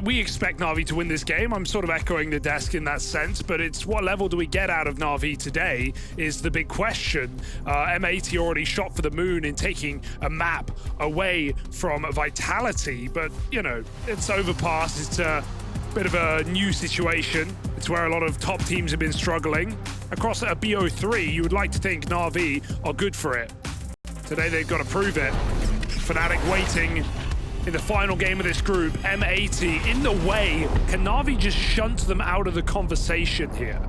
we expect Na'Vi to win this game. I'm sort of echoing the desk in that sense, but it's what level do we get out of Na'Vi today is the big question. M80 already shot for the moon in taking a map away from Vitality, but, you know, it's overpass. It's a bit of a new situation. It's where a lot of top teams have been struggling. Across a BO3, you would like to think Na'Vi are good for it. Today they've got to prove it. Fnatic waiting in the final game of this group. M80 in the way. Can Na'Vi just shunt them out of the conversation here?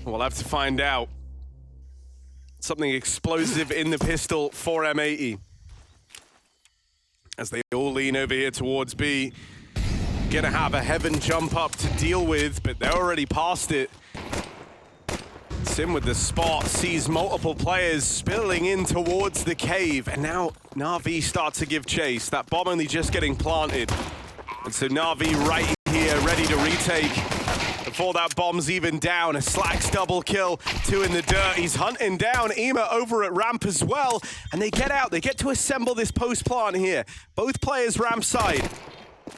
We'll have to find out. Something explosive in the pistol for M80. As they all lean over here towards B. Gonna have a heaven jump up to deal with, but they're already past it. Sim with the spot, sees multiple players spilling in towards the cave, and now Na'Vi start to give chase. That bomb only just getting planted. And so Na'Vi right here, ready to retake. Before that bomb's even down, a slaxz double kill, 2 in the dirt. He's hunting down Ema over at ramp as well, and they get out. They get to assemble this post plant here. Both players ramp side.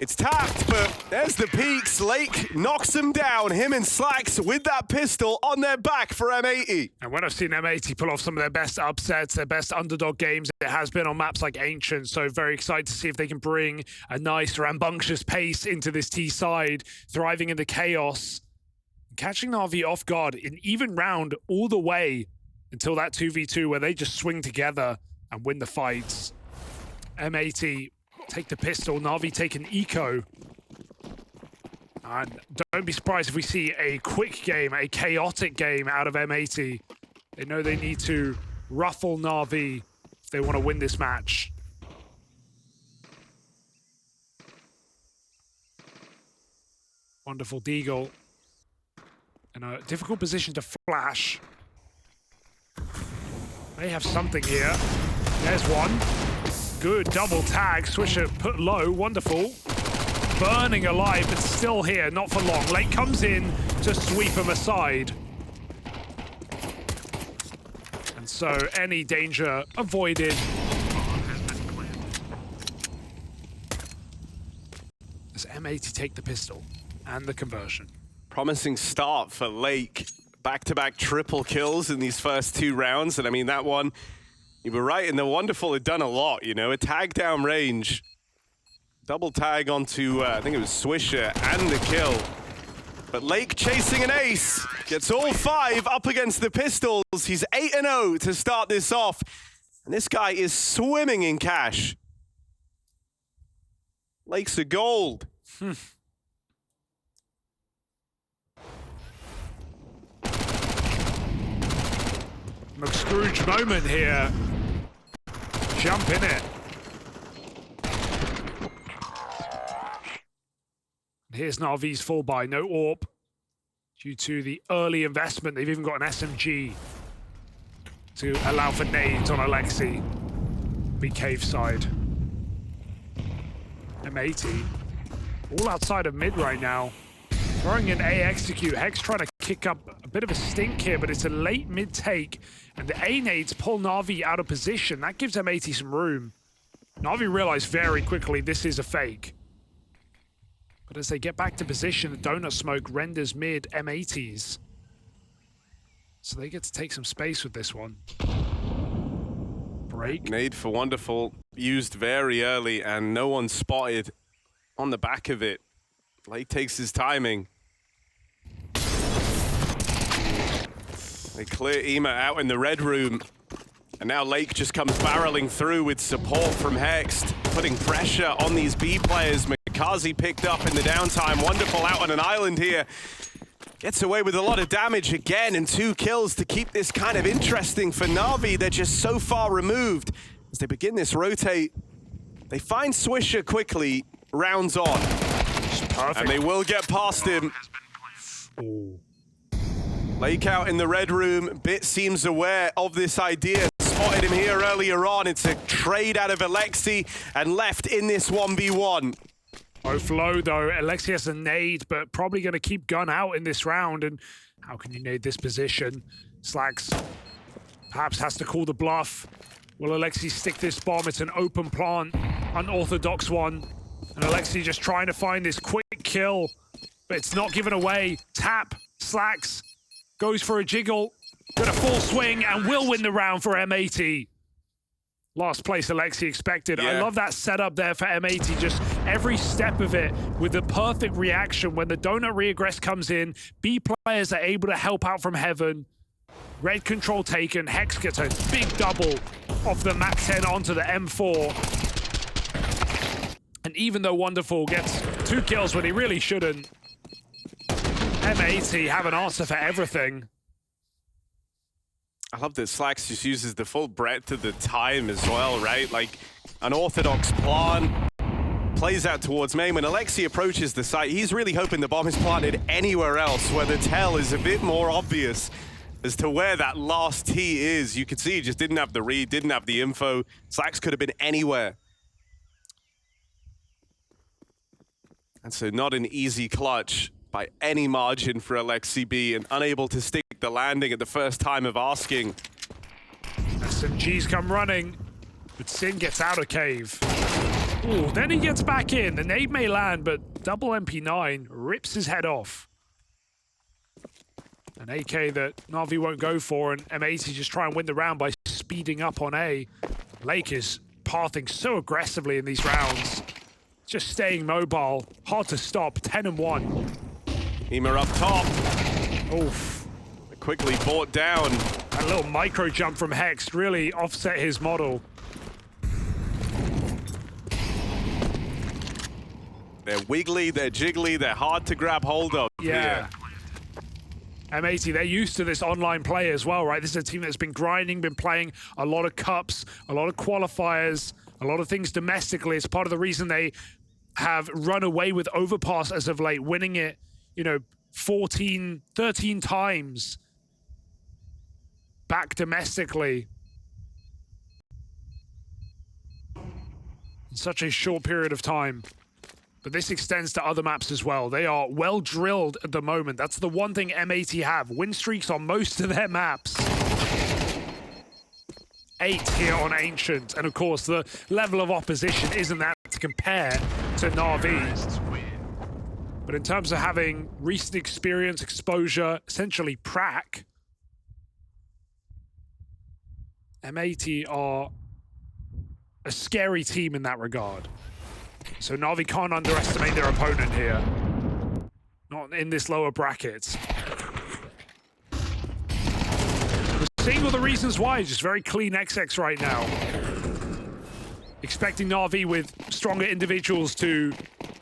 It's tapped, but there's the peaks. Lake knocks him down, him and slaxz with that pistol on their back for M80. And when I've seen M80 pull off some of their best upsets, their best underdog games, it has been on maps like Ancient, so very excited to see if they can bring a nice rambunctious pace into this T side, thriving in the chaos, catching Na'Vi off guard in even round all the way until that 2v2 where they just swing together and win the fights. M80 take the pistol, Na'Vi take an eco. And don't be surprised if we see a quick game, a chaotic game out of M80. They know they need to ruffle Na'Vi if they want to win this match. Wonderful Deagle. In a difficult position to flash. They have something here. There's one. Good double tag. Swisher put low. Wonderful. Burning alive, but still here. Not for long. Lake comes in to sweep him aside. And so any danger avoided. As M80 take the pistol and the conversion. Promising start for Lake. Back-to-back triple kills in these first 2 rounds. And I mean, that one, you were right, and the Wonderful had done a lot, you know, a tag down range. Double tag onto, I think it was Swisher, and the kill. But Lake chasing an ace. Gets all 5 up against the pistols. He's 8-0 to start this off. And this guy is swimming in cash. Lake's a gold. McScrooge moment here. Jump in it. Here's Na'Vi's full buy, no AWP. Due to the early investment, they've even got an SMG to allow for nades on Alexi. Big cave side. M80, all outside of mid right now. Throwing in A execute. Hex trying to kick up a bit of a stink here, but it's a late mid take. And the A nades pull Na'Vi out of position. That gives M80 some room. Na'Vi realize very quickly this is a fake. But as they get back to position, the donut smoke renders mid M80s. So they get to take some space with this one. Break. Nade for Wonderful, used very early, and no one spotted on the back of it. Lake takes his timing. They clear Ema out in the red room. And now Lake just comes barreling through with support from Hext, putting pressure on these B players. Mikaze picked up in the downtime. Wonderful out on an island here. Gets away with a lot of damage again, and 2 kills to keep this kind of interesting for Na'Vi. They're just so far removed. As they begin this rotate, they find Swisher quickly, rounds on. Perfect. And they will get past him. Ooh. Lake out in the red room. Bit seems aware of this idea. Spotted him here earlier on. It's a trade out of Alexi and left in this 1v1. Both low though. Alexi has a nade, but probably going to keep gun out in this round. And how can you nade this position? slaxz perhaps has to call the bluff. Will Alexi stick this bomb? It's an open plant, unorthodox one. And Alexi just trying to find this quick kill, but it's not given away. Tap, slaxz, goes for a jiggle, got a full swing, and will win the round for M80. Last place Alexi expected. Yeah. I love that setup there for M80, just every step of it with the perfect reaction. When the donut reaggress comes in, B players are able to help out from heaven. Red control taken, Hex gets a big double off the map 10 onto the M4. And even though Wonderful gets 2 kills when he really shouldn't, M80 have an answer for everything. I love that slaxz just uses the full breadth of the time as well, right? Like, an orthodox plant plays out towards main. When Alexi approaches the site, he's really hoping the bomb is planted anywhere else where the tell is a bit more obvious as to where that last T is. You could see he just didn't have the read, didn't have the info. slaxz could have been anywhere. And so not an easy clutch by any margin for Alexi B, and unable to stick the landing at the first time of asking. SMGs come running, but Sin gets out of cave. Ooh, then he gets back in. The nade may land, but double MP9 rips his head off. An AK that NAVI won't go for, and M80 just try and win the round by speeding up on A. Lake is pathing so aggressively in these rounds. Just staying mobile, hard to stop, 10-1. Ema up top. Oof. Quickly brought down. A little micro jump from Hex really offset his model. They're wiggly, they're jiggly, they're hard to grab hold of. Yeah. M80, they're used to this online play as well, right? This is a team that's been grinding, been playing a lot of cups, a lot of qualifiers, a lot of things domestically. It's part of the reason they have run away with Overpass as of late, winning it, you know, 14, 13 times back domestically in such a short period of time. But this extends to other maps as well. They are well drilled at the moment. That's the one thing M80 have. Win streaks on most of their maps. 8 here on Ancient. And of course, the level of opposition isn't that to compare to NAVI. But in terms of having recent experience, exposure, essentially prac, M80 are a scary team in that regard. So NAVI can't underestimate their opponent here. Not in this lower bracket. We're seeing all the reasons why. Just very clean XX right now. Expecting NAVI with stronger individuals to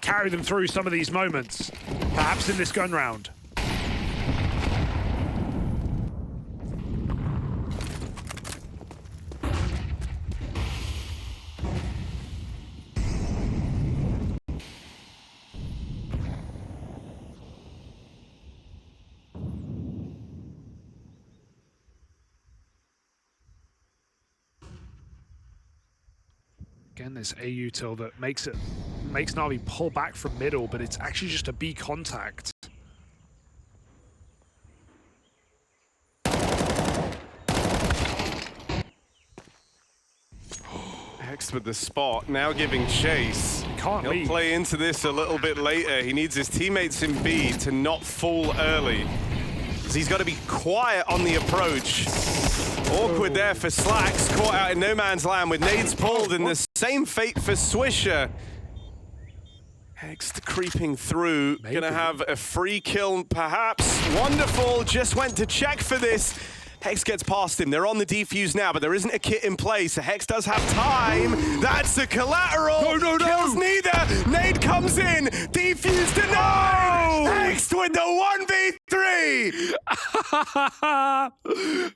carry them through some of these moments. Perhaps in this gun round. Again, this AU till that makes NAVI pull back from middle, but it's actually just a B contact. Hex with the spot, now giving chase. He'll leave. Play into this a little bit later. He needs his teammates in B to not fall early. He's got to be quiet on the approach. Awkward there for slaxz, caught out in no man's land with nades pulled, and the same fate for Swisher. Hex creeping through, gonna have a free kill perhaps. Wonderful, just went to check for this. Hex gets past him, they're on the defuse now, but there isn't a kit in place, so Hex does have time. That's a collateral, kills neither. Nade comes in, defuse denied. Hex with the 1v3.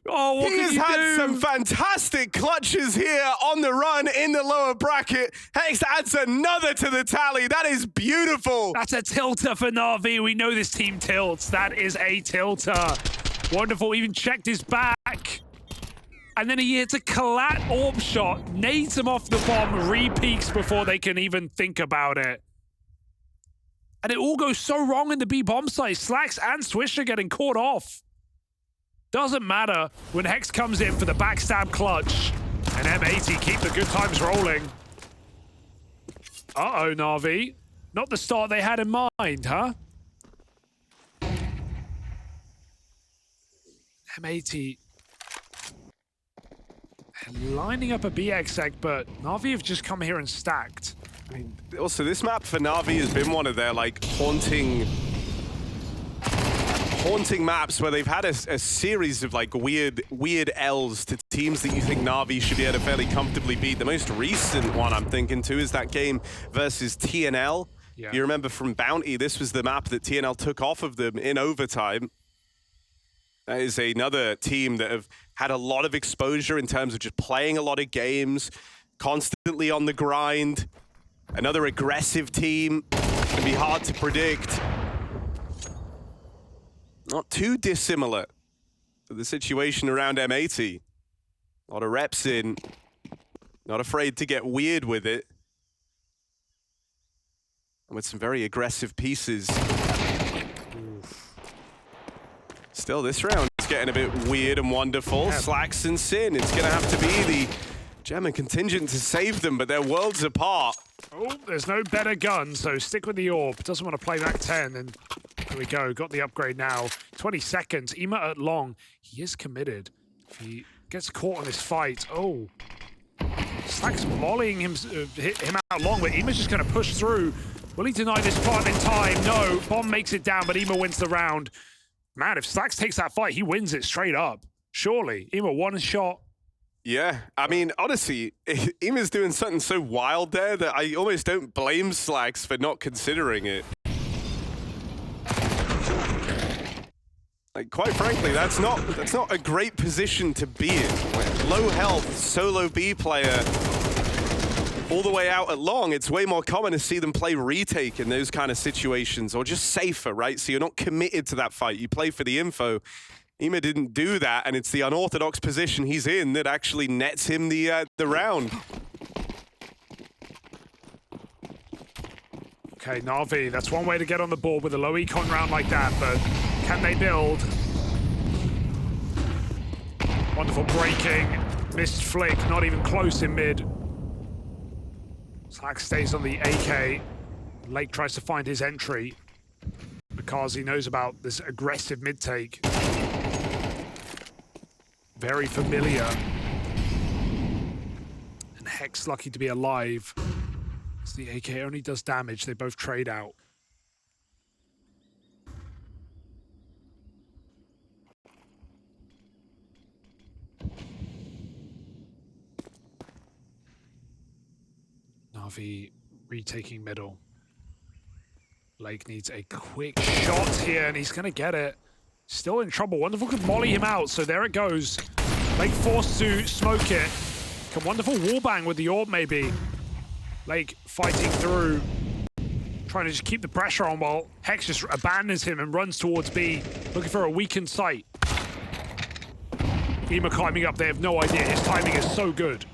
Oh, what he has had some fantastic clutches here on the run in the lower bracket. Hex adds another to the tally. That is beautiful. That's a tilter for NAVI. We know this team tilts. That is a tilter. Wonderful, even checked his back. And then he hits a collat orb shot, nades him off the bomb, re-peeks before they can even think about it. And it all goes so wrong in the B bomb site. slaxz and Swisher getting caught off. Doesn't matter when Hex comes in for the backstab clutch. And M80 keep the good times rolling. Uh-oh, NAVI. Not the start they had in mind, huh? M80 lining up a BX egg, but NAVI have just come here and stacked. I mean, also, this map for NAVI has been one of their, like, haunting maps where they've had a series of, like, weird L's to teams that you think NAVI should be able to fairly comfortably beat. The most recent one I'm thinking, too, is that game versus TNL. Yeah. You remember from Bounty, this was the map that TNL took off of them in overtime. That is another team that have had a lot of exposure in terms of just playing a lot of games, constantly on the grind. Another aggressive team. It's gonna be hard to predict. Not too dissimilar to the situation around M80. A lot of reps in. Not afraid to get weird with it. And with some very aggressive pieces. Still, this round is getting a bit weird and wonderful. Yeah. slaxz and Sin, it's gonna have to be the German contingent to save them, but they're worlds apart. Oh, there's no better gun, so stick with the orb. Doesn't want to play back 10, and there we go. Got the upgrade now. 20 seconds. Ema at long. He is committed. If he gets caught on this fight, oh. slaxz volleying him out long, but Ema's just going to push through. Will he deny this plant in time? No. Bomb makes it down, but Ema wins the round. Man, if slaxz takes that fight, he wins it straight up. Surely. Ema one shot. Yeah, I mean, honestly, Ema's doing something so wild there that I almost don't blame slaxz for not considering it. Like, quite frankly, that's not a great position to be in. Like, low health, solo B player, all the way out at long, it's way more common to see them play retake in those kind of situations, or just safer, right? So you're not committed to that fight. You play for the info. Ema didn't do that, and it's the unorthodox position he's in that actually nets him the round. Okay, NAVI, that's one way to get on the board with a low econ round like that, but can they build? Wonderful breaking, missed flick, not even close in mid. slaxz stays on the AK. Lake tries to find his entry because he knows about this aggressive mid take. Very familiar. And Hex lucky to be alive. As the AK only does damage, they both trade out. NAVI retaking middle. Lake needs a quick shot here, and he's gonna get it. Still in trouble. Wonderful could molly him out, so there it goes. Lake forced to smoke it. Can Wonderful wallbang with the orb, maybe. Lake fighting through. Trying to just keep the pressure on while Hex just abandons him and runs towards B, looking for a weakened sight. Ema climbing up, they have no idea. His timing is so good.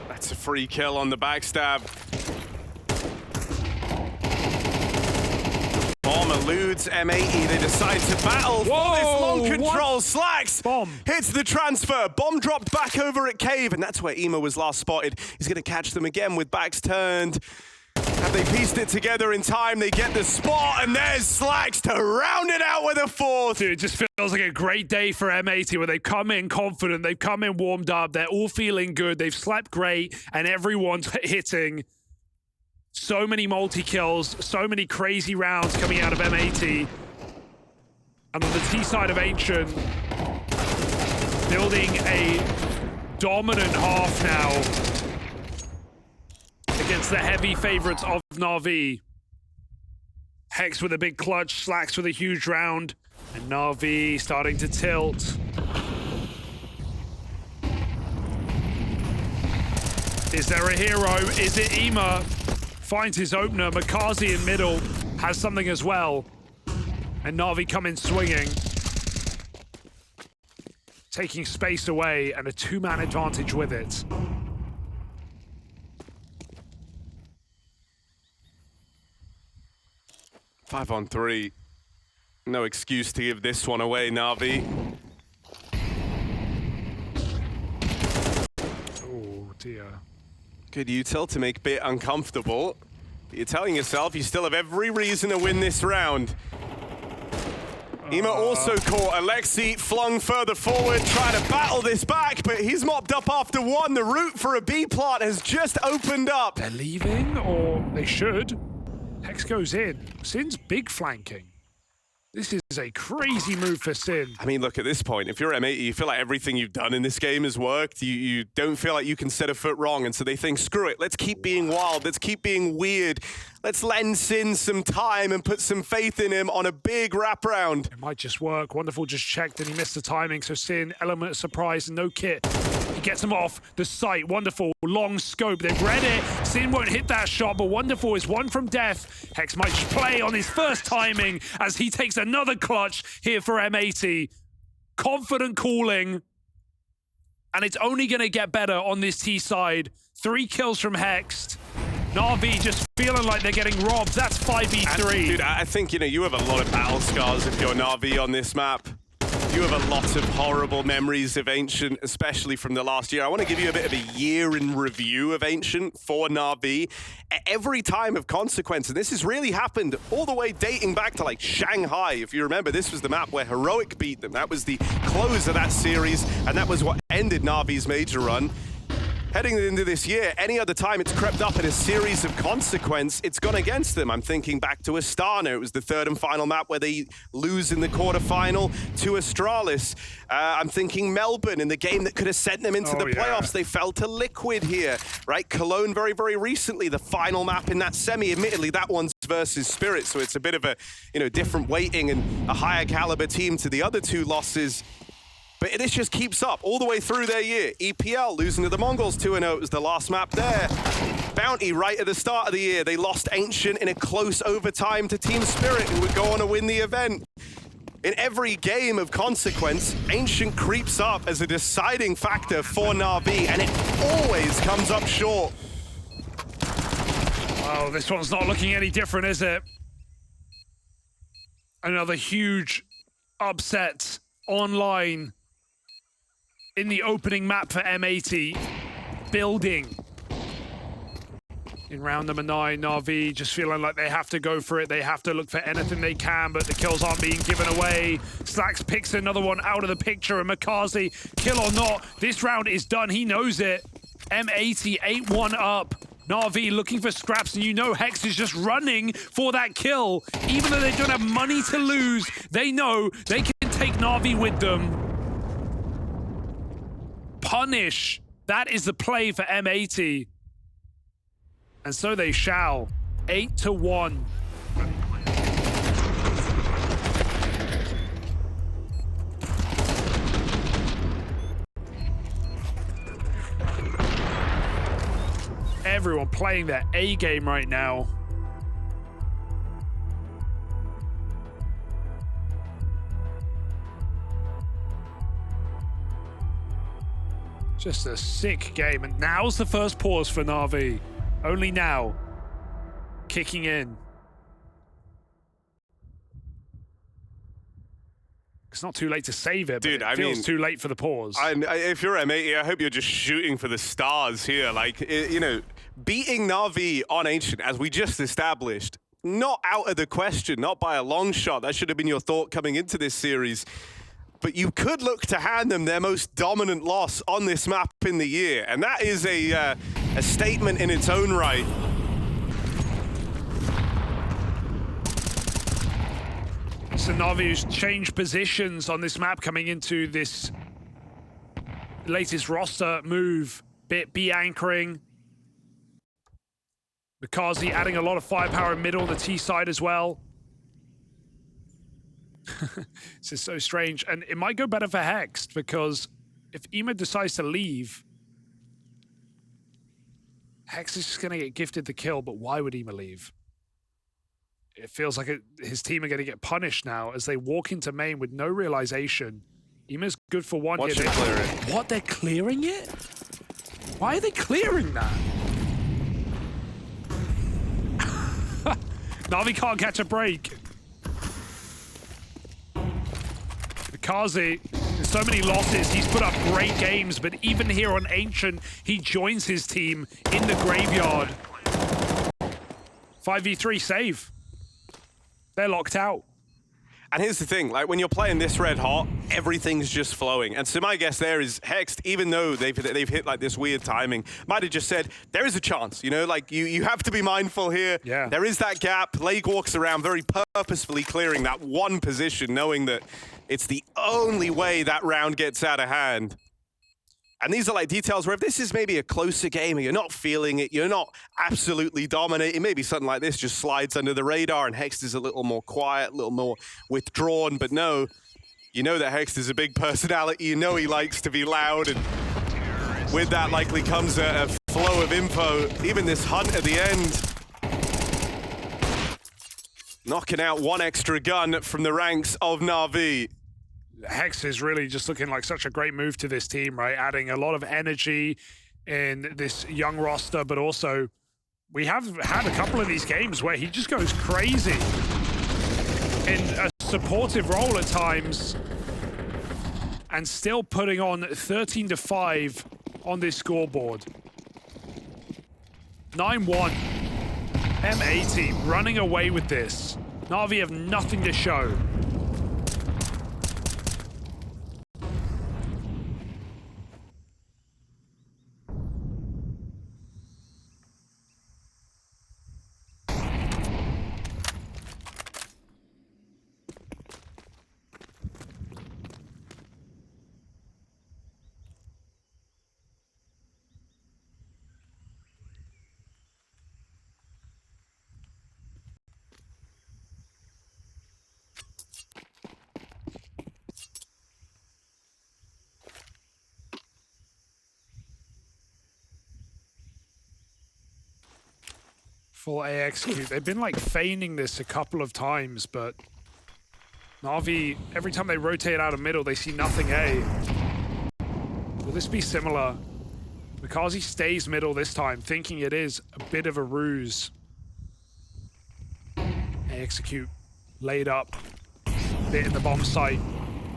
That's a free kill on the backstab. Bomb eludes M80. They decide to battle for this long control. slaxz Bomb hits the transfer. Bomb dropped back over at Cave, and that's where Ema was last spotted. He's going to catch them again with backs turned. Have they pieced it together in time? They get the spot, and there's slaxz to round it out with a fourth. Dude, it just feels like a great day for M80 where they've come in confident, they've come in warmed up, they're all feeling good, they've slept great, and everyone's hitting. So many multi-kills, so many crazy rounds coming out of M80. And on the T side of Ancient, building a dominant half now against the heavy favorites of NAVI. Hex with a big clutch, slaxz with a huge round, and NAVI starting to tilt. Is there a hero? Is it Ema? Finds his opener. Makazi in middle has something as well. And NAVI come in swinging. Taking space away and a two-man advantage with it. Five on three. No excuse to give this one away, Navi. Oh, dear. Good util to make Bit uncomfortable. You're telling yourself you still have every reason to win this round. Ema also caught. Alexi flung further forward, trying to battle this back, but he's mopped up after one. The route for a B plot has just opened up. They're leaving, or they should. Hex goes in. Sin's big flanking. This is a crazy move for Sin. I mean, look, at this point, if you're M80, you feel like everything you've done in this game has worked. You don't feel like you can set a foot wrong, and so they think, screw it, let's keep being wild, let's keep being weird. Let's lend Sin some time and put some faith in him on a big wraparound. It might just work. Wonderful just checked and he missed the timing, so Sin, element of surprise and no kit. He gets him off the sight. Wonderful, long scope. They've read it. Sin won't hit that shot, but Wonderful is one from death. Hex might just play on his first timing as he takes another clutch here for M80. Confident calling. And it's only going to get better on this T side. 3 kills from Hex. NAVI just feeling like they're getting robbed. That's 5v3. Dude, I think, you have a lot of battle scars if you're NAVI on this map. You have a lot of horrible memories of Ancient, especially from the last year. I want to give you a bit of a year in review of Ancient for NAVI. Every time of consequence, and this has really happened all the way dating back to like Shanghai. If you remember, this was the map where Heroic beat them. That was the close of that series, and that was what ended NAVI's major run. Heading into this year, any other time it's crept up in a series of consequence, it's gone against them. I'm thinking back to Astana. It was the third and final map where they lose in the quarterfinal to Astralis. I'm thinking Melbourne in the game that could have sent them into the playoffs. They fell to Liquid here, right? Cologne very, very recently, the final map in that semi. Admittedly, that one's versus Spirit, so it's a bit of a different weighting and a higher caliber team to the other 2 losses. But this just keeps up all the way through their year. EPL losing to the Mongols 2-0. It was the last map there. Bounty right at the start of the year. They lost Ancient in a close overtime to Team Spirit, who would go on to win the event. In every game of consequence, Ancient creeps up as a deciding factor for NAVI, and it always comes up short. Oh, this one's not looking any different, is it? Another huge upset online. In the opening map for M80, building. In round number 9, NAVI just feeling like they have to go for it. They have to look for anything they can, but the kills aren't being given away. slaxz picks another one out of the picture, and Makazi, kill or not, this round is done. He knows it. M80, 8-1 up. NAVI looking for scraps, and Hex is just running for that kill. Even though they don't have money to lose, they know they can take NAVI with them. Punish. That is the play for M80. And so they shall. 8-1. Everyone playing their A game right now. Just a sick game, and now's the first pause for NAVI. Only now. Kicking in. It's not too late to save it, dude, but it feels too late for the pause. If you're M80, I hope you're just shooting for the stars here. Like, beating NAVI on Ancient, as we just established, not out of the question, not by a long shot. That should have been your thought coming into this series. But you could look to hand them their most dominant loss on this map in the year. And that is a statement in its own right. So NAVI's changed positions on this map coming into this latest roster move. B anchoring. Makazi adding a lot of firepower in middle on the T side as well. This is so strange, and it might go better for Hex, because if Ema decides to leave, Hex is just going to get gifted the kill, but why would Ema leave? It feels like his team are going to get punished now as they walk into main with no realization. Ema's good for one. Watch him clear it. What, they're clearing it? Why are they clearing that? NAVI can't catch a break. Makaze, in so many losses, he's put up great games, but even here on Ancient, he joins his team in the graveyard. 5v3 save. They're locked out. And here's the thing, like when you're playing this red hot, everything's just flowing. And so my guess there is Hext, even though they've hit like this weird timing, might have just said, there is a chance, you know, like you have to be mindful here. Yeah. There is that gap. Lake walks around very purposefully clearing that one position, knowing that it's the only way that round gets out of hand. And these are like details where if this is maybe a closer game and you're not feeling it, you're not absolutely dominating, maybe something like this just slides under the radar and Hext is a little more quiet, a little more withdrawn. But no, you know that Hext is a big personality. You know he likes to be loud. And with that likely comes a flow of info. Even this hunt at the end. Knocking out one extra gun from the ranks of NAVI. Hex is really just looking like such a great move to this team, right? Adding a lot of energy in this young roster, but also we have had a couple of these games where he just goes crazy in a supportive role at times and still putting on 13-5 on this scoreboard. 9-1. M80 running away with this. NAVI have nothing to show. Full A execute. They've been like feigning this a couple of times, but NAVI, every time they rotate out of middle, they see nothing A. Will this be similar? Makaze stays middle this time, thinking it is a bit of a ruse. A execute, laid up, bit in the bomb site.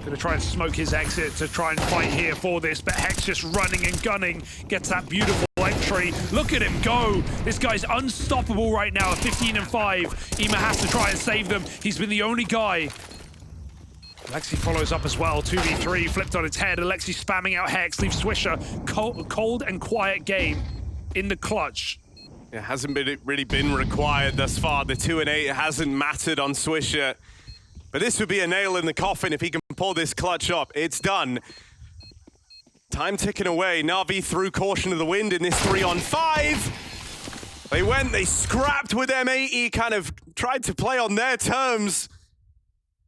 Gonna try and smoke his exit to try and fight here for this, but Hex just running and gunning, gets that beautiful entry. Look at him go. This guy's unstoppable right now at 15-5. Ema has to try and save them. He's been the only guy. Alexi follows up as well. 2v3 flipped on its head. Alexi spamming out Hex, leaves Swisher. Cold and quiet game in the clutch. It hasn't really been required thus far. The 2 and 8 hasn't mattered on Swisher. But this would be a nail in the coffin if he can pull this clutch up. It's done. Time ticking away. NAVI threw caution to the wind in this 3-on-5. They scrapped with M80, kind of tried to play on their terms.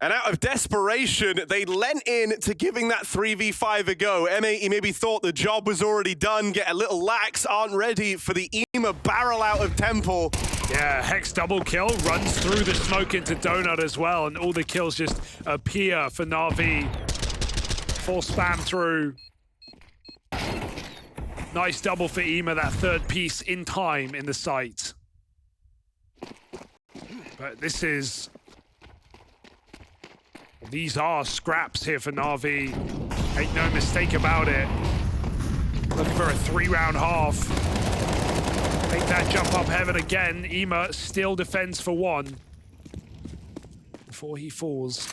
And out of desperation, they lent in to giving that 3v5 a go. M80 maybe thought the job was already done, get a little lax, aren't ready for the Ema barrel out of Temple. Yeah, Hex double kill, runs through the smoke into Donut as well, and all the kills just appear for NAVI. Full spam through. Nice double for Ema, that third piece in time in the site. But this is... These are scraps here for NAVI. Ain't no mistake about it. Looking for a 3-round half. Make that jump up heaven again. Ema still defends for 1 before he falls.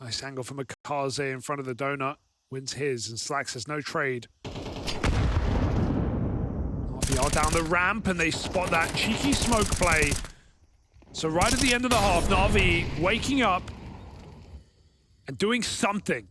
Nice angle from Makaze in front of the donut. Wins his, and slaxz has no trade. NAVI are down the ramp, and they spot that cheeky smoke play. So right at the end of the half, NAVI waking up and doing something.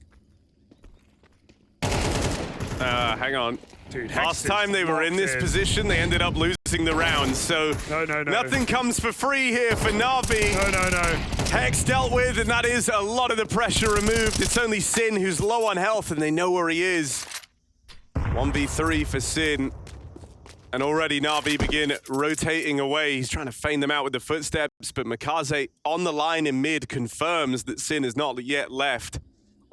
Hang on. Dude, last time they were in this position, they ended up losing the round. So no. Nothing comes for free here for NAVI. No. Hex dealt with, and that is a lot of the pressure removed. It's only Sin who's low on health, and they know where he is. 1v3 for Sin. And already NAVI begin rotating away. He's trying to feign them out with the footsteps, but Makaze on the line in mid confirms that Sin is not yet left.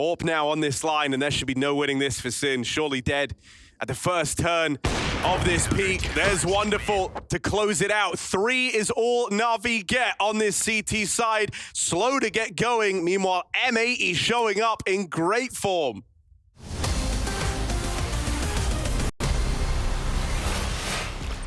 AWP now on this line, and there should be no winning this for Sin. Surely dead at the first turn of this peak. There's Wonderful to close it out. 3 is all NAVI get on this CT side. Slow to get going. Meanwhile, M80 showing up in great form.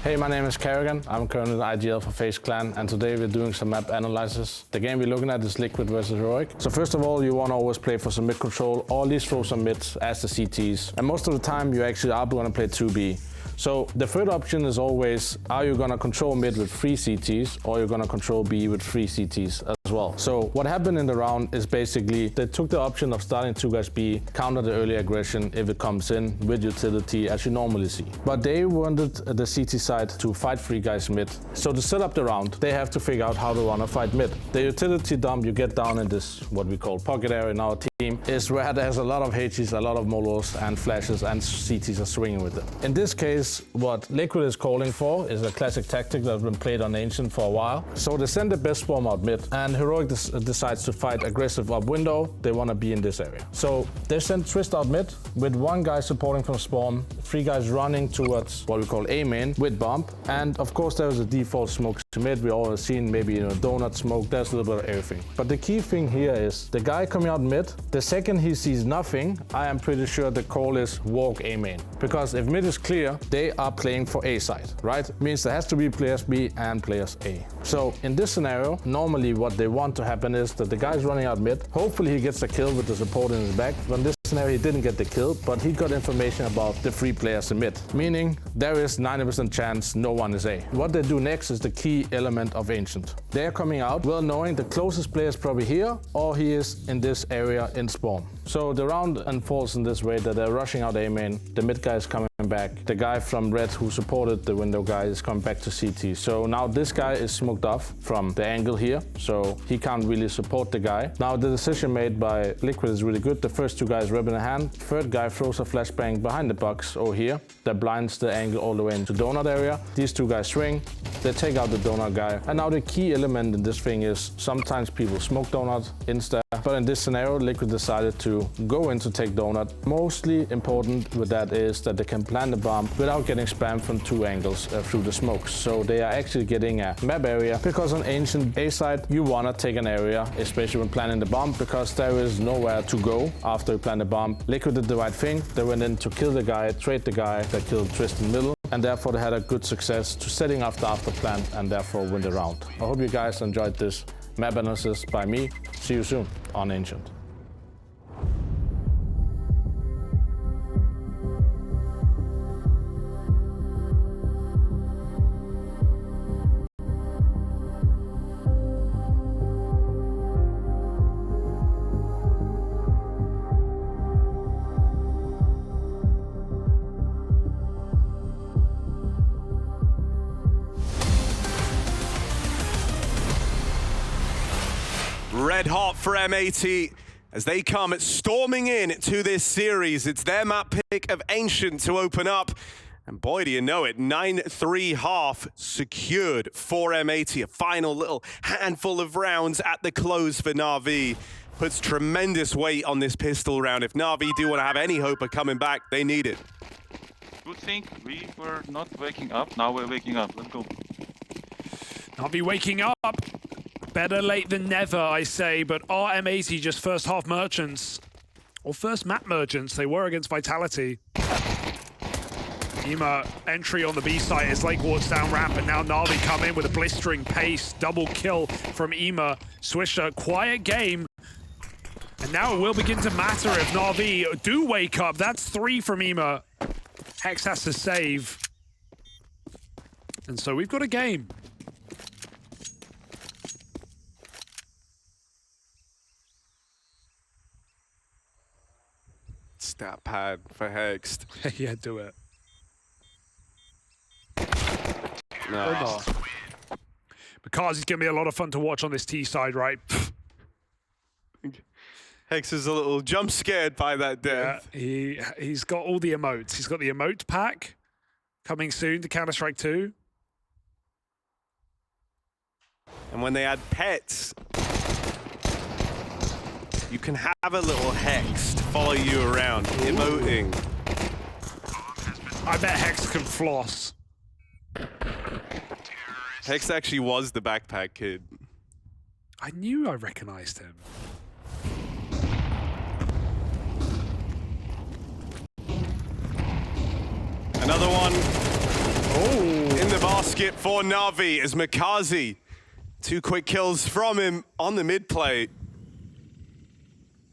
Hey, my name is Kerrigan. I'm currently the IGL for FaZe Clan, and today we're doing some map analysis. The game we're looking at is Liquid versus Heroic. So first of all, you want to always play for some mid control, or at least throw some mids as the CTs. And most of the time, you actually are going to play 2B. So the third option is always, are you going to control mid with 3 CTs, or you're going to control B with 3 CTs as well. So what happened in the round is basically they took the option of starting 2 guys B, counter the early aggression if it comes in with utility as you normally see. But they wanted the CT side to fight 3 guys mid. So to set up the round, they have to figure out how to run a fight mid. The utility dump you get down in this, what we call pocket area in our team, is where there's a lot of HGs, a lot of molos and flashes, and CTs are swinging with them. In this case, what Liquid is calling for is a classic tactic that's been played on Ancient for a while. So they send the best swarm out mid, and Heroic decides to fight aggressive up window. They want to be in this area. So they send Twist out mid with 1 guy supporting from spawn, 3 guys running towards what we call A main with bump. And of course there's a default smoke to mid. We always seen maybe donut smoke, there's a little bit of everything. But the key thing here is the guy coming out mid, the second he sees nothing, I am pretty sure the call is walk A main. Because if mid is clear, they are playing for A side, right? It means there has to be players B and players A. So in this scenario, normally what they want to happen is that the guy's running out mid. Hopefully he gets the kill with the support in his back. But in this scenario, he didn't get the kill, but he got information about the 3 players in mid, meaning there is 90% chance no one is A. What they do next is the key element of Ancient. They're coming out well knowing the closest player is probably here, or he is in this area in spawn. So the round unfolds in this way that they're rushing out A main, the mid guy is coming back, the guy from red who supported the window guy is coming back to CT. So now this guy is smoked off from the angle here, so he can't really support the guy. Now the decision made by Liquid is really good. The first 2 guys rub in a hand, third guy throws a flashbang behind the box over here that blinds the angle all the way into donut area. These 2 guys swing, they take out the donut guy. And now the key element in this thing is sometimes people smoke donut insta, but in this scenario Liquid decided to go in to take donut. Mostly important with that is that they can plant the bomb without getting spammed from 2 angles through the smokes. So they are actually getting a map area, because on Ancient A side you want to take an area, especially when planting the bomb, because there is nowhere to go after you plant the bomb. Liquid did the right thing. They went in to kill the guy, trade the guy that killed Twist in the middle, and therefore they had a good success to setting up the after plant and therefore win the round. I hope you guys enjoyed this map analysis by me. See you soon on Ancient. Red hot for M80 as they come storming in to this series. It's their map pick of Ancient to open up. And boy, do you know it, 9-3 half secured for M80. A final little handful of rounds at the close for NAVI. Puts tremendous weight on this pistol round. If NAVI do want to have any hope of coming back, they need it. Good thing we were not waking up. Now we're waking up. Let's go. NAVI waking up. Better late than never, I say, but are M80 just first half merchants? Or first map merchants? They were against Vitality. Ema entry on the B site as Lake walks down ramp, and now NAVI come in with a blistering pace. Double kill from Ema. Swisher, quiet game. And now it will begin to matter if NAVI do wake up. That's 3 from Ema. Hex has to save. And so we've got a game. Stat pad for Hexed. Yeah, do it. No. Because it's going to be a lot of fun to watch on this T side, right? Hex is a little jump scared by that death. Yeah, he's got all the emotes. He's got the emote pack coming soon to Counter-Strike 2. And when they add pets, you can have a little Hex to follow you around, emoting. I bet Hex can floss. Hex actually was the backpack kid. I knew I recognized him. Another one. Oh, in the basket for NAVI as Makazi. 2 quick kills from him on the mid play.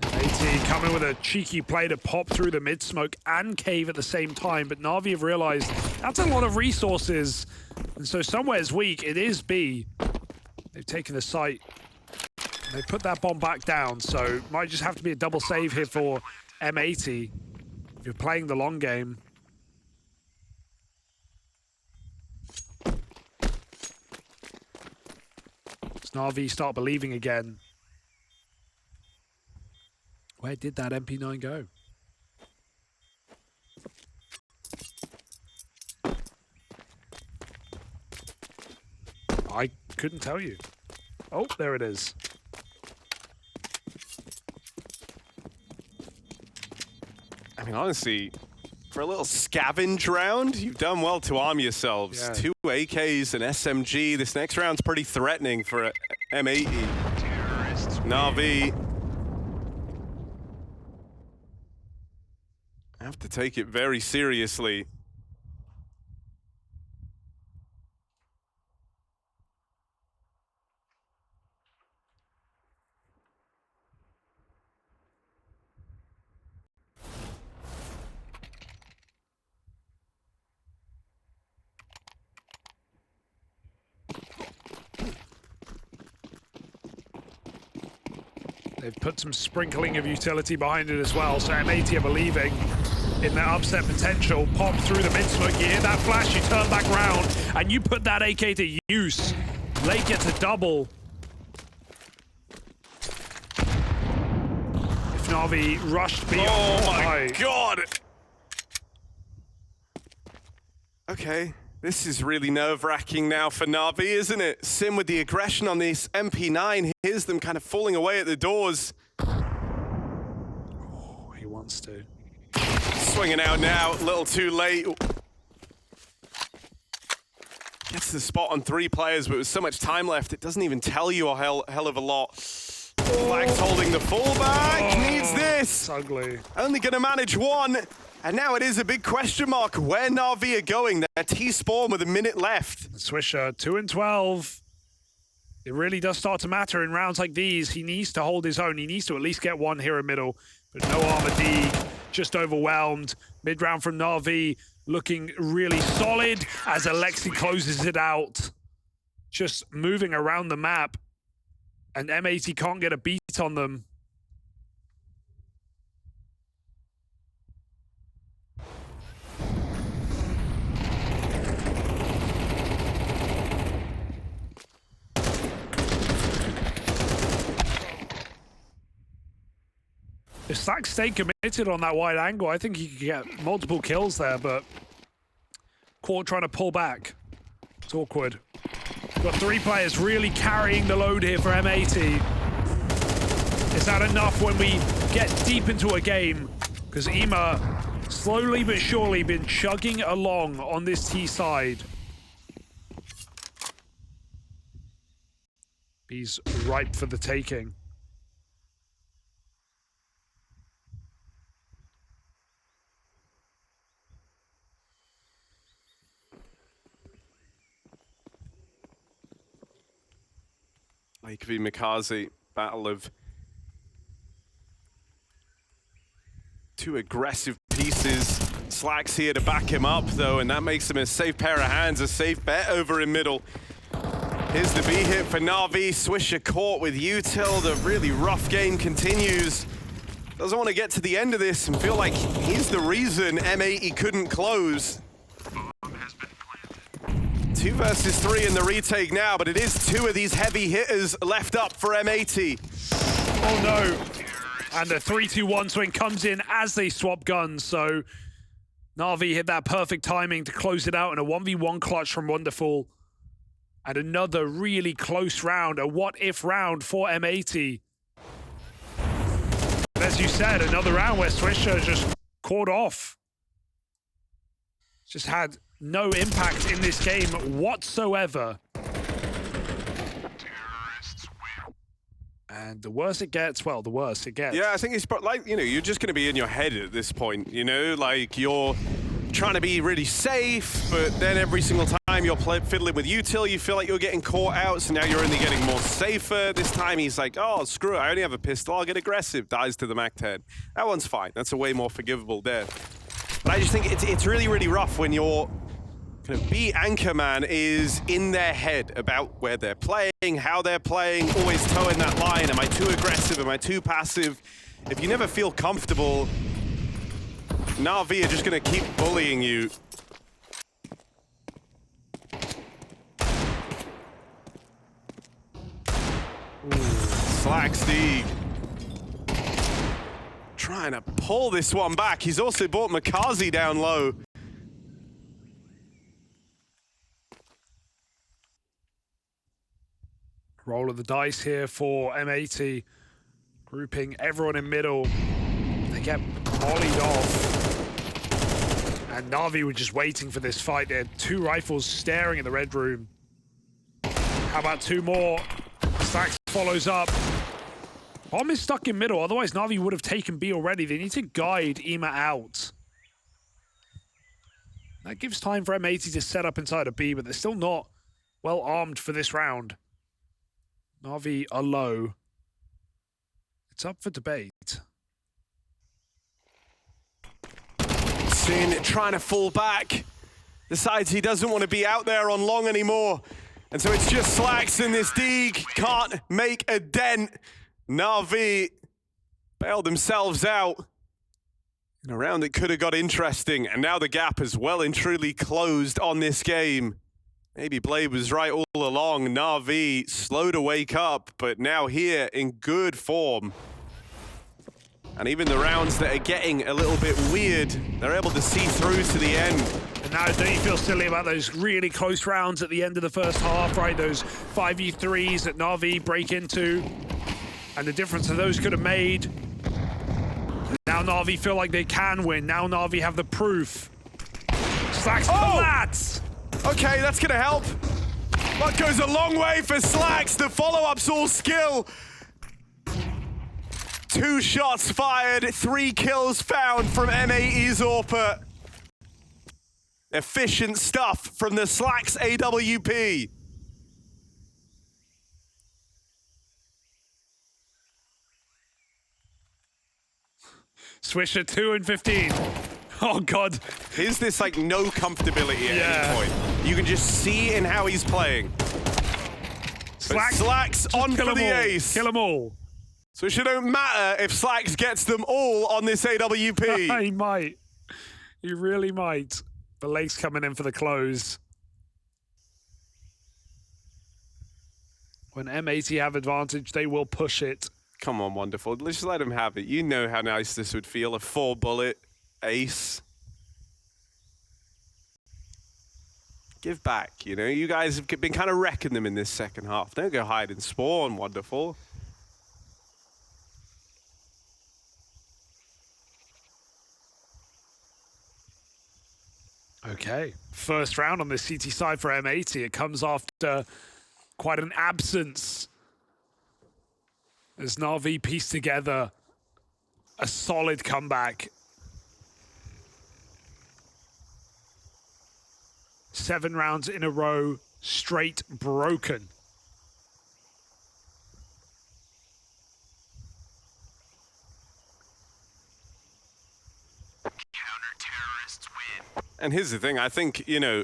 AT coming with a cheeky play to pop through the mid smoke and cave at the same time, but NAVI have realized that's a lot of resources. And so somewhere's weak. It is B. They've taken the site. They put that bomb back down, so might just have to be a double save here for M80 if you're playing the long game. Does NAVI start believing again? Where did that MP9 go? I couldn't tell you. Oh, there it is. I mean, honestly, for a little scavenge round, you've done well to arm yourselves. Yeah. 2 AKs, an SMG. This next round's pretty threatening for M80. NAVI have to take it very seriously. They've put some sprinkling of utility behind it as well, so M80 are believing in their upset potential. Pop through the mid-smoke, you hear that flash, you turn back round, and you put that AK to use. Late gets a double. If NAVI rushed beyond... Oh my god! Okay, this is really nerve-wracking now for NAVI, isn't it? Sim with the aggression on this MP9, hears them kind of falling away at the doors. Oh, he wants to. Swinging out now, a little too late. Gets the spot on 3 players, but with so much time left, it doesn't even tell you a hell of a lot. slaxz holding the fallback, needs this. It's ugly. Only gonna manage 1. And now it is a big question mark where NAVI are going. They're T-spawn with a minute left. Swisher, 2 and 12. It really does start to matter in rounds like these. He needs to hold his own. He needs to at least get 1 here in middle. But no armor D, just overwhelmed. Mid-round from NAVI looking really solid as Alexi closes it out. Just moving around the map. And M80 can't get a beat on them. If slaxz stayed committed on that wide angle, I think he could get multiple kills there, but Court trying to pull back. It's awkward. Got 3 players really carrying the load here for M80. Is that enough when we get deep into a game? Because Ema, slowly but surely, been chugging along on this T side. He's ripe for the taking. Lake v Makazi, battle of 2 aggressive pieces. slaxz here to back him up though, and that makes him a safe pair of hands, a safe bet over in middle. Here's the B hit for NAVI. Swisher caught with util. The really rough game continues. Doesn't want to get to the end of this and feel like he's the reason M80 couldn't close. 2 versus 3 in the retake now, but it is 2 of these heavy hitters left up for M80. Oh no. And the 3-2-1 swing comes in as they swap guns, so NAVI hit that perfect timing to close it out in a 1v1 clutch from Wonderful. And another really close round, a what-if round for M80. And as you said, another round where Swisher just caught off. Just had no impact in this game whatsoever. And the worse it gets, well, the worse it gets. Yeah, I think it's like, you know, you're just going to be in your head at this point, you know? Like, you're trying to be really safe, but then every single time you're fiddling with util, you feel like you're getting caught out, so now you're only getting more safer. This time he's like, oh, screw it, I only have a pistol, I'll get aggressive, dies to the MAC-10. That one's fine, that's a way more forgivable death. But I just think it's really, really rough when your kind of B Anchorman is in their head about where they're playing, how they're playing, always towing that line. Am I too aggressive? Am I too passive? If you never feel comfortable, NAVI are just going to keep bullying you. slaxz trying to pull this one back. He's also brought Makazi down low. Roll of the dice here for M80. Grouping everyone in middle. They get mollied off. And NAVI were just waiting for this fight. They had 2 rifles staring in the red room. How about 2 more? slaxz follows up. Bomb is stuck in middle, otherwise NAVI would have taken B already. They need to guide Ema out. That gives time for M80 to set up inside of B, but they're still not well armed for this round. NAVI are low. It's up for debate. Sin trying to fall back. Decides he doesn't want to be out there on long anymore. And so it's just slaxz in this dig. Can't make a dent. NAVI bailed themselves out in a round that could have got interesting. And now the gap is well and truly closed on this game. Maybe Blade was right all along. NAVI slow to wake up, but now here in good form. And even the rounds that are getting a little bit weird, they're able to see through to the end. And now, don't you feel silly about those really close rounds at the end of the first half, right? Those 5v3s that NAVI break into. And the difference that those could have made. Now NAVI feel like they can win. Now NAVI have the proof. slaxz for the lads! Okay, that's gonna help. That goes a long way for slaxz. The follow-up's all skill. 2 shots fired, 3 kills found from M80 Zorpa. Efficient stuff from the slaxz AWP. Swisher 2 and 15. Oh God. Here's this like no comfortability at any point. You can just see in how he's playing. slaxz on for the ace. Kill them all. So it don't matter if slaxz gets them all on this AWP. He might. He really might. But Lake's coming in for the close. When M80 have advantage, they will push it. Come on, Wonderful. Let's just let him have it. You know how nice this would feel, a 4-bullet ace. Give back, you know? You guys have been kind of wrecking them in this second half. Don't go hide and spawn, Wonderful. Okay, first round on the CT side for M80. It comes after quite an absence as NAVI pieced together a solid comeback. 7 rounds in a row, straight broken. And here's the thing, I think, you know,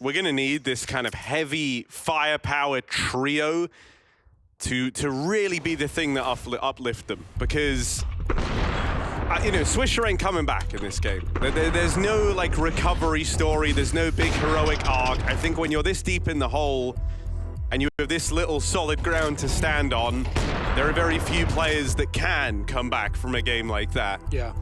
we're going to need this kind of heavy firepower trio to really be the thing that uplift them. Because, you know, Swisher ain't coming back in this game. There's no, like, recovery story. There's no big heroic arc. I think when you're this deep in the hole and you have this little solid ground to stand on, there are very few players that can come back from a game like that. Yeah.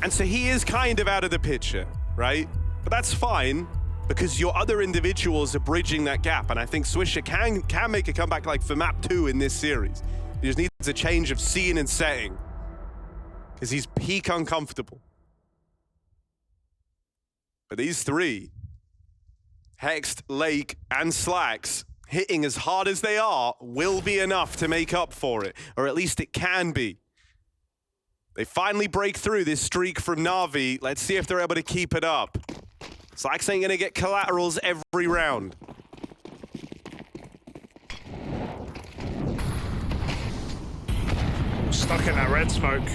And so he is kind of out of the picture, right? But that's fine, because your other individuals are bridging that gap, and I think Swisher can make a comeback like for map 2 in this series. He just needs a change of scene and setting, because he's peak uncomfortable. But these three, Hext, Lake, and slaxz, hitting as hard as they are, will be enough to make up for it. Or at least it can be. They finally break through this streak from NAVI. Let's see if they're able to keep it up. slaxz ain't gonna get collaterals every round. Stuck in that red smoke.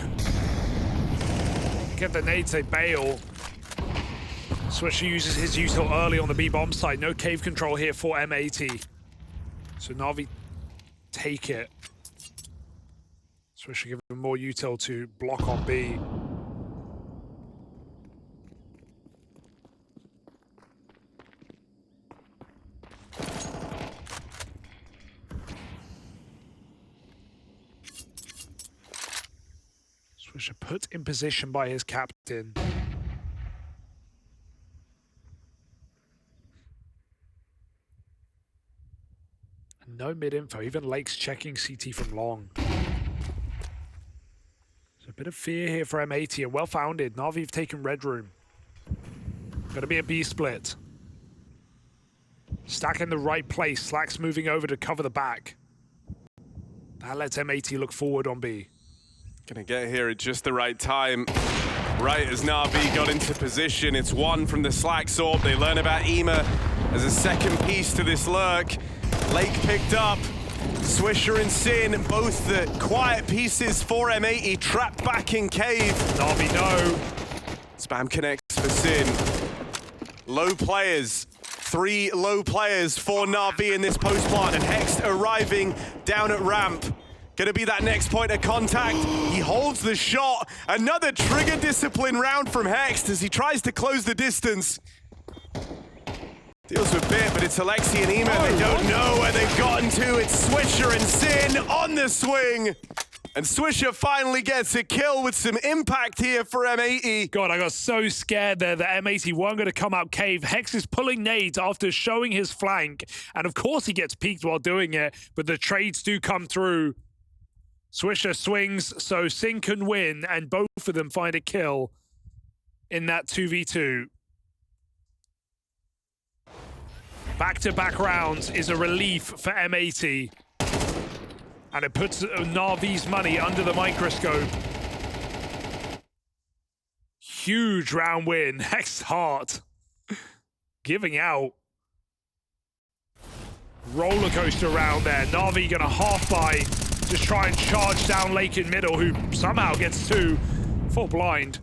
Get the nades, they bail. Swisher uses his util early on the B bomb site. No cave control here for M80. So NAVI take it. Swisher giving him more util to block on B. Swisher put in position by his captain. And no mid-info, even Lake's checking CT from long. There's a bit of fear here for M80, and well-founded. NAVI have taken red room. Gonna be a B split. Stack in the right place, slaxz moving over to cover the back. That lets M80 look forward on B. Gonna get here at just the right time. Right as NAVI got into position, it's one from the slaxz orb. They learn about Ema as a second piece to this lurk. Lake picked up. Swisher and Sin, both the quiet pieces for M80, trapped back in cave. NAVI no. Spam connects for Sin. Low players. 3 low players for NAVI in this post plant, and Hext arriving down at ramp. Gonna be that next point of contact. He holds the shot. Another trigger discipline round from Hext as he tries to close the distance. Deals with bit, but it's Alexi and Ema. They don't know where they've gotten to. It's Swisher and Sin on the swing. And Swisher finally gets a kill with some impact here for M80. God, I got so scared there that M80 weren't going to come out cave. Hex is pulling nades after showing his flank. And of course he gets peeked while doing it, but the trades do come through. Swisher swings so Sin can win, and both of them find a kill in that 2v2. Back-to-back rounds is a relief for M80. And it puts NAVI's money under the microscope. Huge round win. Hex Heart giving out. Roller coaster round there. NAVI gonna half buy. Just try and charge down Lake in middle, who somehow gets 2. Full blind.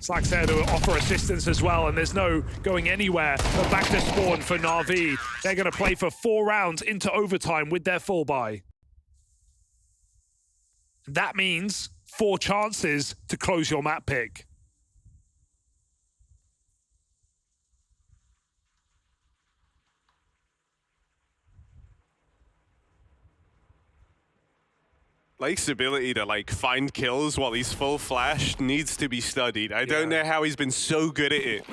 slaxz there to offer assistance as well, and there's no going anywhere but back to spawn for NAVI. They're gonna play for 4 rounds into overtime with their full buy. That means 4 chances to close your map pick. Lake's ability to like find kills while he's full flash needs to be studied. I don't know how he's been so good at it.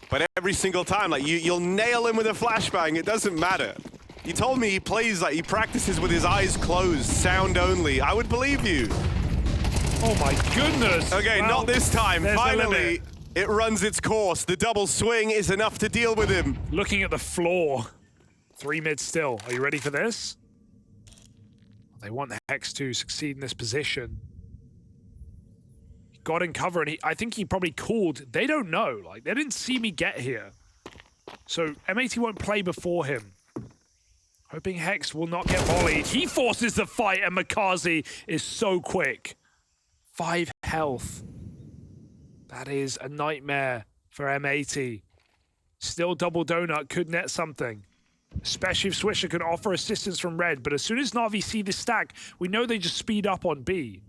But every single time, like you'll nail him with a flashbang, it doesn't matter. He told me he plays, like he practices with his eyes closed, sound only. I would believe you. Oh my goodness. Okay, well, not this time. Finally, it runs its course. The double swing is enough to deal with him. Looking at the floor. 3 mid still. Are you ready for this? They want the Hex to succeed in this position. He got in cover, and I think he probably called. They don't know. Like, they didn't see me get here. So M80 won't play before him. Hoping Hex will not get volleyed. He forces the fight, and Makazi is so quick. 5 health. That is a nightmare for M80. Still double donut could net something. Especially if Swisher can offer assistance from red. But as soon as NAVI see this stack, we know they just speed up on B.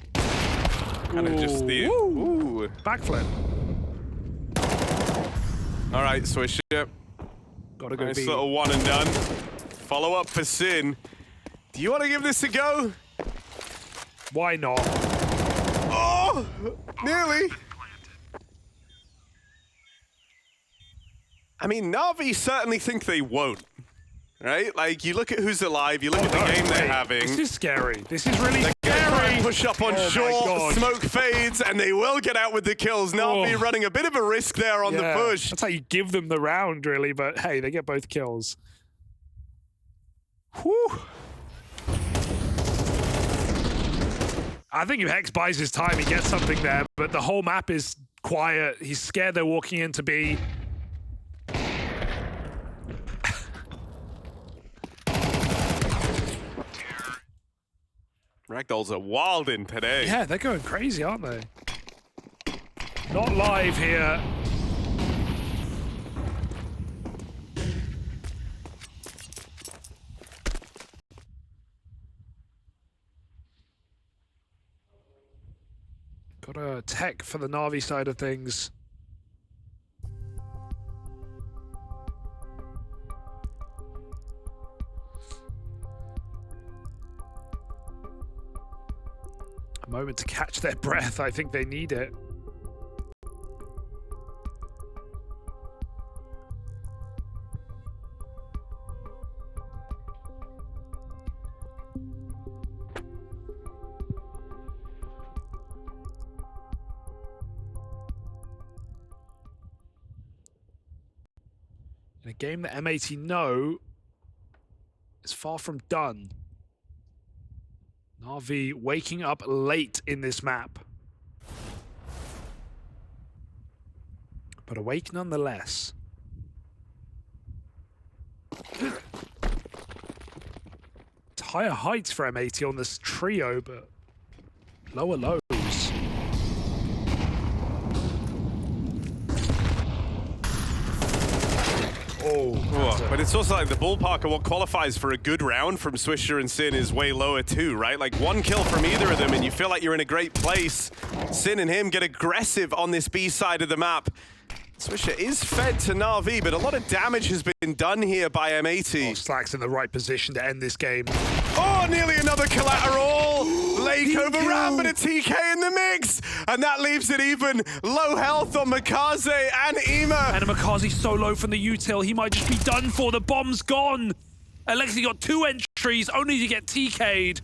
Kind of just the... Ooh. Backflip. All right, Swisher. Gotta go nice B. little one and done. Follow up for Sin. Do you want to give this a go? Why not? Oh! Nearly. I mean, NAVI certainly think they won't. right? Like, you look at who's alive, you look at the game they're having. This is scary. This is really They're gonna scary. push up on Oh my short, God. smoke fades, and they will get out with the kills. NAVI running a bit of a risk there on the push. That's how you give them the round, really, but hey, they get both kills. Whew. I think if Hex buys his time, he gets something there, but the whole map is quiet. He's scared they're walking into B. Ragdolls are wilding today. Yeah, they're going crazy, aren't they? Not live here. Got a tech for the NAVI side of things. A moment to catch their breath. I think they need it. In a game that M80 know is far from done. NAVI waking up late in this map. But awake nonetheless. It's higher heights for M80 on this trio, but lower lows. But it's also like the ballpark of what qualifies for a good round from Swisher and Sin is way lower too, right? Like one kill from either of them and you feel like you're in a great place. Sin and him get aggressive on this B side of the map. Swisher is fed to NAVI, but a lot of damage has been done here by M80. Oh, slaxz in the right position to end this game. Oh, nearly another collateral. Lake overran, but a TK in the mix. And that leaves it even. Low health on Makaze and Ema. And Makaze so low from the util, he might just be done for. The bomb's gone. Alexi got 2 entries, only to get TK'd.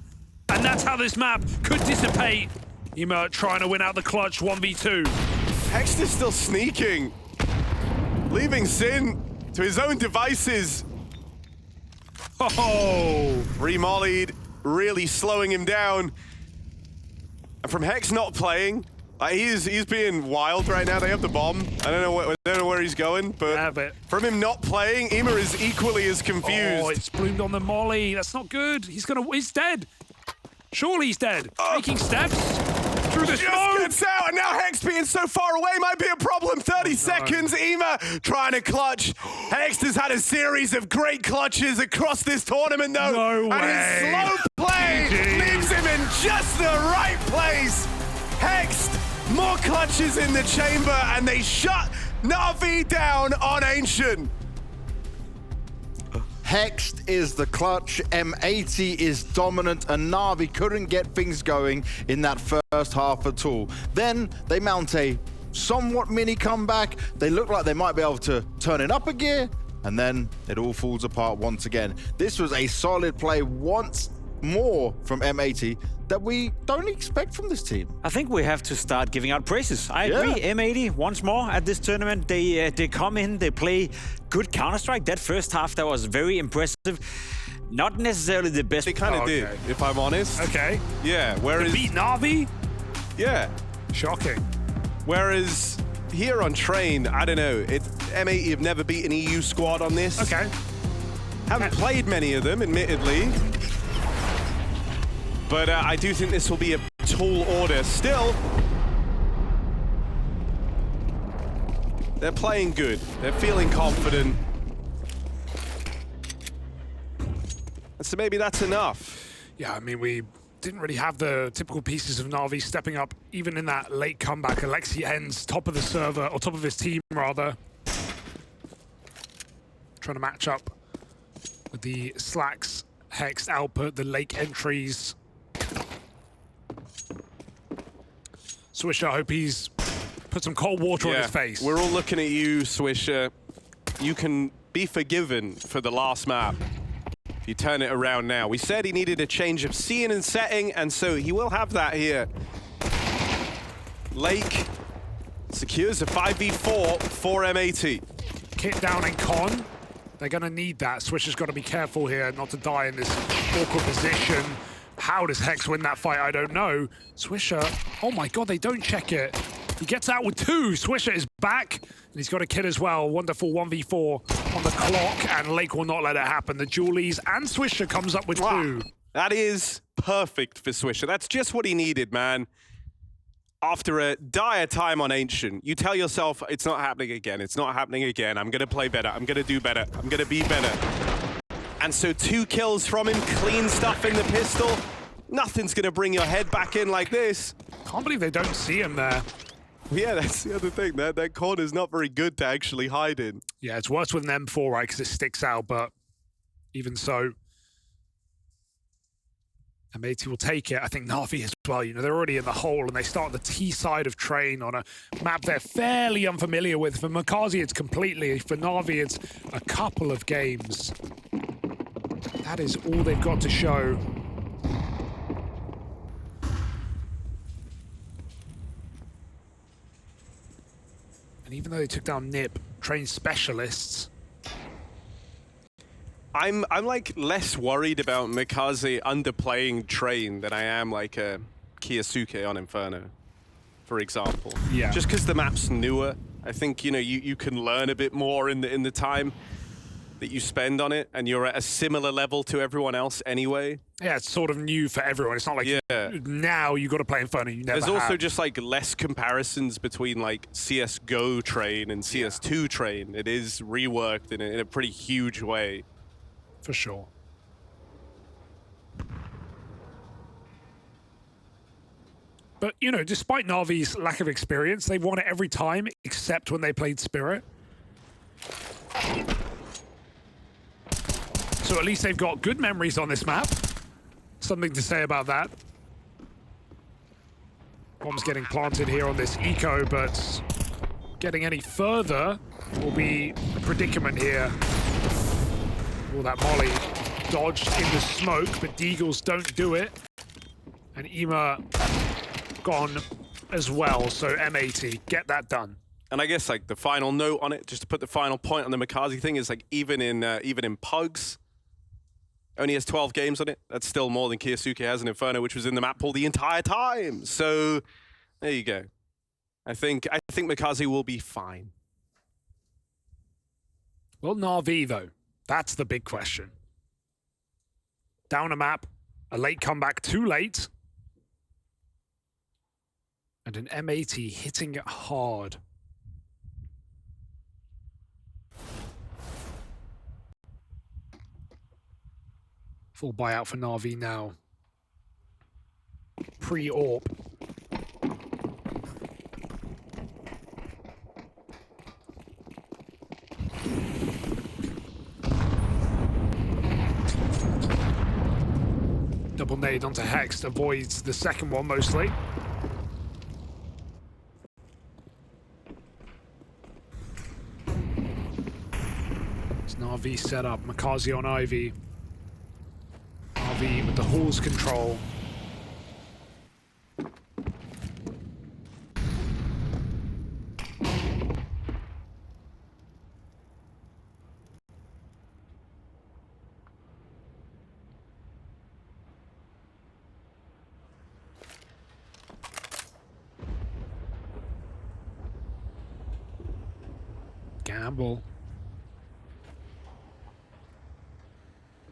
And that's how this map could dissipate. Ema trying to win out the clutch 1v2. Hext is still sneaking. Leaving Sin to his own devices. Oh! Remollied, really slowing him down. And from Hex not playing, he's being wild right now. They have the bomb. I don't know where he's going, but from him not playing, Ema is equally as confused. Oh, it's bloomed on the molly. That's not good. He's dead. Surely he's dead. Making steps through the smoke. Gets out, and now Hex being so far away might be a problem. 30 seconds. Ema trying to clutch. Hex has had a series of great clutches across this tournament, though. No way. And his slow play leaves him in just the right place. Hex, more clutches in the chamber, and they shut NAVI down on Ancient. Hext is the clutch, M80 is dominant, and NAVI couldn't get things going in that first half at all. Then they mount a somewhat mini comeback. They look like they might be able to turn it up a gear, and then it all falls apart once again. This was a solid play once more from M80 that we don't expect from this team. I think we have to start giving out praises. I agree. M80 once more at this tournament. They come in, they play good Counter-Strike. That first half, that was very impressive. Not necessarily the best. They kind of did, if I'm honest. Okay. Yeah, To whereas... beat NAVI? Yeah. Shocking. Whereas here on Train, I don't know, M80 have never beat an EU squad on this. Okay. Haven't played many of them, admittedly. But I do think this will be a tall order. Still, they're playing good. They're feeling confident. And so maybe that's enough. Yeah, I mean, we didn't really have the typical pieces of NAVI stepping up, even in that late comeback. Alexi ends top of the server, or top of his team, rather. Trying to match up with the slaxz, Hex output, the lake entries. Swisher, I hope he's put some cold water on his face. We're all looking at you, Swisher. You can be forgiven for the last map. if you turn it around now. We said he needed a change of scene and setting, and so he will have that here. Lake secures a 5v4 for M80. Kit down and Con. They're going to need that. Swisher's got to be careful here not to die in this awkward position. How does Hex win that fight? I don't know. Swisher, oh my god, they don't check it. He gets out with 2. Swisher is back, and he's got a kid as well. Wonderful 1v4 on the clock, and Lake will not let it happen. The Julies and Swisher comes up with 2. That is perfect for Swisher. That's just what he needed, man. After a dire time on Ancient, you tell yourself, it's not happening again. It's not happening again. I'm going to play better. I'm going to do better. I'm going to be better. And so 2 kills from him, clean stuff in the pistol. Nothing's going to bring your head back in like this. Can't believe they don't see him there. Yeah, that's the other thing. That corner's not very good to actually hide in. Yeah, it's worse with an M4, right, because it sticks out, but even so, M80 will take it. I think Navi as well. You know, they're already in the hole, and they start the T side of Train on a map they're fairly unfamiliar with. For Makazi, it's completely. For Navi, it's a couple of games. That is all they've got to show. And even though they took down Nip, Train specialists, I'm like less worried about Mikaze underplaying Train than I am like a Kiyosuke on Inferno, for example. Yeah. Just because the map's newer, I think you can learn a bit more in the time that you spend on it, and you're at a similar level to everyone else anyway. yeah, it's sort of new for everyone. It's not like now you got to play Inferno. You never There's also have. just like less comparisons between like CS:GO Train and CS2 Train. It is reworked in a pretty huge way. For sure. But, you know, despite Navi's lack of experience, they've won it every time except when they played Spirit. So at least they've got good memories on this map. Something to say about that. Bomb's getting planted here on this eco, but getting any further will be a predicament here. All that molly dodged in the smoke, but Deagles don't do it. And Ema gone as well, so M80, get that done. And I guess like the final note on it, just to put the final point on the Mikaze thing, is like even in Pugs, only has 12 games on it. That's still more than Kiyosuke has in Inferno, which was in the map pool the entire time. So there you go. I think Mikaze will be fine. Well, NAVI though, that's the big question. Down a map, a late comeback, too late. And an M80 hitting it hard. Full buyout for NAVI now. Pre-AWP. Double nade onto Hex, avoids the second one mostly. It's NAVI set up, Makazi on Ivy. NAVI with the Halls control. Gamble.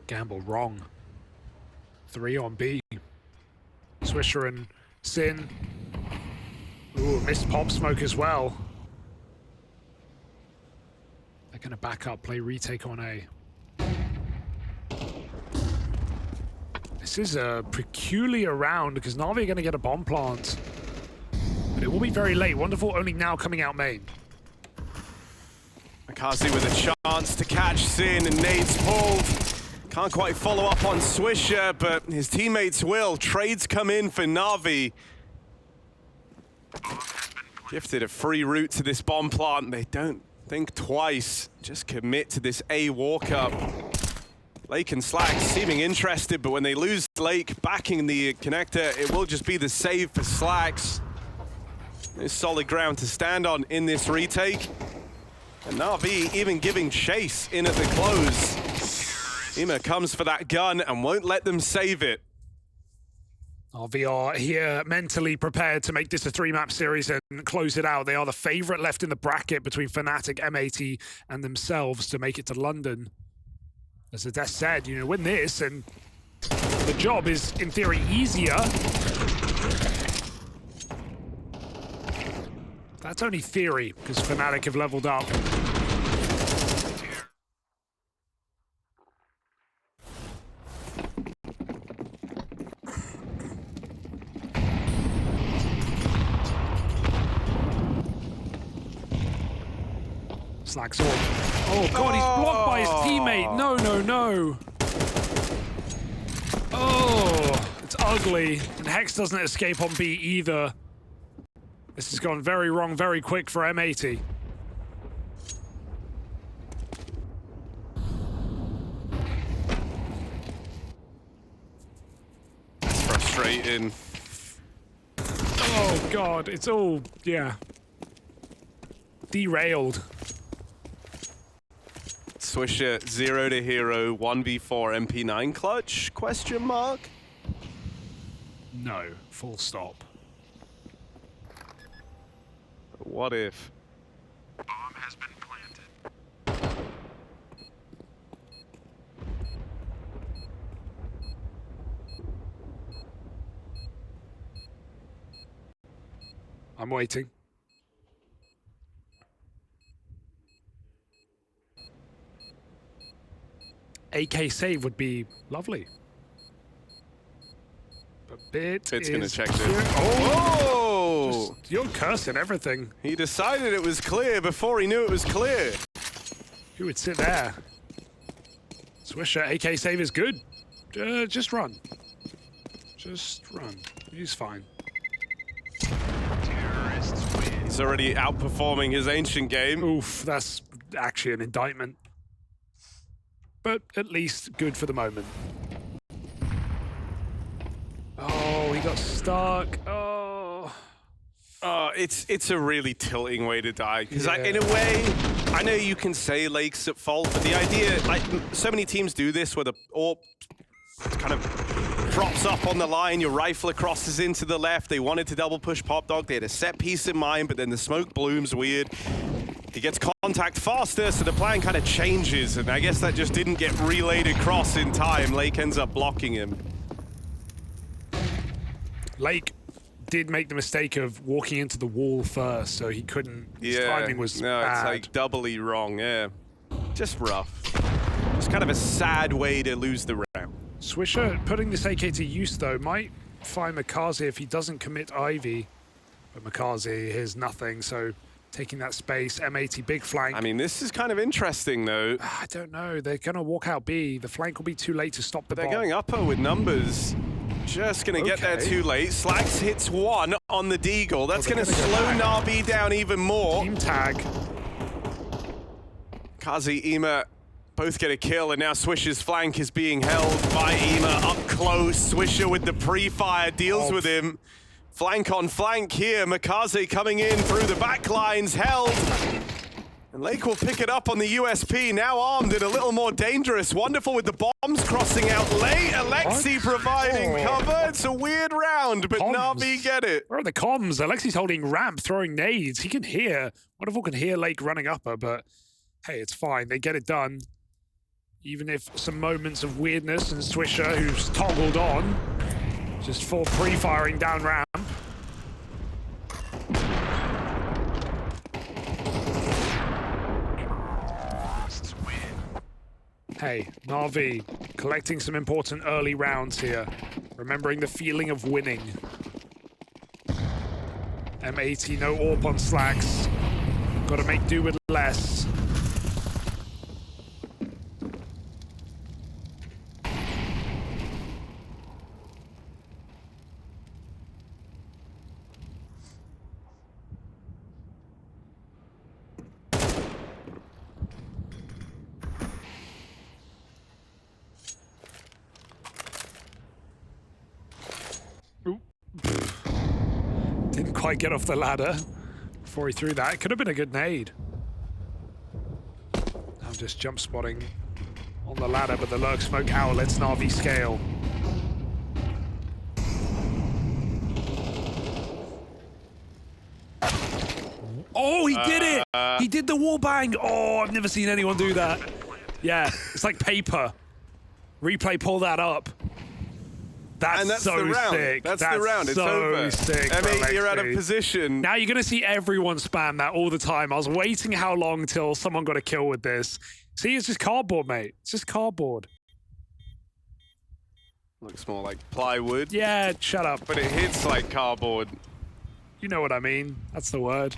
Gamble wrong. 3 on B. Swisher and Sin. Ooh, missed pop smoke as well. They're gonna back up, play retake on A. This is a peculiar round because Navi are gonna get a bomb plant. But it will be very late. Wonderful only now coming out main. Mikaze with a chance to catch Sin, and nades pulled. Can't quite follow up on Swisher, but his teammates will. Trades come in for NAVI. Gifted a free route to this bomb plant. They don't think twice. Just commit to this A walk-up. Lake and slaxz seeming interested, but when they lose Lake backing the connector, it will just be the save for slaxz. There's solid ground to stand on in this retake. And NAVI even giving chase in at the close. Ima comes for that gun and won't let them save it. NAVI are here mentally prepared to make this a 3-map series and close it out. They are the favorite left in the bracket between Fnatic, M80, and themselves to make it to London. As Adesh said, you know, win this and the job is, in theory, easier. That's only theory, because Fnatic have leveled up. slaxz on. Oh god, he's blocked by his teammate. No, no, no. Oh, it's ugly. And Hex doesn't escape on B either. This has gone very wrong very quick for M80. That's frustrating. Oh god, it's all, yeah. Derailed. Swisher 0 to hero 1v4 MP9 clutch? Question mark? No, full stop. What if? Bomb has been planted. I'm waiting. AK save would be lovely. But Bit's gonna check this. Oh! Just, you're cursing everything. He decided it was clear before he knew it was clear. Who would sit there? Swisher, AK save is good. Just run. Just run. He's fine. Terrorists win. He's already outperforming his ancient game. Oof, that's actually an indictment. But at least good for the moment. Oh, he got stuck. Oh. It's a really tilting way to die. Because Yeah. in a way, I know you can say Lake's at fault, but the idea, like, so many teams do this where the AWP kind of drops up on the line, your rifler crosses into the left, they wanted to double push Pop Dog, they had a set piece in mind, but then the smoke blooms weird. He gets contact faster, so the plan kind of changes, and I guess that just didn't get relayed across in time. Lake ends up blocking him. Lake did make the mistake of walking into the wall first, so he couldn't. His timing was no, bad. it's like doubly wrong, yeah. Just rough. Just kind of a sad way to lose the round. Swisher putting this AK to use, though, might find Makaze if he doesn't commit Ivy. But Makaze hears nothing, so taking that space. M80, big flank. I mean, this is kind of interesting, though. I don't know. They're going to walk out B. The flank will be too late to stop the They're bomb. going upper with numbers. Just going to get there Okay. too late. slaxz hits one on the Deagle. That's they're going to gonna go slow back. NAVI down even more. Team tag. Kazi, Ima both get a kill, and now Swisher's flank is being held by Ima up close. Swisher with the pre-fire deals with him. Flank on flank here. Makaze coming in through the back lines, held. And Lake will pick it up on the USP, now armed and a little more dangerous. Wonderful with the bombs crossing out late. Alexi providing cover. It's a weird round, but Comms. NAVI get it. Where are the comms? Alexi's holding ramp, throwing nades. He can hear. Wonderful can hear Lake running upper, but hey, it's fine. They get it done. Even if some moments of weirdness, and Swisher, who's toggled on, just for pre-firing down ramp. Terrorists win. Hey, NAVI, collecting some important early rounds here. Remembering the feeling of winning. M80, no AWP on slaxz. Gotta make do with less. Didn't quite get off the ladder before he threw that. It could have been a good nade. I'm just jump spotting on the ladder, but the lurk smoke out lets NAVI scale. Oh, he did it! He did the wall bang! Oh, I've never seen anyone do that. Yeah, it's like paper. Replay, pull that up. That's so the round. sick. That's the round. It's over. Sick. M80, you're out of position. Now you're going to see everyone spam that all the time. I was waiting how long till someone got a kill with this. See, it's just cardboard, mate. It's just cardboard. Looks more like plywood. Yeah, shut up. But it hits like cardboard. You know what I mean. That's the word.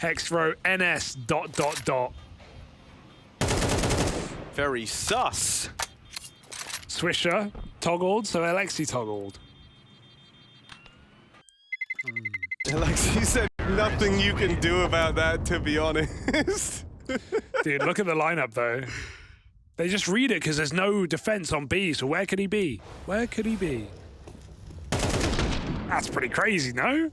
Hexro NS ... Very sus. Swisher toggled, so Alexi toggled. Alexi said nothing you can do about that, to be honest. Dude, look at the lineup, though. They just read it because there's no defense on B, so where could he be? Where could he be? That's pretty crazy, no?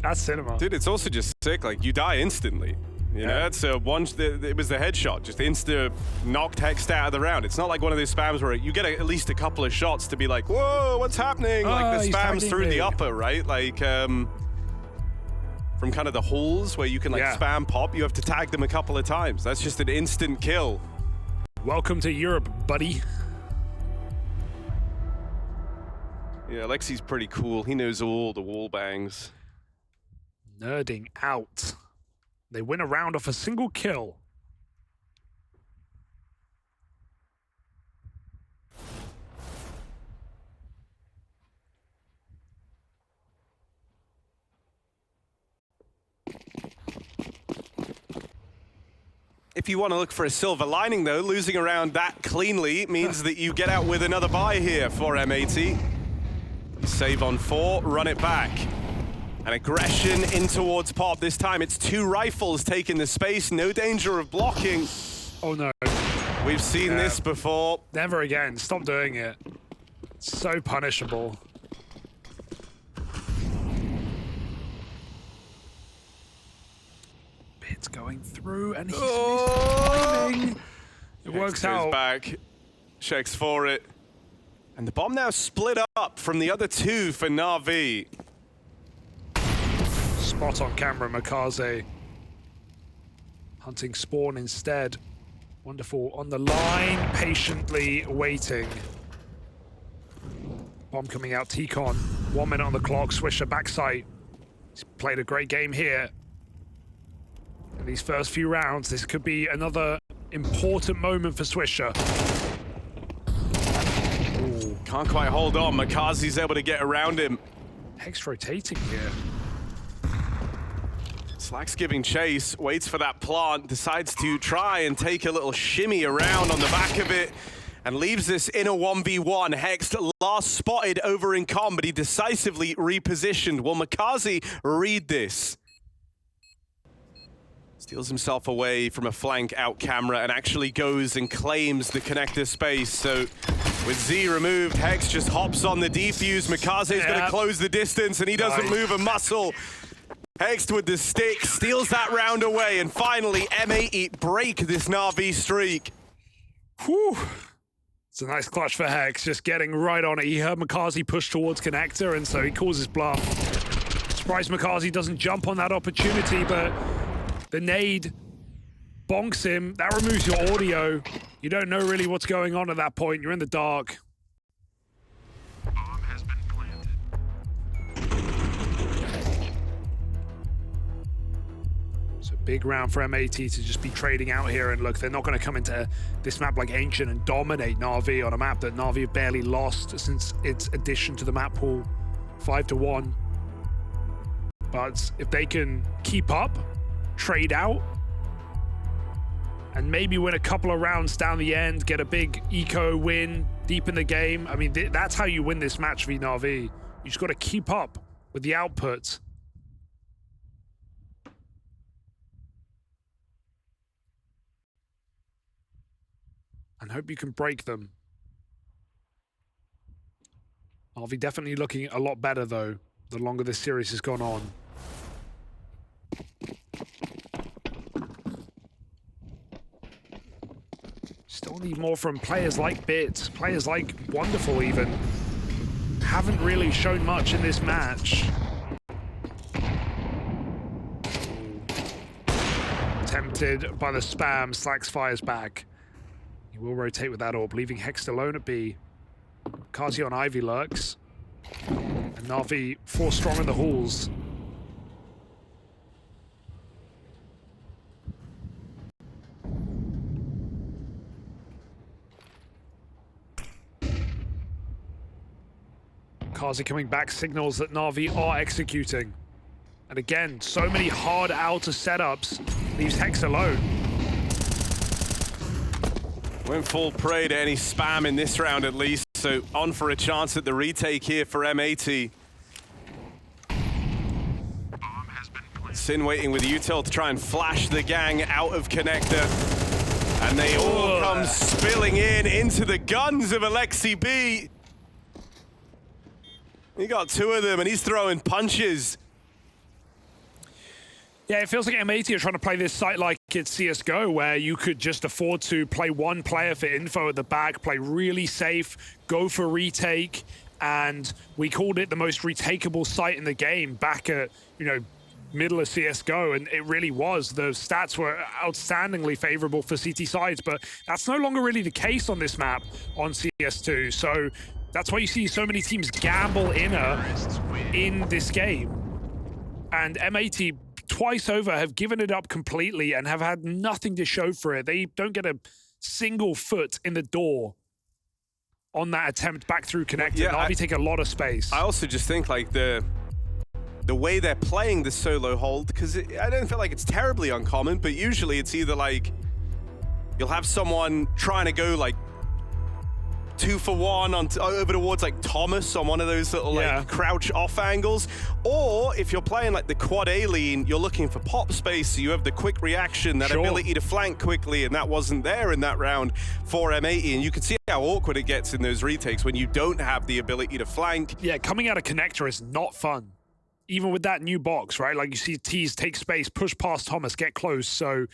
That's cinema. Dude, it's also just sick. Like, you die instantly. You know, that's it was the headshot, just insta knocked Hex out of the round. It's not like one of those spams where you get at least a couple of shots to be like, whoa, what's happening? Like the spams through the upper, right? Like from kind of the holes where you can like spam pop, you have to tag them a couple of times. That's just an instant kill. Welcome to Europe, buddy. Yeah, Alexi's pretty cool. He knows all the wall bangs. Nerding out. They win a round off a single kill. If you want to look for a silver lining, though, losing a round that cleanly means that you get out with another buy here for M80. Save on 4, run it back. An aggression in towards Pop. This time it's 2 rifles taking the space. No danger of blocking. Oh no. We've seen this before. Never again. Stop doing it. It's so punishable. It's going through and he's timing. It works out. Back, checks for it. And the bomb now split up from the other 2 for NAVI. Spot on camera, Makaze. Hunting spawn instead. Wonderful. On the line, patiently waiting. Bomb coming out, T-Con. 1 minute on the clock, Swisher backside. He's played a great game here. In these first few rounds, this could be another important moment for Swisher. Ooh. Can't quite hold on. Makazi's able to get around him. Hex rotating here. slaxz giving chase, waits for that plant, decides to try and take a little shimmy around on the back of it, and leaves this in a 1v1. Hex last spotted over in com, but he decisively repositioned. Will Makazi read this? Steals himself away from a flank out camera and actually goes and claims the connector space. So with Z removed, Hex just hops on the defuse. Makaze's gonna close the distance and he doesn't move a muscle. Hex with the stick, steals that round away, and finally M80 break this NAVI streak. Whew. It's a nice clutch for Hex, just getting right on it. He heard Makazi push towards connector, and so he calls his bluff. Surprised Makazi doesn't jump on that opportunity, but the nade bonks him. That removes your audio. You don't know really what's going on at that point. You're in the dark. Bomb has been planted. So big round for M80 to just be trading out here. And look, they're not going to come into this map like Ancient and dominate NAVI on a map that NAVI have barely lost since its addition to the map pool, 5-1. But if they can keep up, trade out, and maybe win a couple of rounds down the end, get a big eco win deep in the game. I mean, that's how you win this match v NAVI. You just got to keep up with the output. and hope you can break them. NAVI definitely looking a lot better, though, the longer this series has gone on. Still need more from players like Bit, players like Wonderful even. Haven't really shown much in this match. Tempted by the spam, slaxz fires back. He will rotate with that orb, leaving Hext alone at B. Kazi on Ivy lurks. And NAVI 4 strong in the halls. Kazi coming back signals that NAVI are executing. And again, so many hard outer setups leaves Hex alone. Went full prey to any spam in this round at least, so on for a chance at the retake here for M80. Sin waiting with util to try and flash the gang out of connector. And they all come spilling in into the guns of Alexi B. He got 2 of them and he's throwing punches. Yeah, it feels like M80 are trying to play this site like it's CSGO, where you could just afford to play one player for info at the back, play really safe, go for retake, and we called it the most retakeable site in the game back at, you know, middle of CSGO, and it really was. The stats were outstandingly favorable for CT sides, but that's no longer really the case on this map on CS2, so that's why you see so many teams gamble inner in this game. And M80 twice over have given it up completely and have had nothing to show for it. They don't get a single foot in the door on that attempt back through connector. Yeah, NAVI take a lot of space. I also just think like the way they're playing the solo hold, because I don't feel like it's terribly uncommon, but usually it's either like you'll have someone trying to go like 2 for 1 on over towards like Thomas on one of those little like crouch off angles, or if you're playing like the quad A lean, you're looking for pop space, so you have the quick reaction, that ability to flank quickly, and that wasn't there in that round for M80, and you can see how awkward it gets in those retakes when you don't have the ability to flank. Yeah, coming out of connector is not fun. Even with that new box, right? Like you see T's take space, push past Thomas, get close, so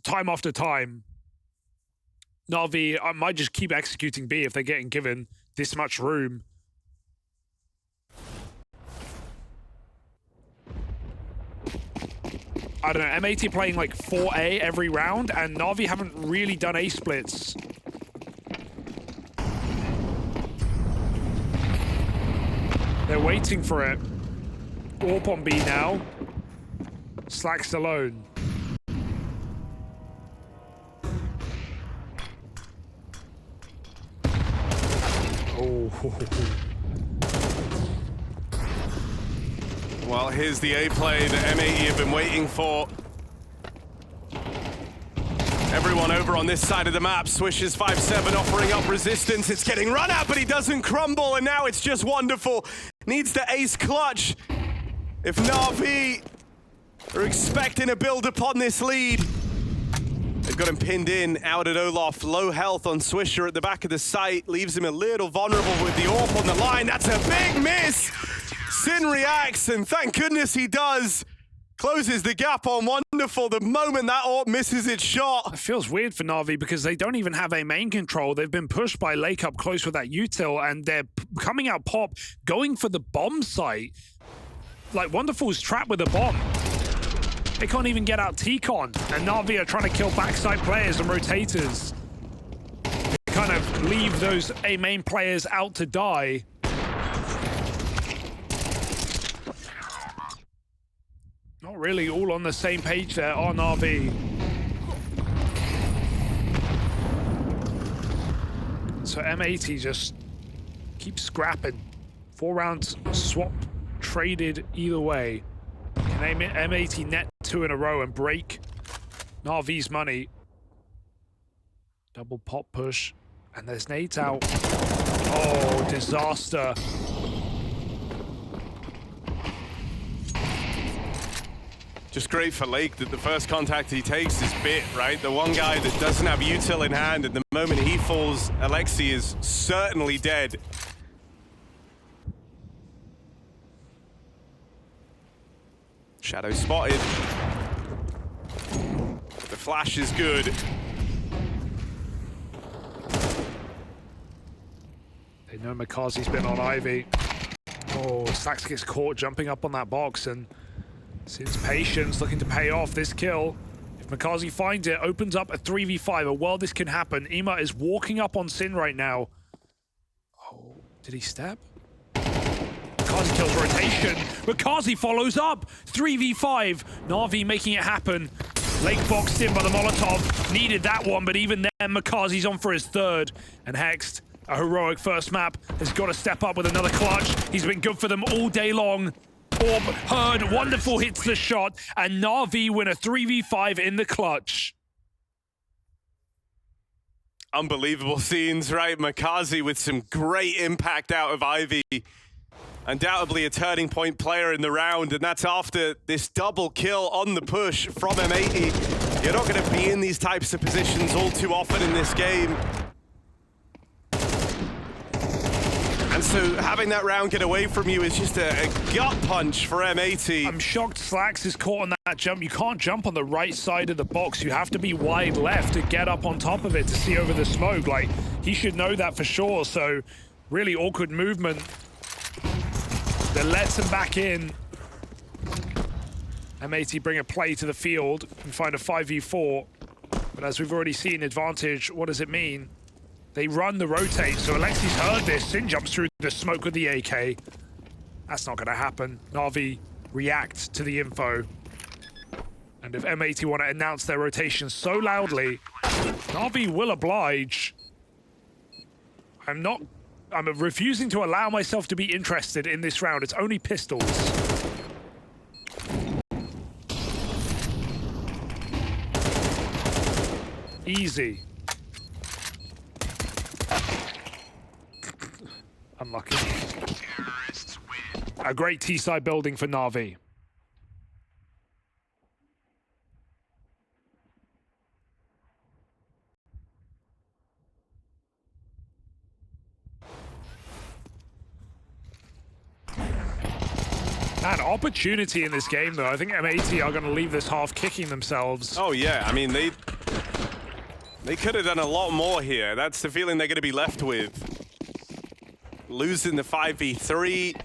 time after time, NAVI might just keep executing B if they're getting given this much room. I don't know, M80 playing like 4A every round, and NAVI haven't really done A splits. They're waiting for it. AWP on B now. slaxz alone. Oh. Well, here's the A play that M80 have been waiting for. Everyone over on this side of the map. Swish is 5-7, offering up resistance. It's getting run at, but he doesn't crumble, and now it's just Wonderful. Needs the ace clutch. If NAVI are expecting a build upon this lead. They've got him pinned in out at Olaf. Low health on Swisher at the back of the site. Leaves him a little vulnerable with the AWP on the line. That's a big miss. Sin reacts, and thank goodness he does. Closes the gap on Wonderful the moment that AWP misses its shot. It feels weird for NAVI because they don't even have a main control. They've been pushed by Lake up close with that util, and they're coming out pop, going for the bomb site. Like, Wonderful's trapped with a bomb. They can't even get out T-Con, and NAVI are trying to kill backside players and rotators. They kind of leave those A main players out to die. Not really all on the same page there on NAVI. So M80 just keeps scrapping. 4 rounds swap traded either way. Can M80 net 2 in a row and break NAVI's money? Double pop push, and there's nades out. Oh, disaster. Just great for Lake that the first contact he takes is Bit, right? The one guy that doesn't have util in hand, and the moment he falls, Alexi is certainly dead. Shadow spotted. The flash is good. They know Makazi's been on Ivy. Oh, slaxz gets caught jumping up on that box, and Sin's patience looking to pay off this kill. If Makazi finds it, opens up a 3v5. A world this can happen. Ima is walking up on Sin right now. Oh, did he step? Makazi kills rotation. Makazi follows up. 3v5. Na'Vi making it happen. Lake boxed in by the Molotov. Needed that one, but even then, Makazi's on for his third. And Hexed, a heroic first map, has got to step up with another clutch. He's been good for them all day long. Orb heard, wonderful hits the shot, and Na'Vi win a 3v5 in the clutch. Unbelievable scenes, right? Makazi with some great impact out of Ivy. Undoubtedly a turning point player in the round, and that's after this double kill on the push from M80. You're not going to be in these types of positions all too often in this game. And so having that round get away from you is just a gut punch for M80. I'm shocked slaxz is caught on that jump. You can't jump on the right side of the box. You have to be wide left to get up on top of it to see over the smoke. Like, he should know that for sure. So really awkward movement that lets him back in. M80 bring a play to the field and find a 5v4. But as we've already seen, advantage, what does it mean? They run the rotate, so Alexi's heard this. Sin jumps through the smoke with the AK. That's not going to happen. Na'Vi react to the info. And if M80 want to announce their rotation so loudly, Na'Vi will oblige. I'm refusing to allow myself to be interested in this round. It's only pistols. Easy. Unlucky. A great T-side building for Na'Vi. An opportunity in this game, though. I think M80 are going to leave this half kicking themselves. Oh yeah, I mean, they could have done a lot more here. That's the feeling they're going to be left with. Losing the 5v3,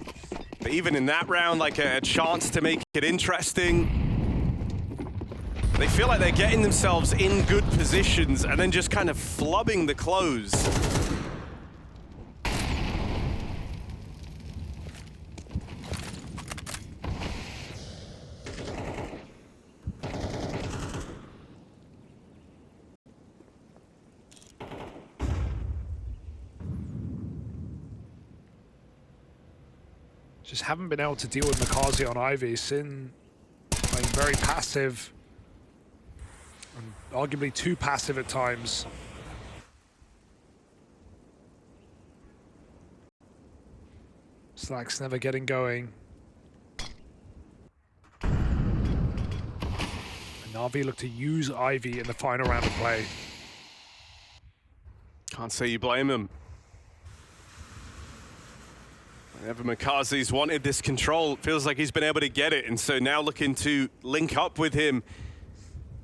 but even in that round, like a chance to make it interesting. They feel like they're getting themselves in good positions and then just kind of flubbing the close. Just haven't been able to deal with Makazi on Ivy. Sin playing very passive, and arguably too passive at times. slaxz never getting going. And Na'Vi look to use Ivy in the final round of play. Can't say you blame him. Whenever Makazi's wanted this control, it feels like he's been able to get it, and so now looking to link up with him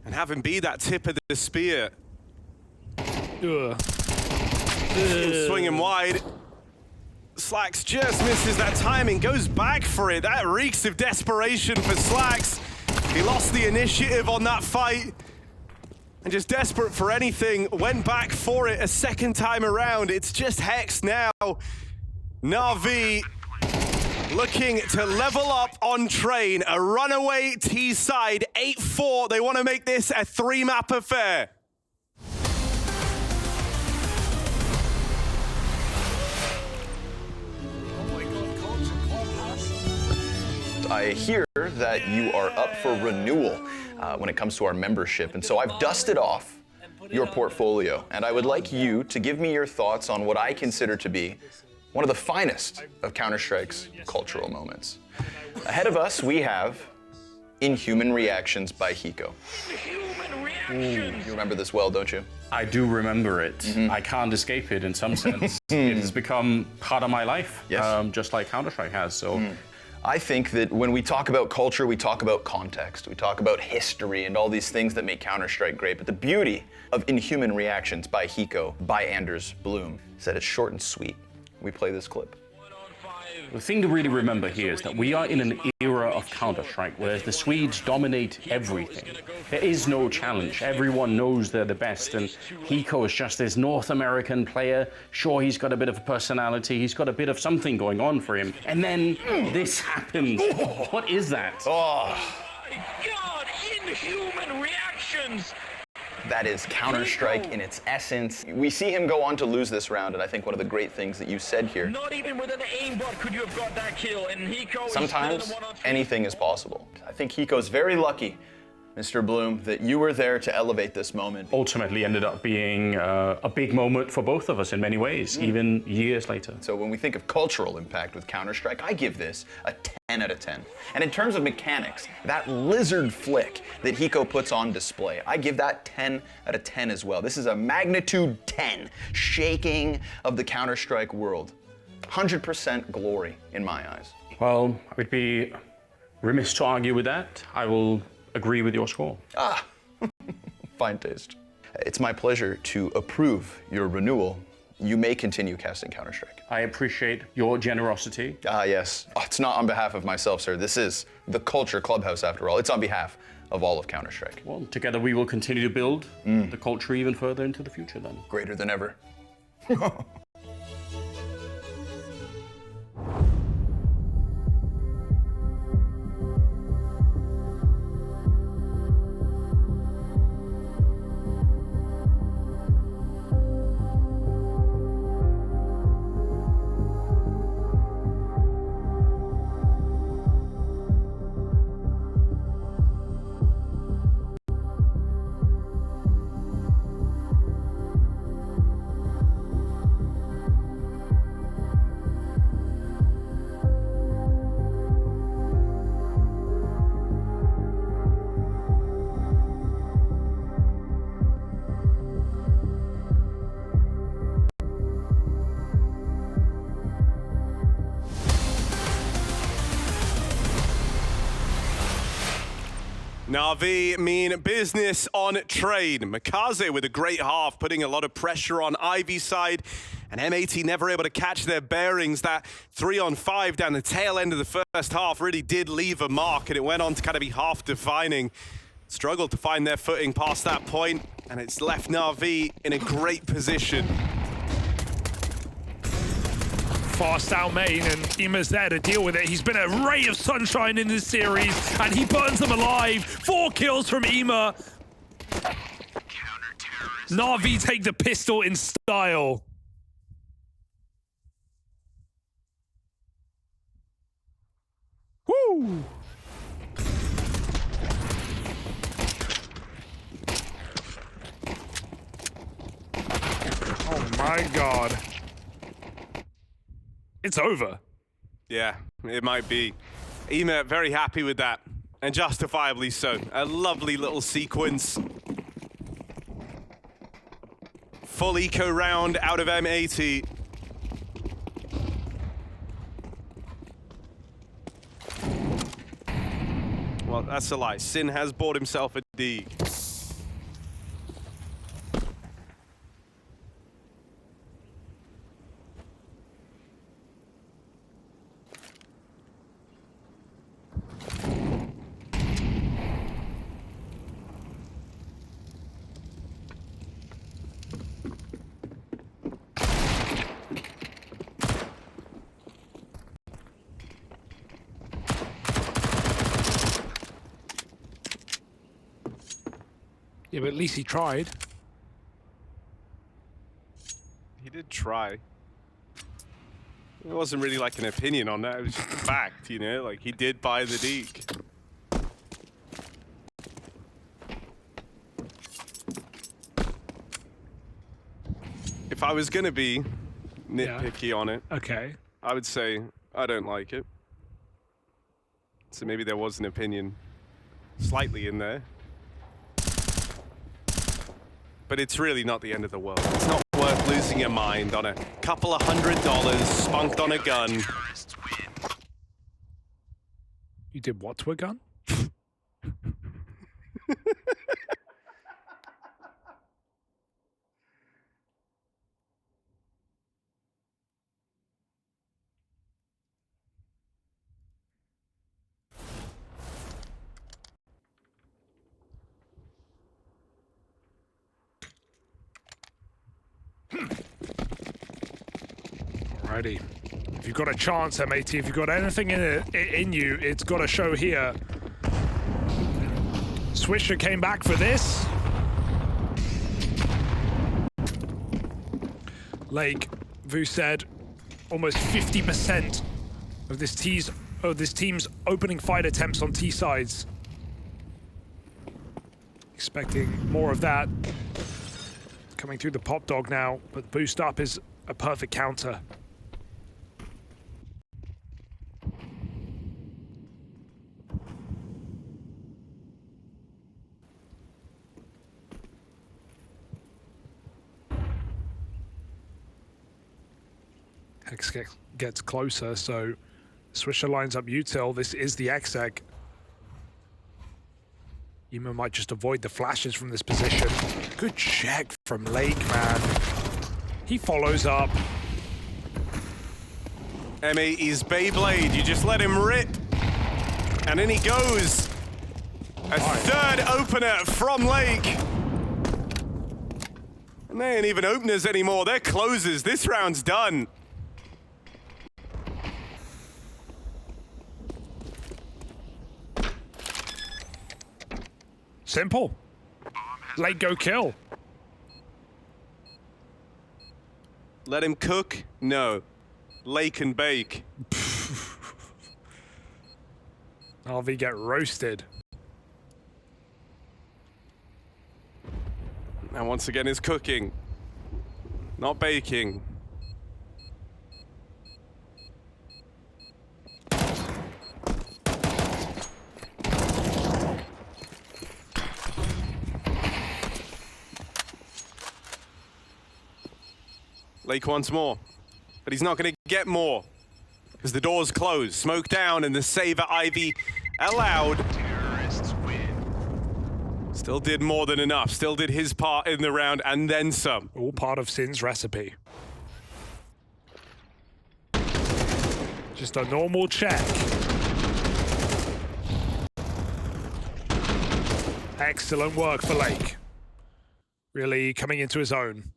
and have him be that tip of the spear. Swinging wide. slaxz just misses that timing, goes back for it. That reeks of desperation for slaxz. He lost the initiative on that fight and just desperate for anything, went back for it a second time around. It's just Hex now. Na'Vi looking to level up on train. A runaway T-side, 8-4. They want to make this a 3-map affair. I hear that you are up for renewal when it comes to our membership, and so I've dusted off your portfolio, and I would like you to give me your thoughts on what I consider to be one of the finest of Counter-Strike's cultural moments. Ahead of us, we have Inhuman Reactions by Hiko. You remember this well, don't you? I do remember it. I can't escape it in some sense. It has become part of my life, Yes. just like Counter-Strike has. So I think that when we talk about culture, we talk about context. We talk about history and all these things that make Counter-Strike great. But the beauty of Inhuman Reactions by Hiko, by Anders Bloom, is that it's short and sweet. We play this clip. the thing to really remember here is that we are in an era of Counter-Strike where the Swedes dominate everything. There is no challenge. Everyone knows they're the best, and Hiko is just this North American player. Sure, he's got a bit of a personality. He's got a bit of something going on for him. And then this happens. What is that? Oh, My God, inhuman reactions! that is Counter-Strike in its essence. We see him go on to lose this round, and I think one of the great things that you said here, Not even with an aimbot could you have got that kill, and Hiko sometimes is still the 1-on-3. anything is possible. I think Hiko's very lucky, Mr. Bloom, that you were there to elevate this moment. Ultimately ended up being a big moment for both of us in many ways, even years later. So when we think of cultural impact with Counter-Strike, I give this a 10 out of 10. And in terms of mechanics, that lizard flick that Hiko puts on display, I give that 10 out of 10 as well. This is a magnitude 10 shaking of the Counter-Strike world. 100% glory in my eyes. Well, I would be remiss to argue with that. I will agree with your score. Fine taste. It's my pleasure to approve your renewal. You may continue casting Counter-Strike. I appreciate your generosity. Ah, yes. Oh, it's not on behalf of myself, sir. This is the Culture Clubhouse, after all. It's on behalf of all of Counter-Strike. Well, together we will continue to build the culture even further into the future then. Greater than ever. NAVI mean business on trade. Makaze with a great half, putting a lot of pressure on Ivy's side. And M80 never able to catch their bearings. That 3-on-5 down the tail end of the first half really did leave a mark, and it went on to kind of be half defining. Struggled to find their footing past that point, and it's left NAVI in a great position. Fast out main, and Ima's there to deal with it. He's been a ray of sunshine in this series, and he burns them alive. 4 kills from Ima. NAVI take the pistol in style. Woo! Oh my God. It's over. Yeah, it might be. Ima very happy with that, and justifiably so. A lovely little sequence. Full eco round out of M80. Well, that's a lie. Sin has bought himself a D. Yeah, but at least he tried. He did try. It wasn't really like an opinion on that, it was just a fact, you know? Like, he did buy the deke. If I was gonna be nitpicky on it, Okay. I would say I don't like it. So maybe there was an opinion slightly in there. But it's really not the end of the world. It's not worth losing your mind on a couple of $100 spunked on a gun. You did what to a gun? Alrighty. If you've got a chance, M80, if you've got anything in you, it's got to show here. Swisher came back for this. Like Vu said, almost 50% of this team's opening fight attempts on T sides. Expecting more of that. Coming through the pop dog now, but boost up is a perfect counter. Hex gets closer, so Swisher lines up util. This is the exec. Emo might just avoid the flashes from this position. Good check from Lake, man. He follows up. M80's Beyblade, you just let him rip. And in he goes. A third opener from Lake. And they ain't even openers anymore, they're closers. This round's done. Simple. Lake go kill. Let him cook? No. Lake and bake. RV get roasted. And once again is cooking. Not baking. Lake wants more, but he's not going to get more because the door's closed. Smoke down and the Saver Ivy allowed. Terrorists win. Still did more than enough. Still did his part in the round and then some. All part of Sin's recipe. Just a normal check. Excellent work for Lake. Really coming into his own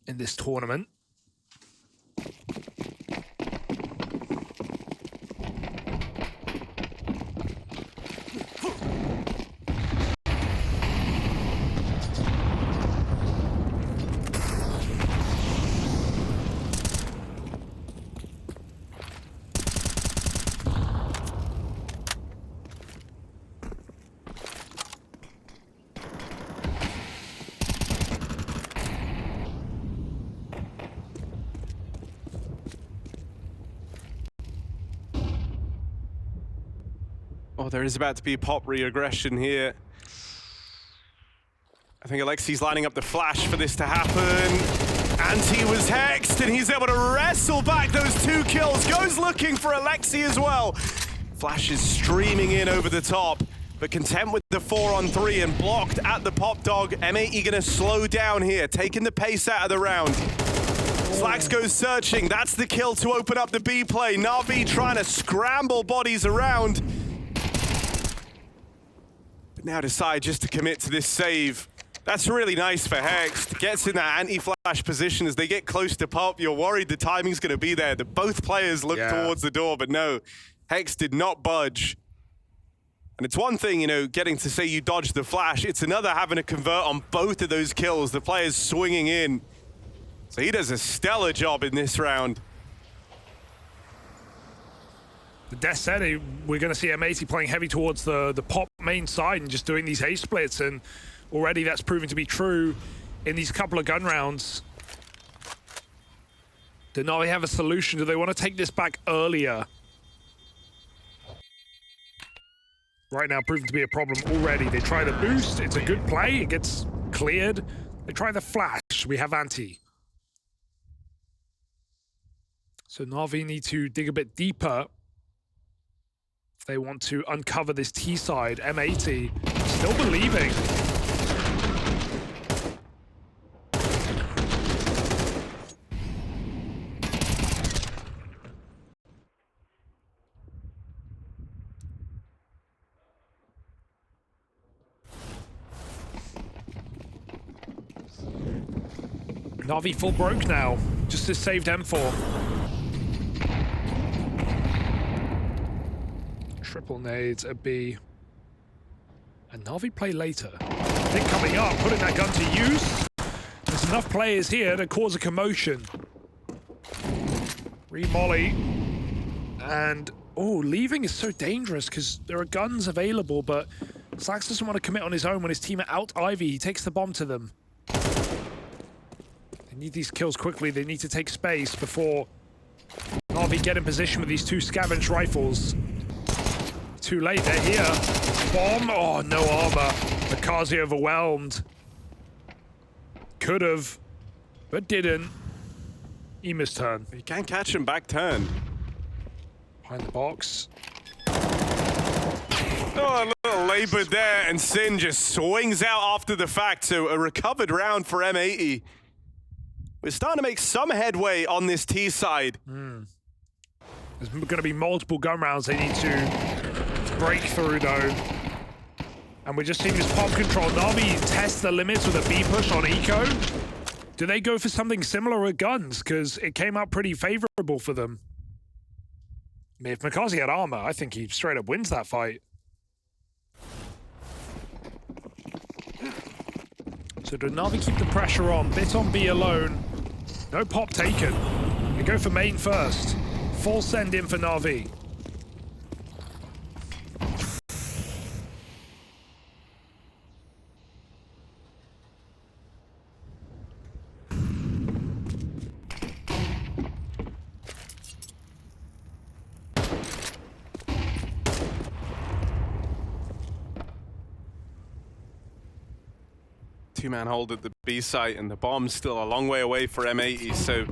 in this tournament. Oh, there is about to be pop re-aggression here. I think Alexi's lining up the flash for this to happen. And he was hexed, and he's able to wrestle back those 2 kills. Goes looking for Alexi as well. Flash is streaming in over the top, but content with the 4-on-3 and blocked at the pop dog. M80 gonna slow down here, taking the pace out of the round. slaxz goes searching. That's the kill to open up the B play. NAVI trying to scramble bodies around. But now decide just to commit to this save. That's really nice for Hext. Gets in that anti-flash position as they get close to pop. You're worried the timing's going to be there. That both players look towards the door, but no. Hext did not budge. And it's one thing, you know, getting to say you dodged the flash. It's another having to convert on both of those kills. The players swinging in. So he does a stellar job in this round. The Death said we're going to see M80 playing heavy towards the pop main side and just doing these haze splits, and already that's proven to be true in these couple of gun rounds. Do NAVI have a solution? Do they want to take this back earlier? right now proving to be a problem already. They try the boost, it's a good play, it gets cleared. They try the flash, we have Anti. So NAVI need to dig a bit deeper if they want to uncover this T side. M80 still believing. NAVI full broke now, just as saved M4. Triple nades at B. And NAVI play later. I think coming up, putting that gun to use. There's enough players here to cause a commotion. Re-molly. And, oh, leaving is so dangerous because there are guns available, but slaxz doesn't want to commit on his own when his team are out Ivy. He takes the bomb to them. They need these kills quickly. They need to take space before NAVI get in position with these two scavenge rifles. Too late, they're here. Bomb, oh, no armor. Makazi overwhelmed. Could have, but didn't. Ema's turn. You can't catch him back turn. Behind the box. Oh, a little labored there, and Sin just swings out after the fact, so a recovered round for M80. We're starting to make some headway on this T side. There's going to be multiple gun rounds they need to break through, though. And we're just seeing this pop control. NAVI test the limits with a B push on Eco. Do they go for something similar with guns? Because it came out pretty favorable for them. I mean, if Makazi had armor, I think he straight up wins that fight. So do NAVI keep the pressure on? Bit on B alone. No pop taken. They go for main first. Full send in for NAVI. Two-man hold at the B site, and the bomb's still a long way away for M80, so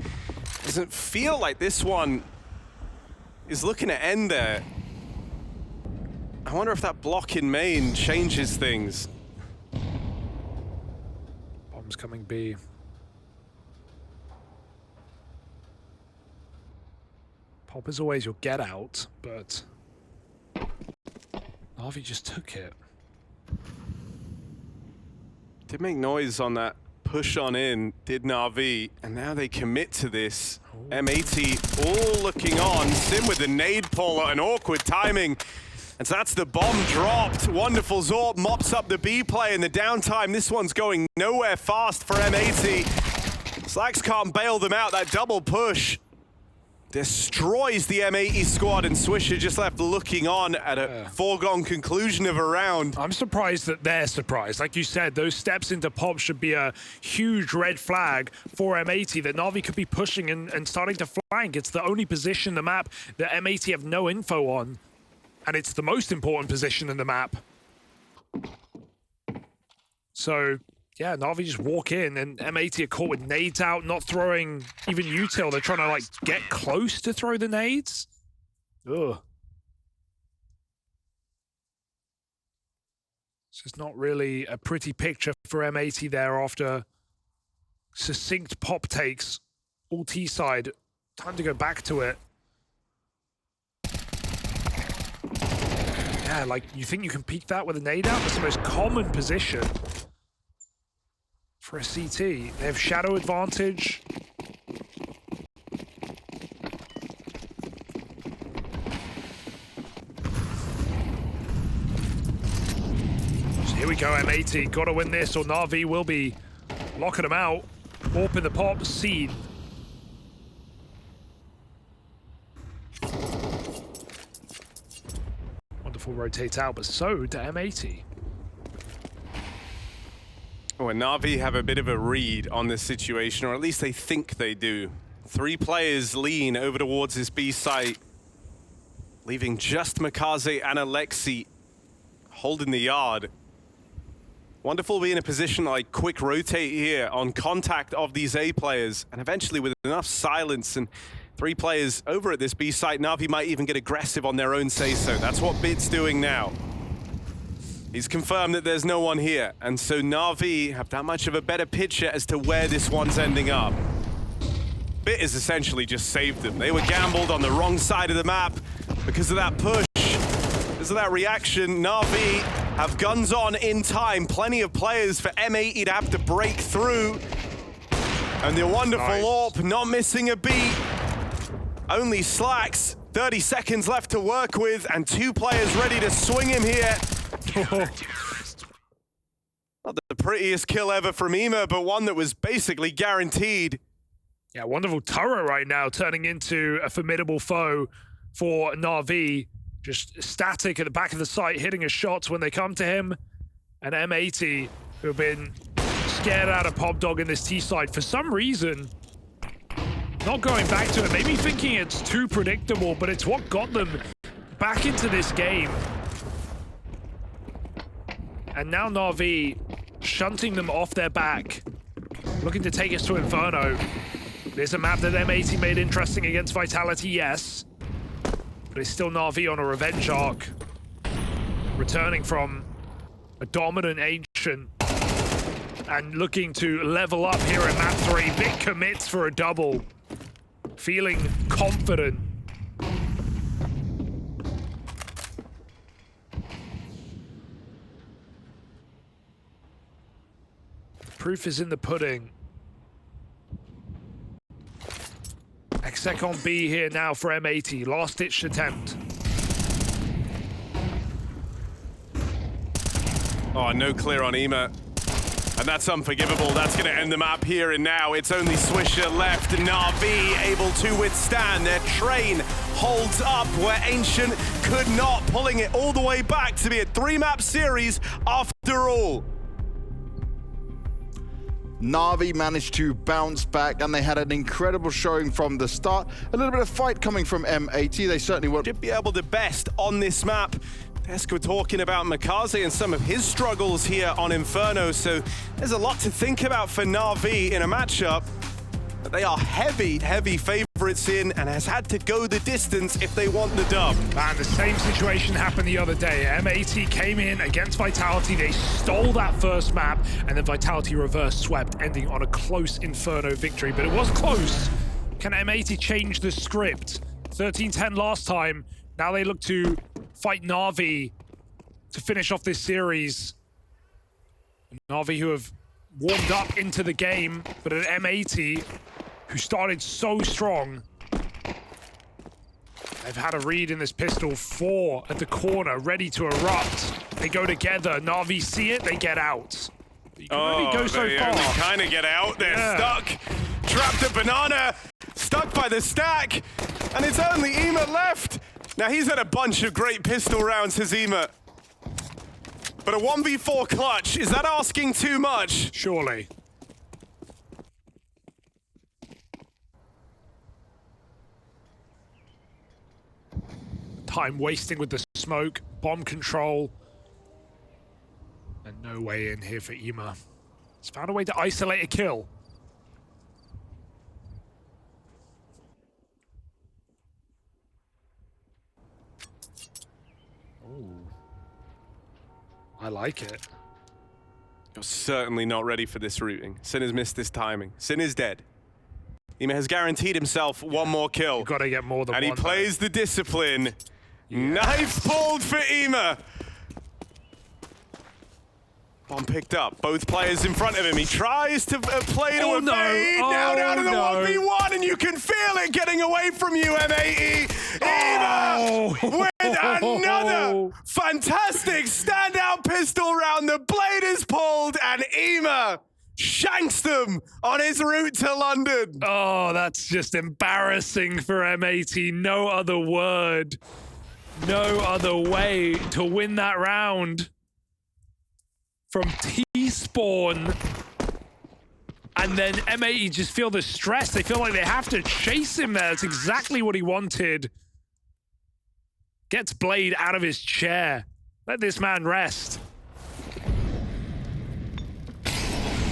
doesn't feel like this one is looking to end there. I wonder if that block in main changes things. Bomb's coming B. Pop is always your get out, but NAVI just took it. Did make noise on that push on in, did NAVI, and now they commit to this. M80 all looking on. Sim with the nade pull, an awkward timing. And so that's the bomb dropped. Wonderful Zorp mops up the B play in the downtime. This one's going nowhere fast for M80. slaxz can't bail them out. That double push destroys the M80 squad, and Swisher just left looking on at a foregone conclusion of a round. I'm surprised that they're surprised. Like you said, those steps into pop should be a huge red flag for M80 that NAVI could be pushing and starting to flank. It's the only position in the map that M80 have no info on, and it's the most important position in the map. So yeah, NAVI just walk in, and M80 are caught with nades out, not throwing even util. They're trying to, like, get close to throw the nades. Ugh. So it's not really a pretty picture for M80 there after succinct pop takes. All T side. Time to go back to it. Yeah, like, you think you can peek that with a nade out? That's the most common position for a CT. They have shadow advantage. So here we go, M80. Gotta win this or NAVI will be locking them out. Warp in the pop, seen. Wonderful rotate out, but so to M80. Well, NAVI have a bit of a read on this situation, or at least they think they do. 3 players lean over towards this B site, leaving just Makaze and Alexi holding the yard. Wonderful be in a position like quick rotate here on contact of these A players, and eventually with enough silence and 3 players over at this B site, Navi might even get aggressive on their own say-so. That's what Bit's doing now. He's confirmed that there's no one here, and so Navi have that much of a better picture as to where this one's ending up. Bit has essentially just saved them. They were gambled on the wrong side of the map because of that push, because of that reaction. Navi have guns on in time. Plenty of players for M80 to have to break through. And the wonderful AWP not missing a beat. Only slaxz, 30 seconds left to work with, and 2 players ready to swing him here. Not the prettiest kill ever from Ema, but one that was basically guaranteed. Yeah, wonderful turret right now, turning into a formidable foe for NAVI. Just static at the back of the site, hitting his shots when they come to him. And M80, who have been scared out of Pop Dog in this T side for some reason, not going back to it, maybe thinking it's too predictable, but it's what got them back into this game. And now Navi shunting them off their back, looking to take us to Inferno. There's a map that M80 made interesting against Vitality, yes, but it's still Navi on a revenge arc, returning from a dominant Ancient and looking to level up here in map 3. Big commits for a double. Feeling confident. Proof is in the pudding. Exec on B here now for M80. Last-ditch attempt. Oh, no clear on Ema. And that's unforgivable. That's going to end the map here and now. It's only Swisher left. Navi able to withstand. Their train holds up where Ancient could not, pulling it all the way back to be a 3-map series after all. Navi managed to bounce back, and they had an incredible showing from the start. A little bit of fight coming from M80. They certainly won't Should be able to best on this map. Desk talking about Makaze and some of his struggles here on Inferno, so there's a lot to think about for Navi in a matchup. But they are heavy favorites in, and has had to go the distance if they want the dub. Man, the same situation happened the other day. M80 came in against Vitality, they stole that first map, and then Vitality reverse swept, ending on a close Inferno victory. But it was close. Can M80 change the script? 13-10 last time. Now they look to fight Navi to finish off this series. Navi, who have warmed up into the game, but at M80, who started so strong, they've had a read in this pistol. 4 at the corner, ready to erupt. They go together. Navi see it, they get out. You can only go so far. They kind of get out. They're stuck. Trapped at Banana. Stuck by the stack. And it's only Ema left. Now, he's had a bunch of great pistol rounds, has Ema. But a 1v4 clutch, is that asking too much? Surely. Time wasting with the smoke, bomb control. And no way in here for Ema. He's found a way to isolate a kill. I like it. You're certainly not ready for this routing. Sin has missed this timing. Sin is dead. Ema has guaranteed himself one more kill. You've got to get more than one. And he plays the discipline. Yes. Knife pulled for Ema. Bomb picked up. Both players in front of him. He tries to play to a fade. Now down to the 1v1, and you can feel it getting away from you, M80. Ema with another fantastic standout pistol round. The blade is pulled, and Ema shanks them on his route to London. Oh, that's just embarrassing for M80. No other word. No other way to win that round. From T-spawn, and then M80 just feel the stress. They feel like they have to chase him there. That's exactly what he wanted. Gets Blade out of his chair. Let this man rest.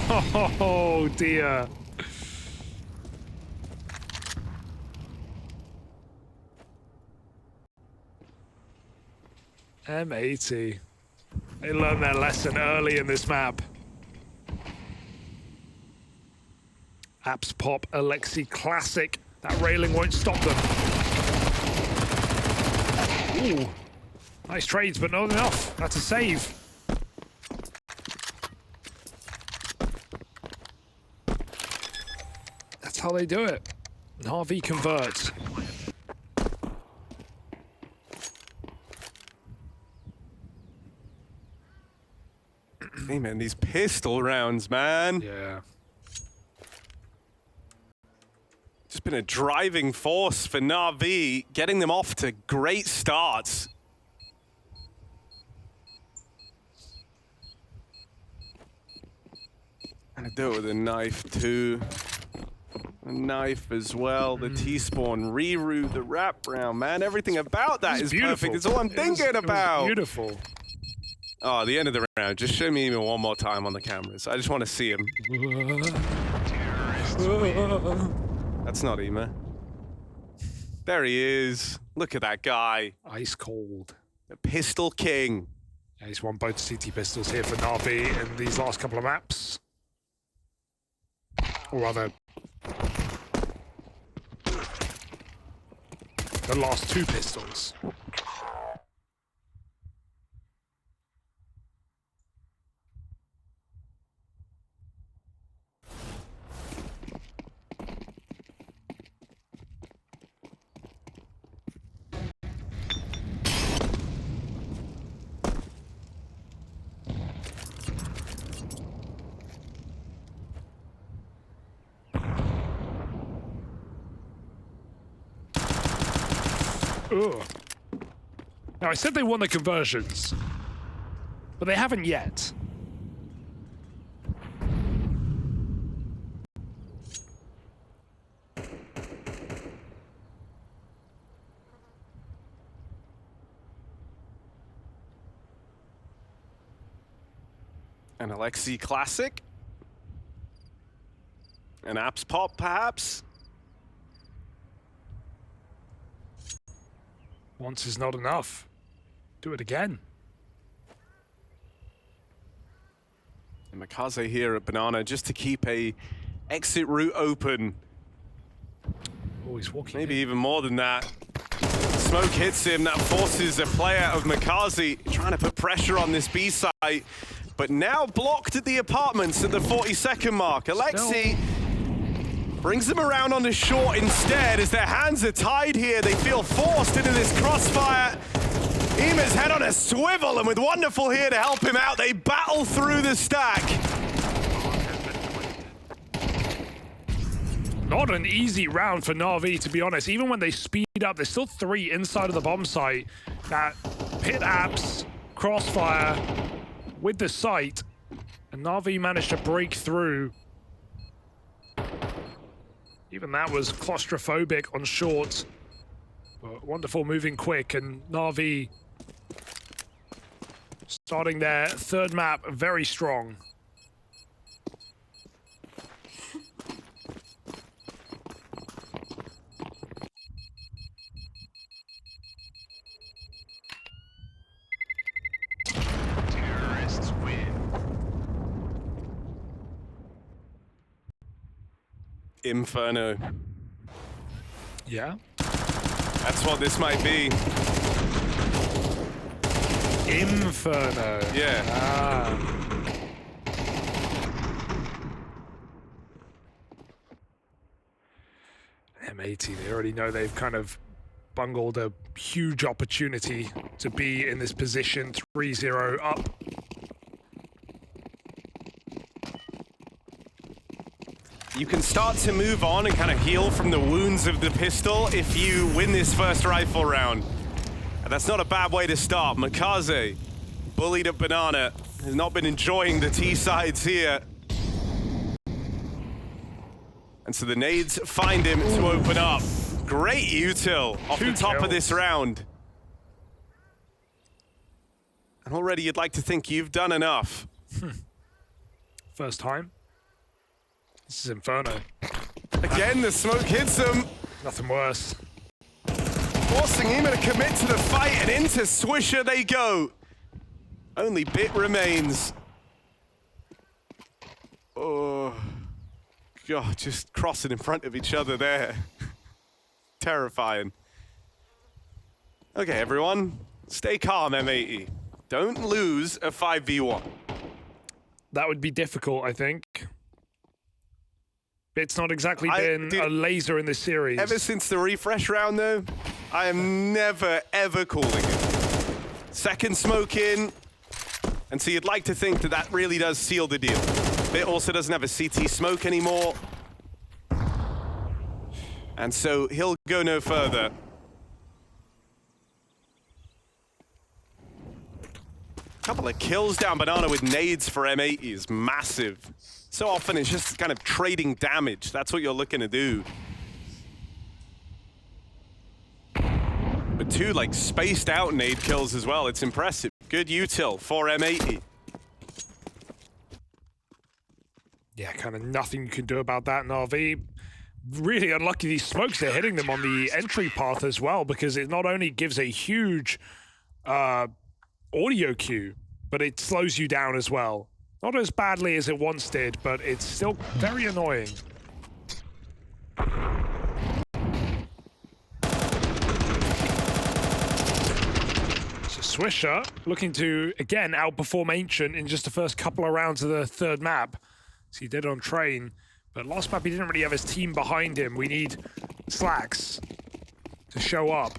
Oh dear. M80. They learned their lesson early in this map. Apps pop, Alexi classic. That railing won't stop them. Ooh. Nice trades, but not enough. That's a save. That's how they do it. NAVI converts. Hey man, these pistol rounds, man. Yeah. Just been a driving force for NAVI, getting them off to great starts. And I do it with a knife too. A knife as well. The T-spawn reroute, the wrap round, man. Everything about that is perfect. It's all I'm thinking about. Beautiful. Oh, the end of the round. Just show me even one more time on the cameras. I just want to see him. That's not Ema. There he is. Look at that guy. Ice cold. The Pistol King. Yeah, he's won both CT pistols here for NAVI in these last couple of maps. Or rather, the last two pistols. Ugh. Now, I said they won the conversions, but they haven't yet. An Alexi classic. An apps pop, perhaps. Once is not enough. Do it again. And Makaze here at Banana just to keep a exit route open. Oh, he's walking. Maybe even more than that. Smoke hits him. That forces a player of Makaze trying to put pressure on this B site. But now blocked at the apartments at the 40-second mark. Alexi brings them around on the short instead as their hands are tied here. They feel forced into this crossfire. Ema's head on a swivel, and with Wonderful here to help him out, they battle through the stack. Not an easy round for NAVI, to be honest. Even when they speed up, there's still 3 inside of the bomb site. That pit apps, crossfire with the site, and NAVI managed to break through. Even that was claustrophobic on short. But Wonderful moving quick, and NAVI starting their third map very strong. Terrorists win. Inferno. Yeah? That's what this might be. Inferno. Yeah. Ah. M80, they already know they've kind of bungled a huge opportunity to be in this position, 3-0 up. You can start to move on and kind of heal from the wounds of the pistol if you win this first rifle round. And that's not a bad way to start. Makaze, bullied at Banana, has not been enjoying the T-sides here. And so the nades find him to open up. Great util off the top of this round. And already you'd like to think you've done enough. First time. This is Inferno. Again, the smoke hits him. Nothing worse. Forcing him to commit to the fight, and into Swisher they go. Only Bit remains. Oh, God, just crossing in front of each other there. Terrifying. Okay, everyone, stay calm, M80. Don't lose a 5v1. That would be difficult, I think. It's not exactly been a laser in this series. Ever since the refresh round, though, I am never, ever calling it. Second smoke in, and so you'd like to think that that really does seal the deal. Bit also doesn't have a CT smoke anymore. And so he'll go no further. Couple of kills down Banana with nades for M80 is massive. So often it's just kind of trading damage. That's what you're looking to do. But 2 like spaced out nade kills as well. It's impressive. Good util for M80. Yeah, kind of nothing you can do about that, NAVI. Really unlucky these smokes are hitting them on the entry path as well, because it not only gives a huge audio cue, but it slows you down as well. Not as badly as it once did, but it's still very annoying. So Swisher looking to, again, outperform Ancient in just the first couple of rounds of the third map. So he did on Train, but last map he didn't really have his team behind him. We need slaxz to show up.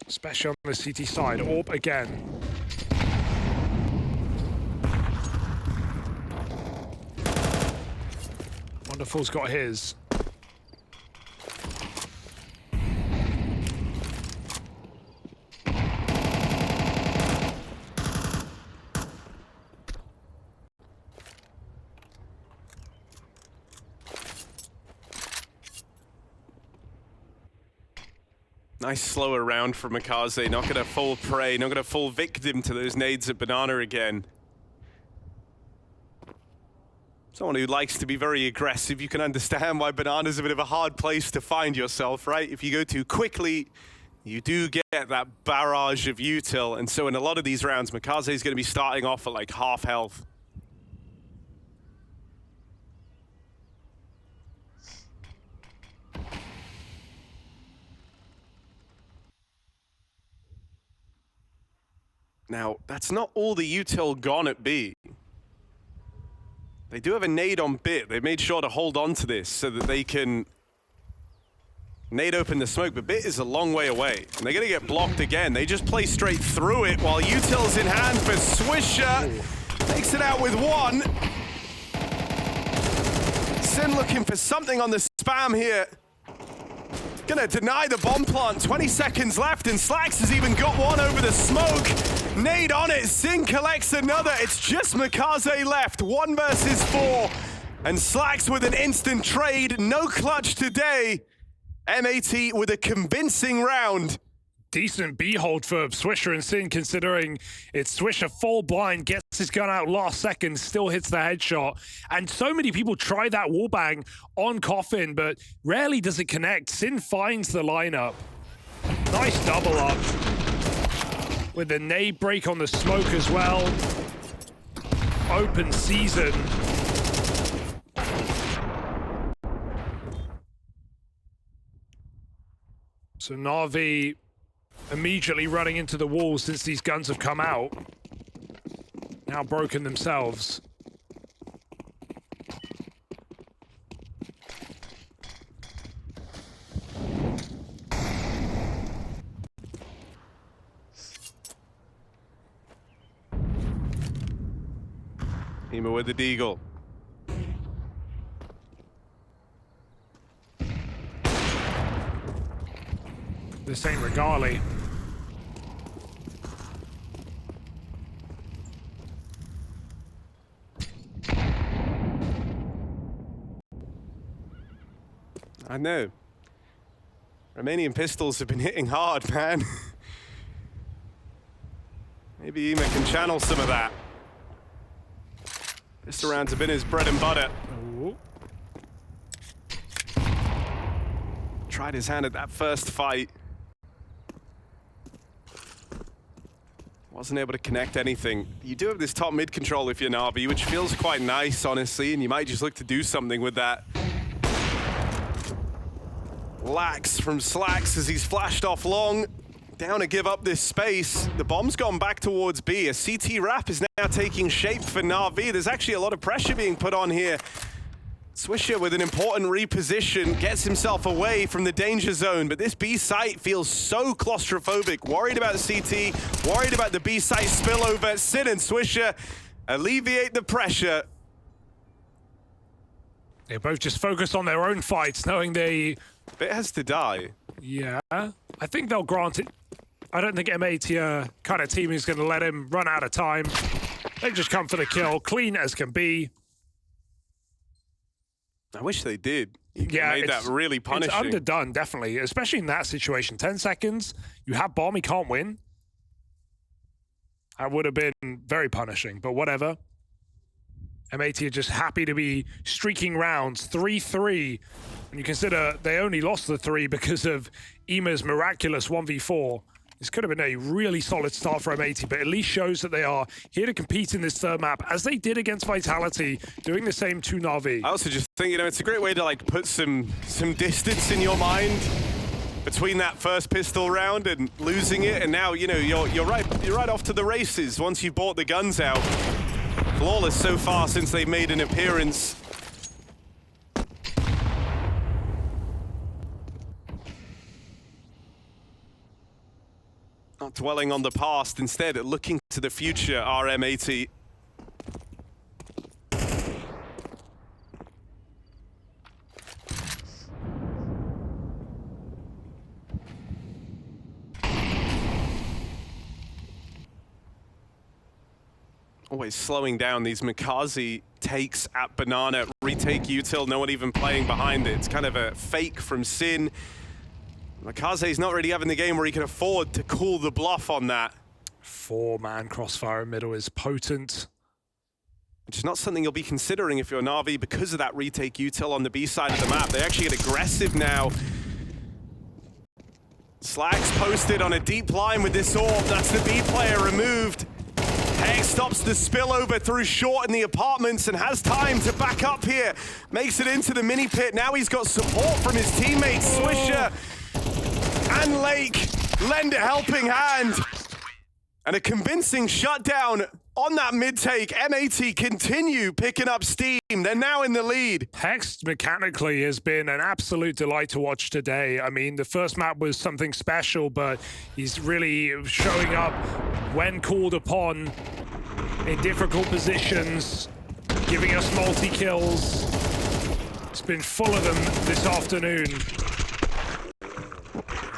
Especially on the CT side. Orb again. Wonderful's got his. Nice slower round from Makaze, not gonna fall prey, not gonna fall victim to those nades at Banana again. Someone who likes to be very aggressive, you can understand why Banana's a bit of a hard place to find yourself, right? If you go too quickly, you do get that barrage of util, and so in a lot of these rounds, Makaze's gonna be starting off at like half health. Now, that's not all the util gone at B. They do have a nade on Bit. They made sure to hold on to this so that they can nade open the smoke, but Bit is a long way away, and they're gonna get blocked again. They just play straight through it while util's in hand for Swisher. Takes it out with 1. Sin looking for something on the spam here. Gonna deny the bomb plant. 20 seconds left, and slaxz has even got 1 over the smoke. Nade on it. Sin collects another. It's just Makaze left. 1 versus 4. And slaxz with an instant trade. No clutch today. M80 with a convincing round. Decent B-hold for Swisher and Sin, considering it's Swisher full blind, gets his gun out last second, still hits the headshot. And so many people try that wallbang on Coffin, but rarely does it connect. Sin finds the lineup. Nice double up. With the nade break on the smoke as well. Open season. So NAVI immediately running into the wall since these guns have come out. Now broken themselves. Hema with the deagle. This ain't Regali. I know. Romanian pistols have been hitting hard, man. Maybe Ema can channel some of that. This round's been his bread and butter. Ooh. Tried his hand at that first fight. Wasn't able to connect anything. You do have this top mid control if you're NAVI, which feels quite nice, honestly, and you might just look to do something with that. Lax from slaxz as he's flashed off long. Down to give up this space. The bomb's gone back towards B. A CT wrap is now taking shape for NAVI. There's actually a lot of pressure being put on here. Swisher with an important reposition gets himself away from the danger zone, but this B site feels so claustrophobic. Worried about CT, worried about the B site spillover. Sin and Swisher alleviate the pressure. They both just focus on their own fights, knowing they... Bit has to die. Yeah, I think they'll grant it. I don't think M80 kind of team is going to let him run out of time. They just come for the kill, clean as can be. I wish they did. You Yeah, made that really punishing. It's underdone, definitely, especially in that situation. 10 seconds, you have bomb, he can't win. That would have been very punishing, but whatever. M80 are just happy to be streaking rounds, 3-3. When you consider they only lost the 3 because of Ema's miraculous 1v4. This could have been a really solid start for M80, but at least shows that they are here to compete in this third map, as they did against Vitality, doing the same to NAVI. I also just think, you know, it's a great way to like put some distance in your mind between that first pistol round and losing it, and now, you know, you're right off to the races once you bought the guns out. Flawless so far since they made an appearance. Not dwelling on the past, instead looking to the future, RM80. Always slowing down these Mikaze takes at Banana. Retake util, no one even playing behind it. It's kind of a fake from Sin. Mikaze's not really having the game where he can afford to call the bluff on that. 4-man crossfire in middle is potent. Which is not something you'll be considering if you're NAVI because of that retake util on the B side of the map. They actually get aggressive now. slaxz posted on a deep line with this orb. That's the B player removed. Hex stops the spillover through short in the apartments and has time to back up here. Makes it into the mini pit. Now he's got support from his teammates, Swisher and Lake. Lend a helping hand. And a convincing shutdown on that mid-take. M80 continue picking up steam. They're now in the lead. Hex mechanically has been an absolute delight to watch today. I mean, the first map was something special, but he's really showing up when called upon in difficult positions, giving us multi-kills. It's been full of them this afternoon.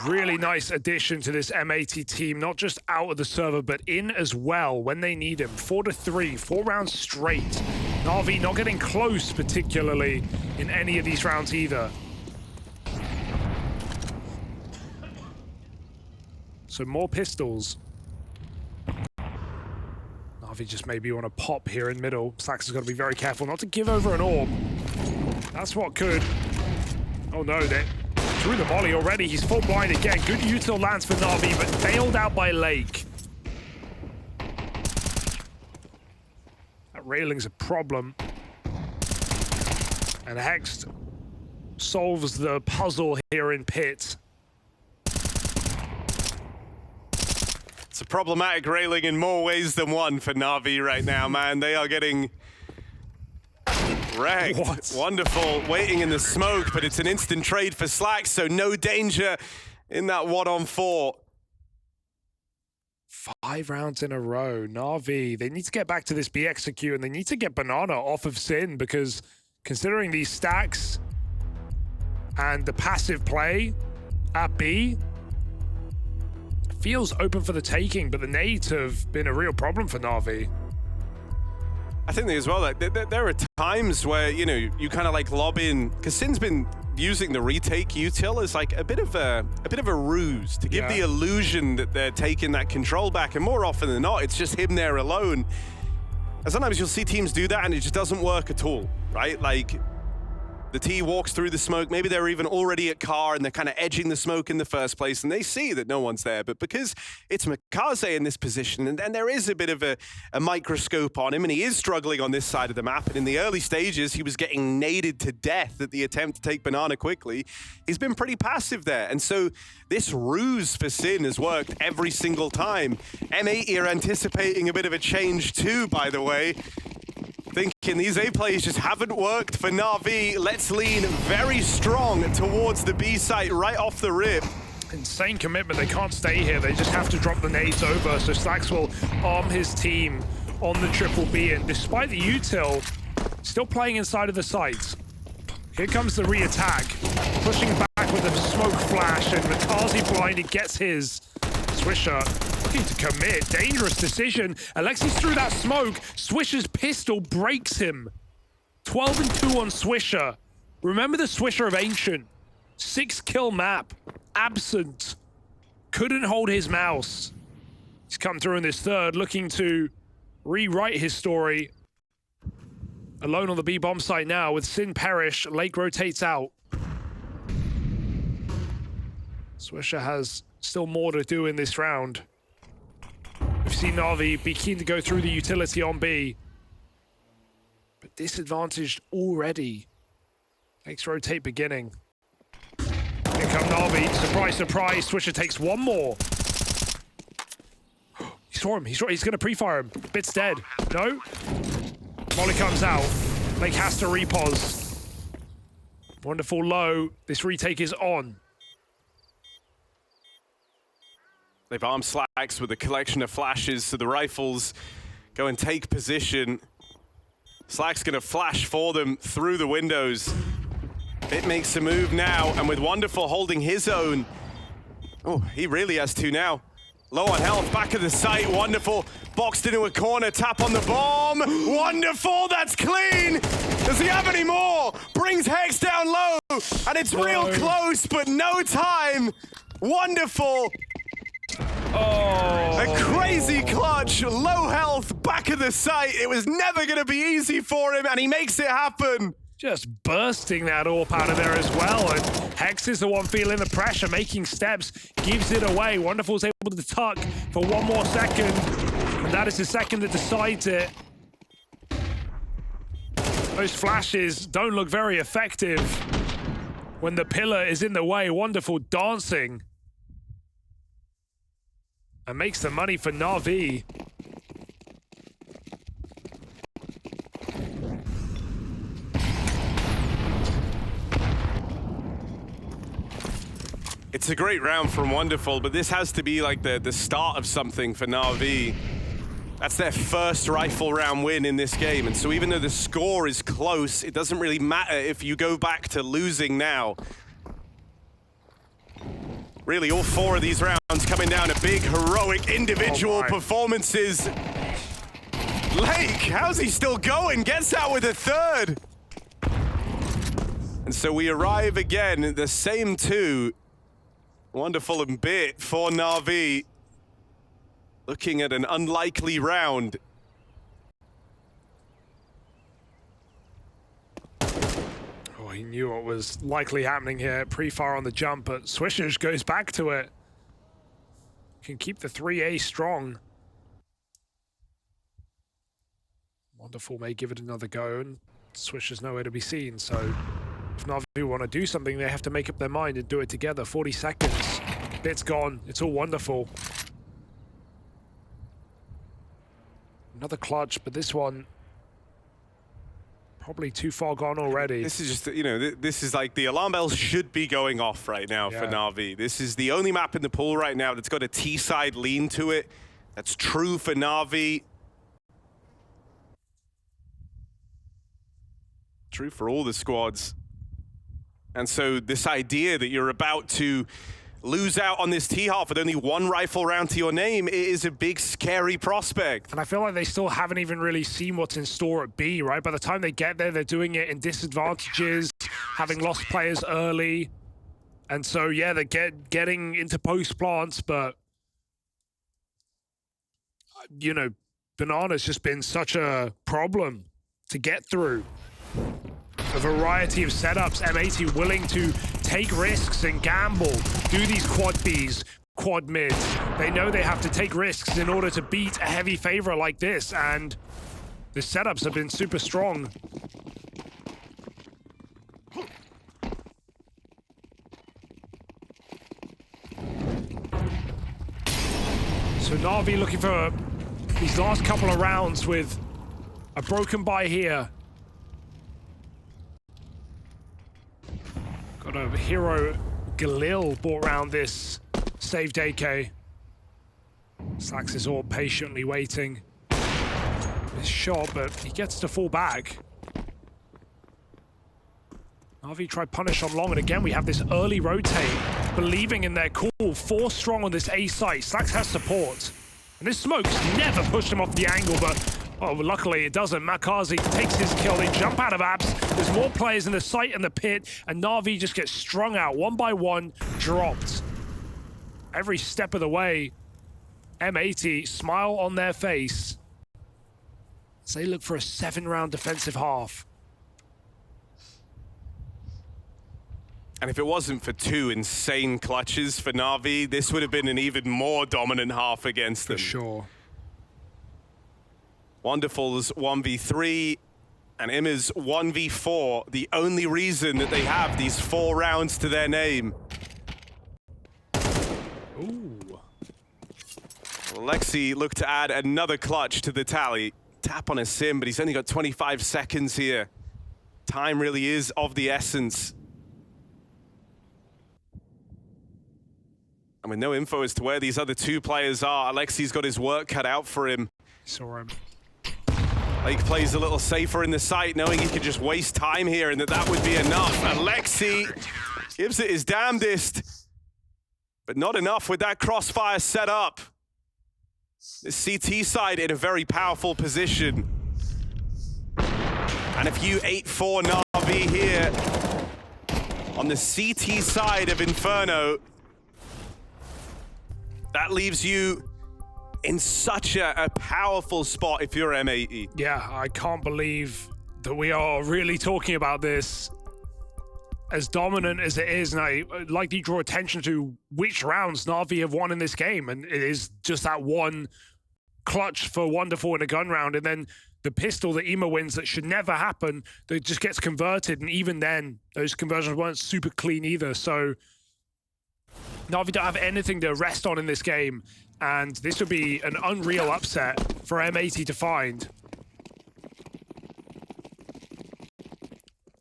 Really nice addition to this M80 team, not just out of the server, but in as well when they need him. 4-3, 4 rounds straight. NAVI not getting close, particularly in any of these rounds either. So more pistols. NAVI just maybe want to pop here in middle. slaxz has got to be very careful not to give over an orb. That's what could. Oh no, they through the volley already. He's full blind again. Good util lands for NAVI, but bailed out by Lake. That railing's a problem. And Hex solves the puzzle here in pit. It's a problematic railing in more ways than one for NAVI right now, man. They are getting wrecked. What? Wonderful, waiting in the smoke, but it's an instant trade for slaxz, so no danger in that 1-on-4. 5 rounds in a row. NAVI, they need to get back to this B execute, and they need to get Banana off of Sin, because considering these stacks and the passive play at B, feels open for the taking, but the nades have been a real problem for NAVI. I think as well, like, there are times where, you know, you kind of like lob in, because Sin's been using the retake util as like a bit of a ruse to give the illusion that they're taking that control back, and more often than not, it's just him there alone. And sometimes you'll see teams do that and it just doesn't work at all, right? Like, the T walks through the smoke, maybe they're even already at car and they're kind of edging the smoke in the first place and they see that no one's there. But because it's Mikaze in this position and there is a bit of a microscope on him and he is struggling on this side of the map, and in the early stages he was getting naded to death at the attempt to take Banana quickly, he's been pretty passive there. And so this ruse for Sin has worked every single time. M80 are anticipating a bit of a change too, by the way. Thinking these A plays just haven't worked for Na'Vi. Let's lean very strong towards the B site right off the rip. Insane commitment. They can't stay here. They just have to drop the nades over. So slaxz will arm his team on the triple B. And despite the util, still playing inside of the sites. Here comes the re-attack. Pushing back with a smoke flash. And Mikaze blinded, gets his. Swisher looking to commit. Dangerous decision. Alexis threw that smoke. Swisher's pistol breaks him. 12 and 2 on Swisher. Remember the Swisher of Ancient. 6-kill map. Absent. Couldn't hold his mouse. He's come through in this third, looking to rewrite his story. Alone on the B bomb site now with Sin perish. Lake rotates out. Swisher has still more to do in this round. We've seen Na'Vi be keen to go through the utility on B, but disadvantaged already. Makes rotate beginning. Here come Na'Vi. Surprise, surprise. Swisher takes one more. He saw him. He's going to pre-fire him. Bit's dead. No? Molly comes out. Lake has to repos. Wonderful low. This retake is on. They've armed slaxz with a collection of flashes, so the rifles go and take position. slaxz gonna flash for them through the windows. Bit makes a move now, and with Wonderful holding his own. Oh, he really has to now. Low on health, back of the site, Wonderful boxed into a corner, tap on the bomb. Wonderful, that's clean! Does he have any more? Brings Hex down low, and it's real close, but no time. Wonderful. Oh. A crazy clutch, low health, back of the site. It was never gonna be easy for him, and he makes it happen. Just bursting that AWP out of there as well, and Hex is the one feeling the pressure, making steps, gives it away. Wonderful's able to tuck for one more second, and that is the second that decides it. Those flashes don't look very effective when the pillar is in the way. Wonderful dancing. And makes the money for Na'Vi. It's a great round from Wonderful, but this has to be like the start of something for Na'Vi. That's their first rifle round win in this game, and so even though the score is close, it doesn't really matter if you go back to losing now. Really, all four of these rounds coming down to big, heroic individual performances. Lake, how's he still going? Gets out with a third. And so we arrive again at the same two. Wonderful and Bit for Na'Vi. Looking at an unlikely round. Oh, he knew what was likely happening here. Pre-fire on the jump, but Swishers goes back to it. Can keep the 3A strong. Wonderful may give it another go, and Swishers nowhere to be seen, so if Na'Vi want to do something, they have to make up their mind and do it together. 40 seconds. Bit's gone. It's all Wonderful. Another clutch, but this one probably too far gone already. This is just, you know, this is like the alarm bells should be going off right now for Na'Vi. This is the only map in the pool right now that's got a T-side lean to it. That's true for Na'Vi. True for all the squads. And so this idea that you're about to lose out on this T-half with only 1 rifle round to your name, it is a big, scary prospect. And I feel like they still haven't even really seen what's in store at B, right? By the time they get there, they're doing it in disadvantages, having lost players early. And so, yeah, they're getting into post-plants, but, you know, Banana's just been such a problem to get through. A variety of setups, M80 willing to take risks and gamble, do these quad Bs, quad mids. They know they have to take risks in order to beat a heavy favorite like this, and the setups have been super strong. So NAVI looking for these last couple of rounds with a broken buy here. Got a hero Galil brought around this saved AK. slaxz is all patiently waiting. This shot, but he gets to fall back. NAVI tried punish on long, and again we have this early rotate, believing in their call. 4 strong on this A site. slaxz has support. And this smoke's never pushed him off the angle, but oh, luckily it doesn't. Makazi takes his kill. They jump out of apps. There's more players in the site and the pit, and NAVI just gets strung out. 1 by 1, dropped. Every step of the way, M80, smile on their face as they look for a 7-round defensive half. And if it wasn't for 2 insane clutches for NAVI, this would have been an even more dominant half against them. For sure. Wonderful's 1v3 and Immer's 1v4, the only reason that they have these 4 rounds to their name. Ooh. Alexi looked to add another clutch to the tally. Tap on a sim, but he's only got 25 seconds here. Time really is of the essence. And with no info as to where these other 2 players are, Alexi's got his work cut out for him. Saw him. Lake plays a little safer in the site, knowing he could just waste time here and that would be enough. Alexi gives it his damnedest, but not enough with that crossfire set up. The CT side in a very powerful position. And if you 8-4 NAVI here on the CT side of Inferno, that leaves you in such a powerful spot if you're M80. Yeah, I can't believe that we are really talking about this. As dominant as it is, and I'd like to draw attention to which rounds NAVI have won in this game, and it is just that one clutch for Wonderful in a gun round, and then the pistol that Ema wins that should never happen, that just gets converted, and even then, those conversions weren't super clean either, so NAVI don't have anything to rest on in this game, and this would be an unreal upset for M80 to find.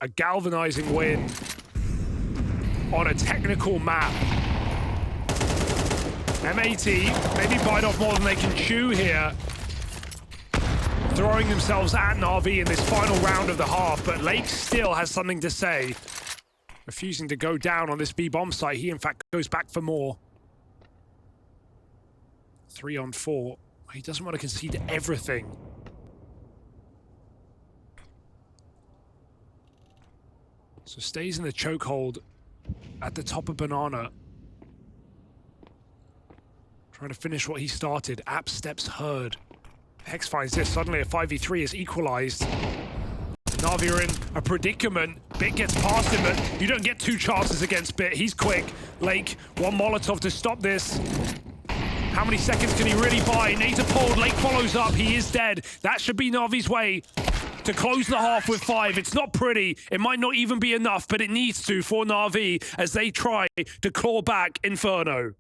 A galvanizing win on a technical map. M80 maybe bite off more than they can chew here, throwing themselves at NAVI in this final round of the half, but Lake still has something to say. Refusing to go down on this B-bomb site. He, in fact, goes back for more. 3 on 4. He doesn't want to concede everything. So stays in the chokehold at the top of Banana. Trying to finish what he started. App steps heard. Hex finds this. Suddenly a 5v3 is equalized. NAVI are in a predicament. Bit gets past him, but you don't get 2 chances against Bit. He's quick. Lake, 1 Molotov to stop this. How many seconds can he really buy? Nata pulled. Lake follows up. He is dead. That should be NAVI's way to close the half with 5. It's not pretty. It might not even be enough, but it needs to for NAVI as they try to claw back Inferno.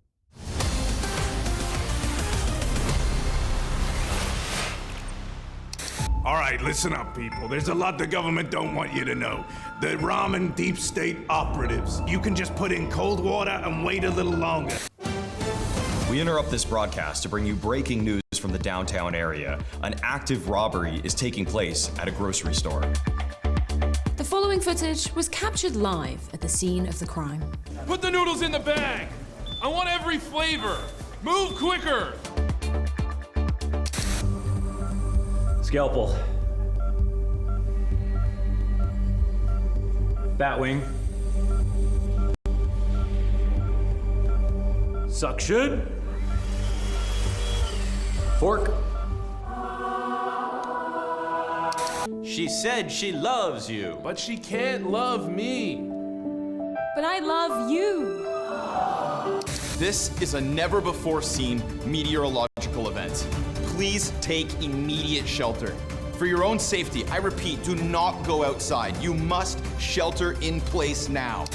All right, listen up, people. There's a lot the government don't want you to know. The ramen deep state operatives. You can just put in cold water and wait a little longer. We interrupt this broadcast to bring you breaking news from the downtown area. An active robbery is taking place at a grocery store. The following footage was captured live at the scene of the crime. Put the noodles in the bag! I want every flavor. Move quicker. Scalpel. Batwing. Suction. Fork. She said she loves you. But she can't love me. But I love you. This is a never-before-seen meteorological event. Please take immediate shelter. For your own safety, I repeat, do not go outside. You must shelter in place now.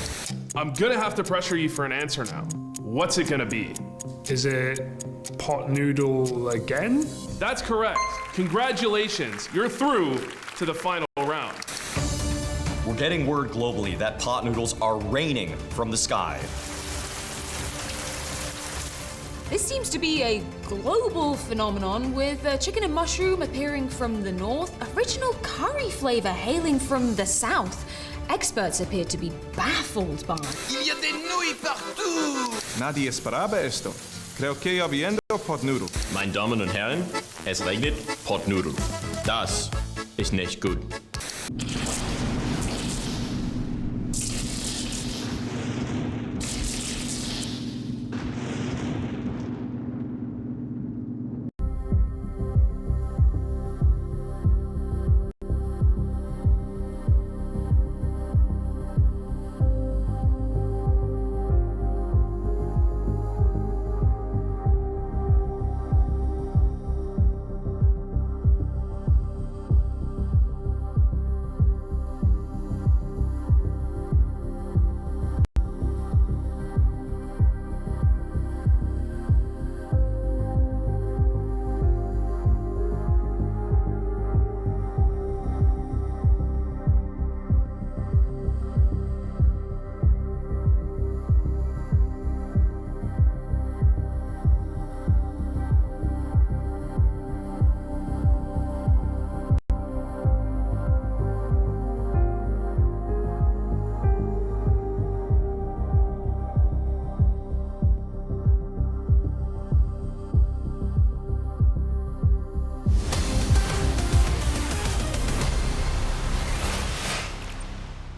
I'm gonna have to pressure you for an answer now. What's it gonna be? Is it pot noodle again? That's correct. Congratulations, you're through to the final round. We're getting word globally that pot noodles are raining from the sky. This seems to be a global phenomenon, with chicken and mushroom appearing from the north, original curry flavor hailing from the south. Experts appear to be baffled by. Il y a des nouilles partout! Nadie esperaba esto. Creo que ya viendo pot noodle. Meine Damen und Herren, es regnet Pot Noodle. Das ist nicht gut.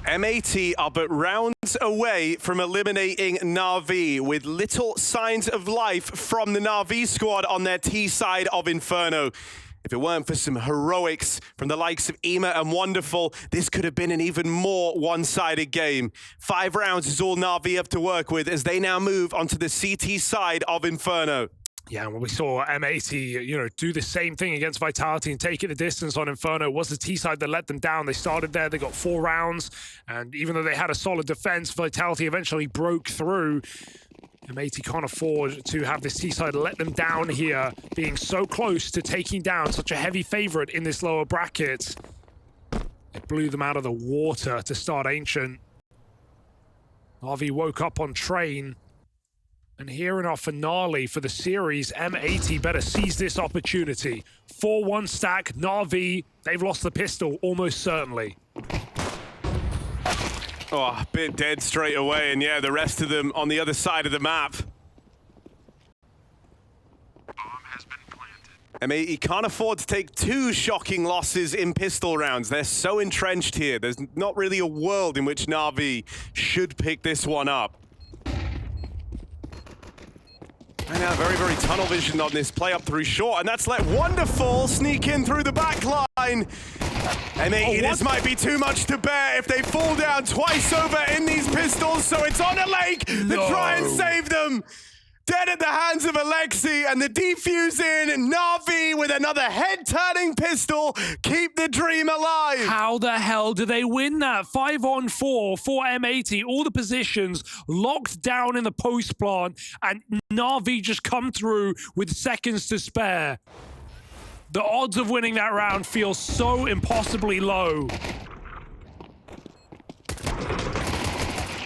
M80 are but rounds away from eliminating NAVI, with little signs of life from the NAVI squad on their T side of Inferno. If it weren't for some heroics from the likes of Ema and Wonderful, this could have been an even more one-sided game. 5 rounds is all NAVI have to work with as they now move onto the CT side of Inferno. Yeah, well, we saw M80, do the same thing against Vitality and take it the distance on Inferno. It was the T side that let them down. They started there, they got 4 rounds, and even though they had a solid defense, Vitality eventually broke through. M80 can't afford to have this T side let them down here, being so close to taking down such a heavy favorite in this lower bracket. It blew them out of the water to start Ancient. RV woke up on Train. And here in our finale for the series, M80 better seize this opportunity. 4-1 stack, NAVI, they've lost the pistol almost certainly. Oh, a bit dead straight away, and yeah, the rest of them on the other side of the map. M80 can't afford to take 2 shocking losses in pistol rounds. They're so entrenched here. There's not really a world in which NAVI should pick this one up. And now very, very tunnel vision on this play up through short, and that's let Wonderful sneak in through the back line. M80, this might be too much to bear if they fall down twice over in these pistols, so it's on a lake to try and save them. Dead at the hands of Alexi, and the defuse in. NAVI with another head-turning pistol. Keep the dream alive. How the hell do they win that? 5-on-4 for M80. All the positions locked down in the post plant, and NAVI just come through with seconds to spare. The odds of winning that round feel so impossibly low.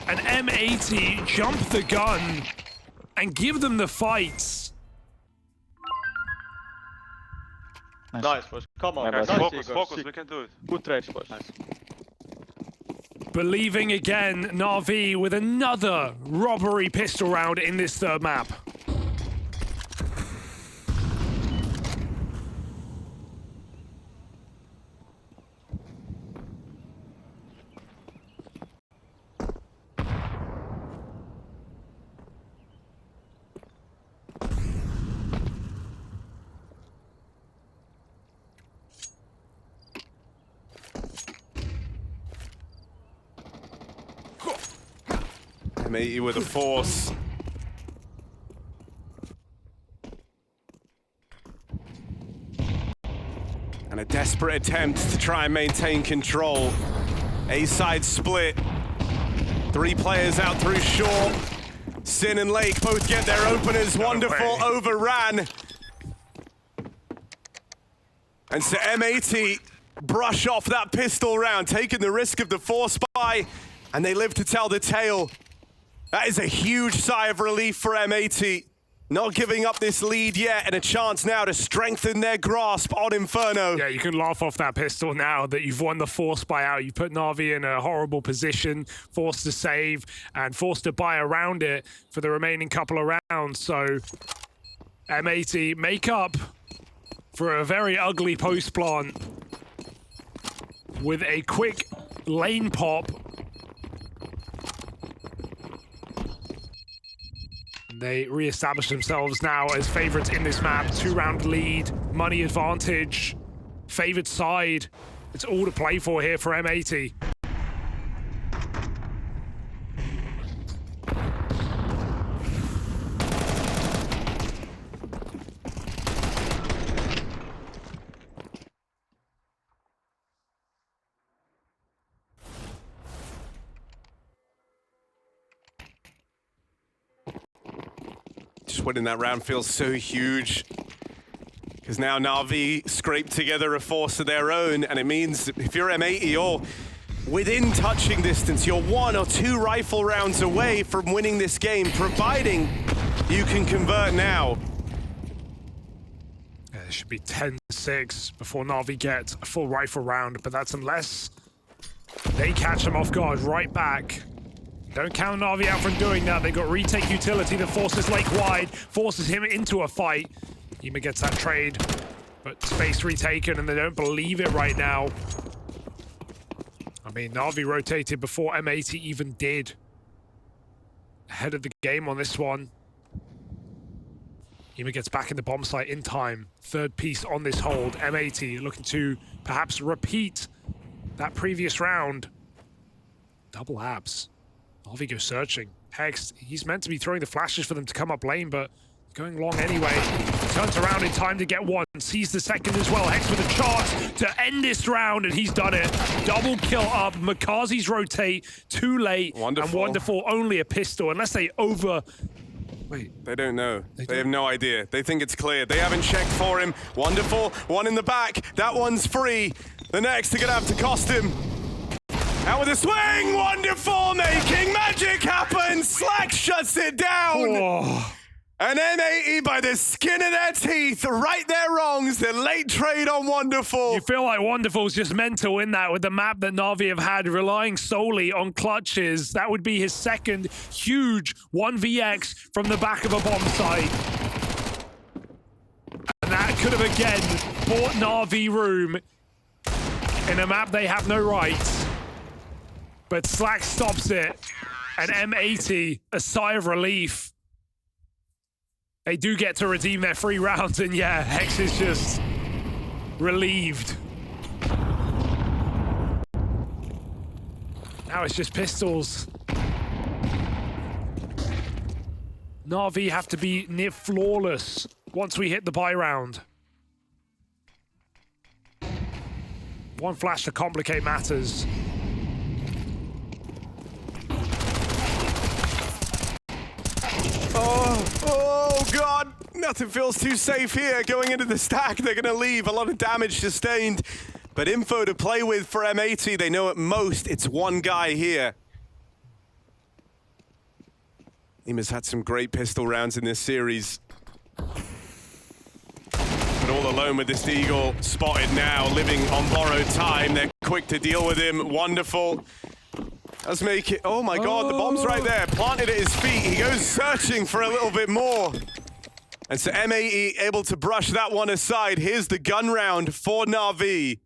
And M80 jump the gun and give them the fights. Nice, boys. Come on, guys. Focus, we can do it. Good trades, boys. Nice. Believing again, NAVI with another robbery pistol round in this third map. M80 with a force. And a desperate attempt to try and maintain control. A-side split. 3 players out through short. Sin and Lake both get their openers. Wonderful overran. And so M80 brush off that pistol round, taking the risk of the force buy, and they live to tell the tale. That is a huge sigh of relief for M80. Not giving up this lead yet, and a chance now to strengthen their grasp on Inferno. Yeah, you can laugh off that pistol now that you've won the force buyout. You put NAVI in a horrible position, forced to save, and forced to buy around it for the remaining couple of rounds. So M80 make up for a very ugly post plant with a quick lane pop. They re-establish themselves now as favorites in this map. 2-round lead, money advantage, favored side. It's all to play for here for M80. Just winning that round feels so huge. Because now NAVI scraped together a force of their own, and it means if you're M80, you're within touching distance. You're 1 or 2 rifle rounds away from winning this game, providing you can convert now. Yeah, it should be 10-6 before NAVI gets a full rifle round, but that's unless they catch them off guard right back. Don't count NAVI out from doing that. They got retake utility that forces Lake wide, forces him into a fight. Yima gets that trade, but space retaken, and they don't believe it right now. I mean, NAVI rotated before M80 even did. Ahead of the game on this one. Yima gets back in the bomb site in time. Third piece on this hold. M80 looking to perhaps repeat that previous round. Double abs. NAVI goes searching. Hex, he's meant to be throwing the flashes for them to come up lane, but going long anyway. Turns around in time to get one. Sees the second as well. Hex with a chance to end this round, and he's done it. Double kill up. Makazi's rotate too late. Wonderful. And Wonderful only a pistol, unless they over... Wait. They don't know. They have no idea. They think it's clear. They haven't checked for him. Wonderful. One in the back. That one's free. The next are going to have to cost him. Out with a swing. Wonderful. Making magic happen. slaxz shuts it down. Oh. And M80 by the skin of their teeth, right their wrongs, the late trade on Wonderful. You feel like Wonderful's just meant to win that with the map that NAVI have had, relying solely on clutches. That would be his second huge 1vx from the back of a bomb site. And that could have again bought NAVI room in a map they have no rights. But slaxz stops it, and M80, a sigh of relief. They do get to redeem their 3 rounds, and yeah, Hex is just relieved. Now it's just pistols. NAVI have to be near flawless once we hit the buy round. One flash to complicate matters. Oh, God. Nothing feels too safe here. Going into the stack, they're going to leave. A lot of damage sustained. But info to play with for M80. They know at most it's one guy here. Ima's had some great pistol rounds in this series. But all alone with this Eagle. Spotted now, living on borrowed time. They're quick to deal with him. Wonderful. Let's make it. Oh my God, the bomb's right there. Planted at his feet. He goes searching for a little bit more. And so M80 able to brush that one aside. Here's the gun round for NAVI.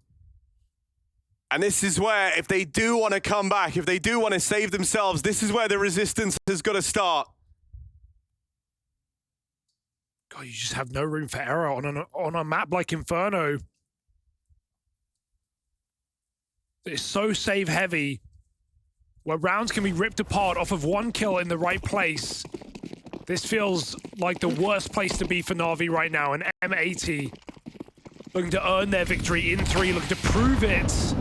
And this is where, if they do want to come back, if they do want to save themselves, this is where the resistance has got to start. God, you just have no room for error on a map like Inferno. It's so save heavy, where rounds can be ripped apart off of one kill in the right place. This feels like the worst place to be for NAVI right now, and M80 looking to earn their victory in 3, looking to prove it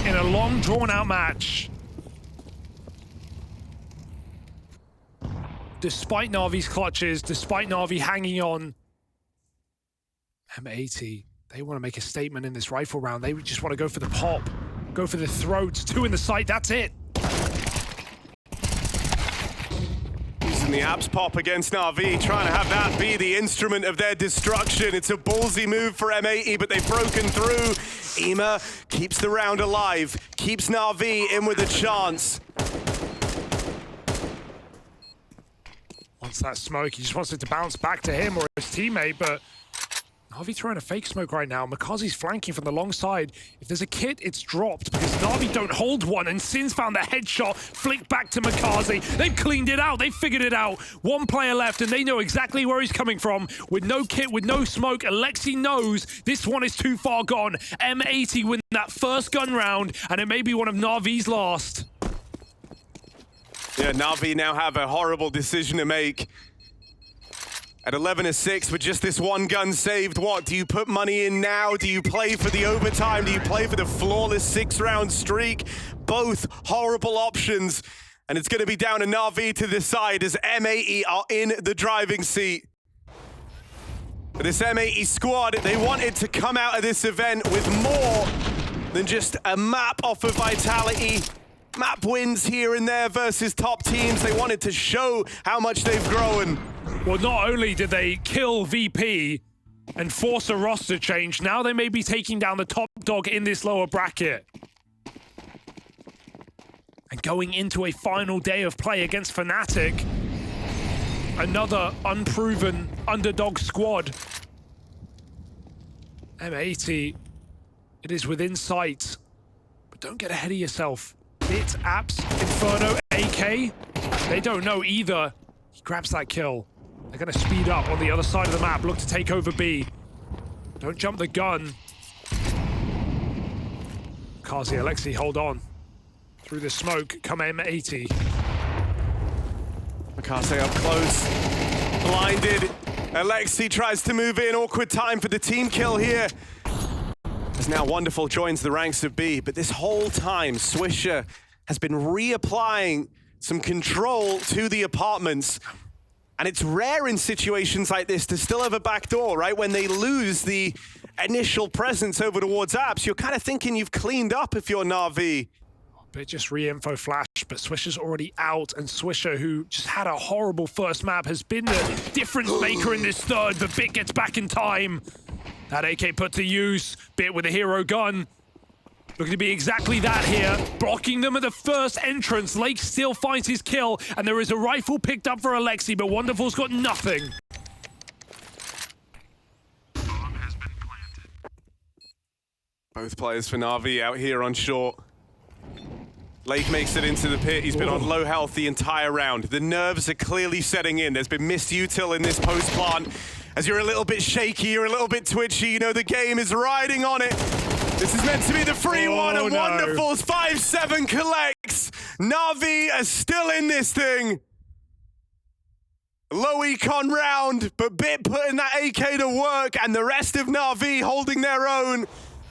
in a long, drawn-out match. Despite NAVI's clutches, despite NAVI hanging on, M80, they want to make a statement in this rifle round. They just want to go for the pop, go for the throats. 2 in the sight, that's it. Using the abs pop against NAVI, trying to have that be the instrument of their destruction. It's a ballsy move for M80, but they've broken through. Ema keeps the round alive, keeps NAVI in with a chance. Wants that smoke, he just wants it to bounce back to him or his teammate, but NAVI throwing a fake smoke right now. Makazi's flanking from the long side. If there's a kit, it's dropped because NAVI don't hold one, and Sin's found the headshot, flicked back to Makazi. They've cleaned it out, they've figured it out. One player left, and they know exactly where he's coming from. With no kit, with no smoke, Alexi knows this one is too far gone. M80 win that first gun round, and it may be one of NAVI's last. Yeah, NAVI now have a horrible decision to make. At 11-6 with just this one gun saved, what? Do you put money in now? Do you play for the overtime? Do you play for the flawless 6-round streak? Both horrible options. And it's going to be down to NAVI to decide as M80 are in the driving seat. But this M80 squad, they wanted to come out of this event with more than just a map off of Vitality. Map wins here and there versus top teams. They wanted to show how much they've grown. Well, not only did they kill VP and force a roster change, now they may be taking down the top dog in this lower bracket. And going into a final day of play against Fnatic, another unproven underdog squad. M80, it is within sight, but don't get ahead of yourself. Bit, Apps, Inferno, AK, they don't know either. He grabs that kill. They're going to speed up on the other side of the map, look to take over B. Don't jump the gun. Kazi, Alexi, hold on. Through the smoke, come M80. Makazi up close, blinded. Alexi tries to move in, awkward time for the team kill here. As now Wonderful joins the ranks of B, but this whole time, Swisher has been reapplying some control to the apartments. And it's rare in situations like this to still have a backdoor, right? When they lose the initial presence over towards Apps, you're kind of thinking you've cleaned up if you're NAVI. Bit just re-info flash, but Swisher's already out, and Swisher, who just had a horrible first map, has been the difference maker in this third, but Bit gets back in time. That AK put to use, Bit with a hero gun. Looking to be exactly that here, blocking them at the first entrance. Lake still finds his kill, and there is a rifle picked up for Alexi, but Wonderful's got nothing. Both players for NAVI out here on short. Lake makes it into the pit. He's been on low health the entire round. The nerves are clearly setting in. There's been missed util in this post plant. As you're a little bit shaky, you're a little bit twitchy, you know the game is riding on it. This is meant to be the free one, and Wonderful's 5-7 collects. NAVI are still in this thing. Low econ round, but Bit putting that AK to work, and the rest of NAVI holding their own.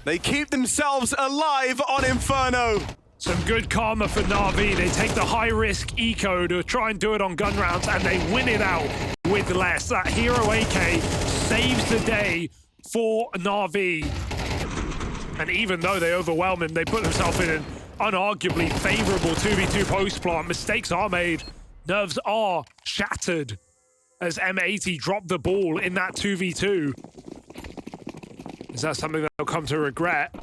They keep themselves alive on Inferno. Some good karma for NAVI. They take the high-risk eco to try and do it on gun rounds, and they win it out with less. That hero AK saves the day for NAVI. And even though they overwhelm him, they put themselves in an unarguably favorable 2v2 post-plant. Mistakes are made. Nerves are shattered as M80 dropped the ball in that 2v2. Is that something they'll come to regret?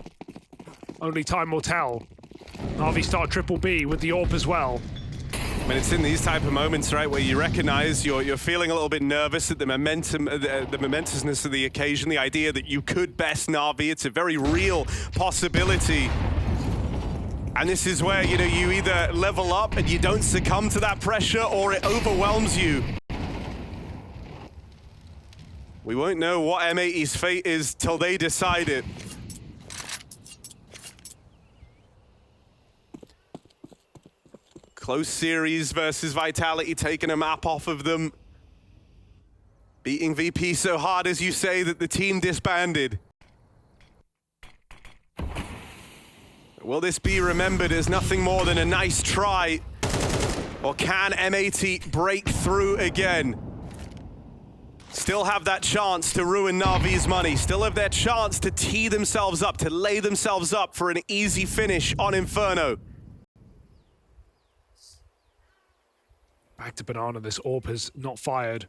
Only time will tell. NAVI start triple B with the AWP as well. I mean, it's in these type of moments, right, where you recognize you're feeling a little bit nervous at the momentum, the momentousness of the occasion, the idea that you could best NAVI. It's a very real possibility. And this is where, you know, you either level up and you don't succumb to that pressure, or it overwhelms you. We won't know what M80's fate is till they decide it. Close series versus Vitality, taking a map off of them. Beating VP so hard, as you say, that the team disbanded. Will this be remembered as nothing more than a nice try? Or can M80 break through again? Still have that chance to ruin Navi's money. Still have their chance to tee themselves up, to lay themselves up for an easy finish on Inferno. Back to Banana, this AWP has not fired.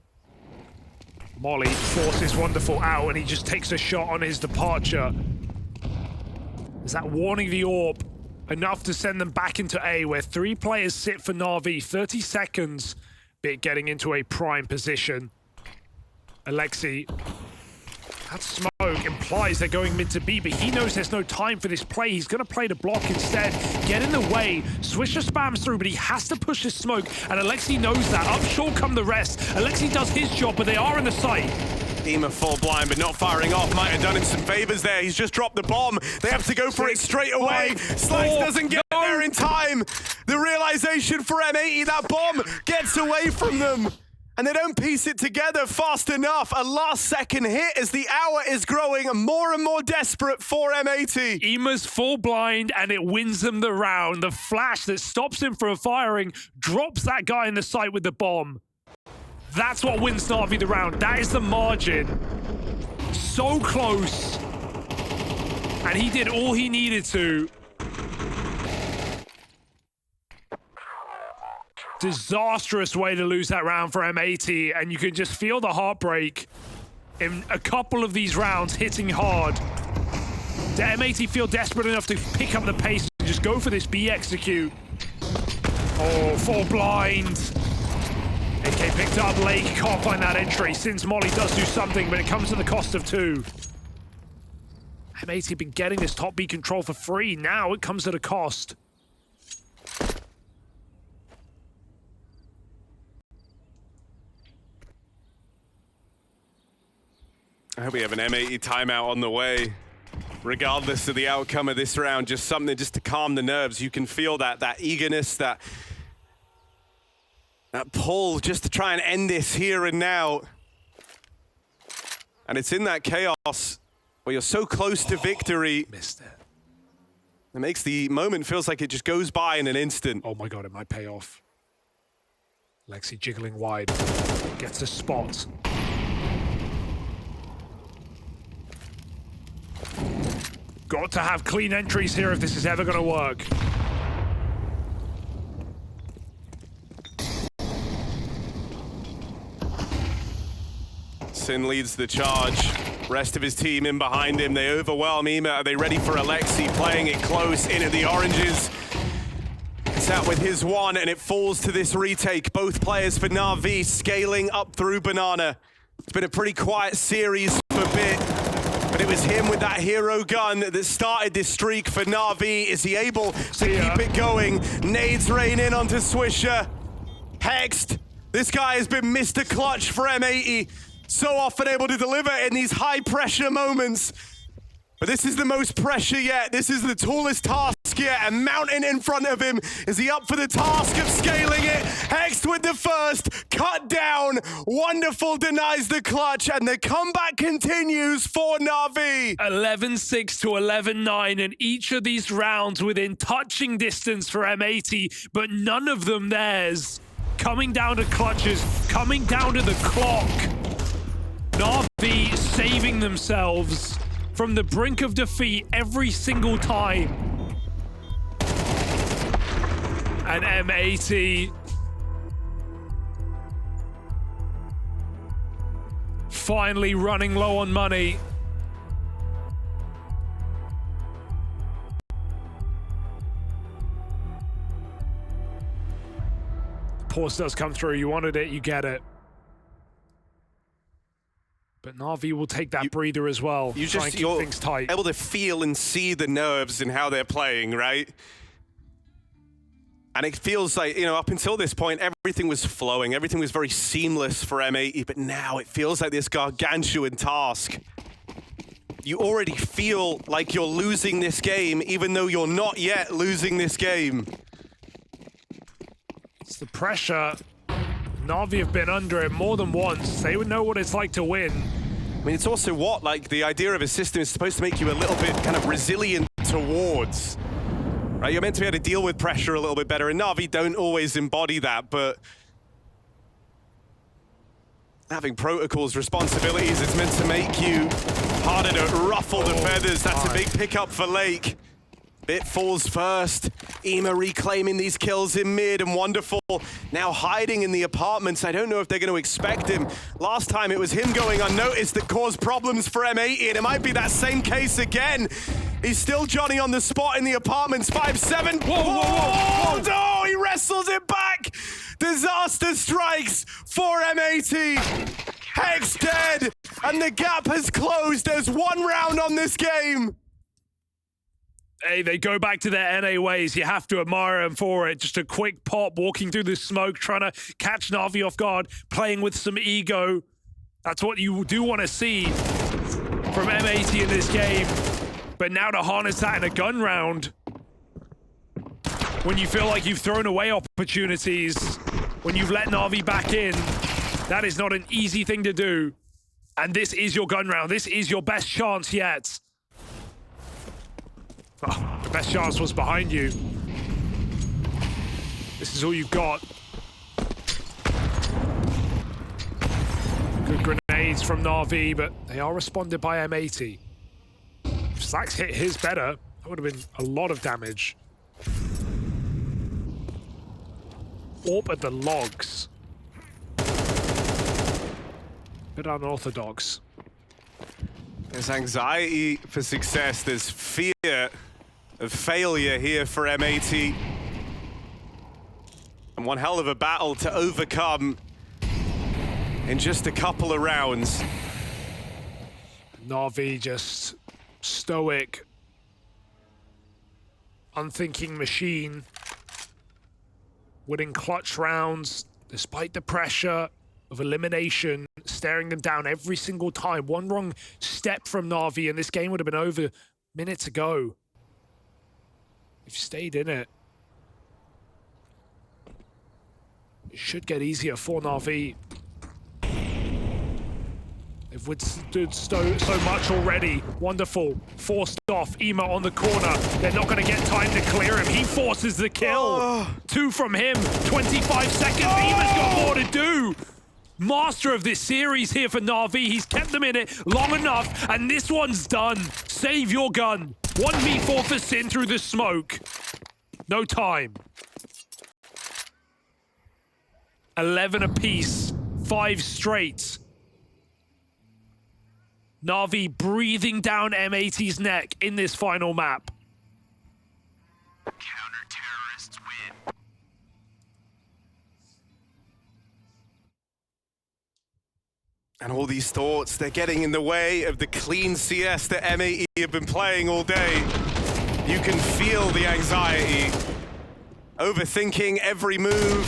Molly forces Wonderful out and he just takes a shot on his departure. Is that warning the AWP enough to send them back into A, where 3 players sit for NAVI? 30 seconds, Bit getting into a prime position. Alexi, that smoke implies they're going mid to B, but he knows there's no time for this play. He's going to play the block instead, get in the way. Swisher spams through, but he has to push his smoke, and Alexi knows that. Up short come the rest. Alexi does his job, but they are in the site. Ema full blind, but not firing off. Might have done him some favors there. He's just dropped the bomb. They have to go for it straight away. slaxz doesn't get there in time. The realization for M80, that bomb gets away from them. And they don't piece it together fast enough. A last-second hit as the hour is growing more and more desperate for M80. Ema's full blind, and it wins them the round. The flash that stops him from firing drops that guy in the site with the bomb. That's what wins NAVI the round. That is the margin. So close. And he did all he needed to. Disastrous way to lose that round for M80, and you can just feel the heartbreak in a couple of these rounds hitting hard. Did M80 feel desperate enough to pick up the pace and just go for this B execute? Oh, full blind. AK picked up, Lake can't find that entry. Since Molly does do something, but it comes at the cost of 2. M80 been getting this top B control for free. Now it comes at a cost. I hope we have an M80 timeout on the way. Regardless of the outcome of this round, just something just to calm the nerves. You can feel that eagerness, that pull just to try and end this here and now. And it's in that chaos where you're so close to victory. Missed it. It makes the moment feels like it just goes by in an instant. Oh my God, it might pay off. Lexi jiggling wide, gets a spot. Got to have clean entries here if this is ever going to work. Sin leads the charge. Rest of his team in behind him. They overwhelm Ema. Are they ready for Alexi? Playing it close into the oranges. It's out with his one, and it falls to this retake. Both players for NAVI scaling up through Banana. It's been a pretty quiet series for Bit. But it was him with that hero gun that started this streak for NAVI. Is he able to keep it going? Nades rain in onto Swisher. Hexed. This guy has been Mr. Clutch for M80. So often able to deliver in these high pressure moments. But this is the most pressure yet. This is the tallest task yet. A mountain in front of him. Is he up for the task of scaling it? Hexed with the first. Cut down. Wonderful denies the clutch. And the comeback continues for NAVI. 11-6 to 11-9. And each of these rounds within touching distance for M80. But none of them theirs. Coming down to clutches. Coming down to the clock. NAVI saving themselves from the brink of defeat every single time. And M80 finally running low on money. pause does come through. You wanted it, you get it. But NAVI will take that breather as well. You try just, and keep things tight. able to feel and see the nerves in how they're playing, right? And it feels like, you know, up until this point, everything was flowing. Everything was very seamless for M80, but now it feels like this gargantuan task. You already feel like you're losing this game, even though you're not yet losing this game. It's the pressure. NAVI have been under it more than once. They would know what it's like to win. I mean, it's also what, like, the idea of a system is supposed to make you a little bit kind of resilient towards. Right, you're meant to be able to deal with pressure a little bit better, and NAVI don't always embody that, but having protocols, responsibilities, it's meant to make you harder to ruffle the feathers. That's a big pickup for Lake. Bit falls first. Ema reclaiming these kills in mid, and Wonderful now hiding in the apartments. I don't know if they're going to expect him. Last time it was him going unnoticed that caused problems for M80, and it might be that same case again. He's still Johnny on the spot in the apartments. 5-7. Whoa, whoa, whoa, whoa. Oh, he wrestles it back. Disaster strikes for M80. Hex dead, and the gap has closed. There's one round on this game. Hey, they go back to their NA ways. You have to admire them for it. Just a quick pop, walking through the smoke, trying to catch NAVI off guard, playing with some ego. That's what you do want to see from M80 in this game. But now to harness that in a gun round, when you feel like you've thrown away opportunities, when you've let NAVI back in, that is not an easy thing to do. And this is your gun round. This is your best chance yet. Oh, the best chance was behind you. This is all you've got. Good grenades from NAVI, but they are responded by M80. If slaxz hit his better, that would have been a lot of damage. Orp at the logs. Bit unorthodox. There's anxiety for success. There's fear of failure here for M80. And one hell of a battle to overcome in just a couple of rounds. NAVI just stoic, unthinking machine, winning clutch rounds despite the pressure of elimination, staring them down every single time. One wrong step from NAVI and this game would have been over minutes ago. If you stayed in it, it should get easier for NAVI. They've withstood so much already. Wonderful. Forced off. Ema on the corner. They're not going to get time to clear him. He forces the kill. 2 from him. 25 seconds. Ema's got more to do. Master of this series here for NAVI. He's kept them in it long enough, and this one's done. Save your gun. 1v4 for Sin through the smoke. No time. 11 apiece. 5 straight. NAVI breathing down M80's neck in this final map. Counter-terrorists win. And all these thoughts, they're getting in the way of the clean CS that M80 have been playing all day. You can feel the anxiety. Overthinking every move.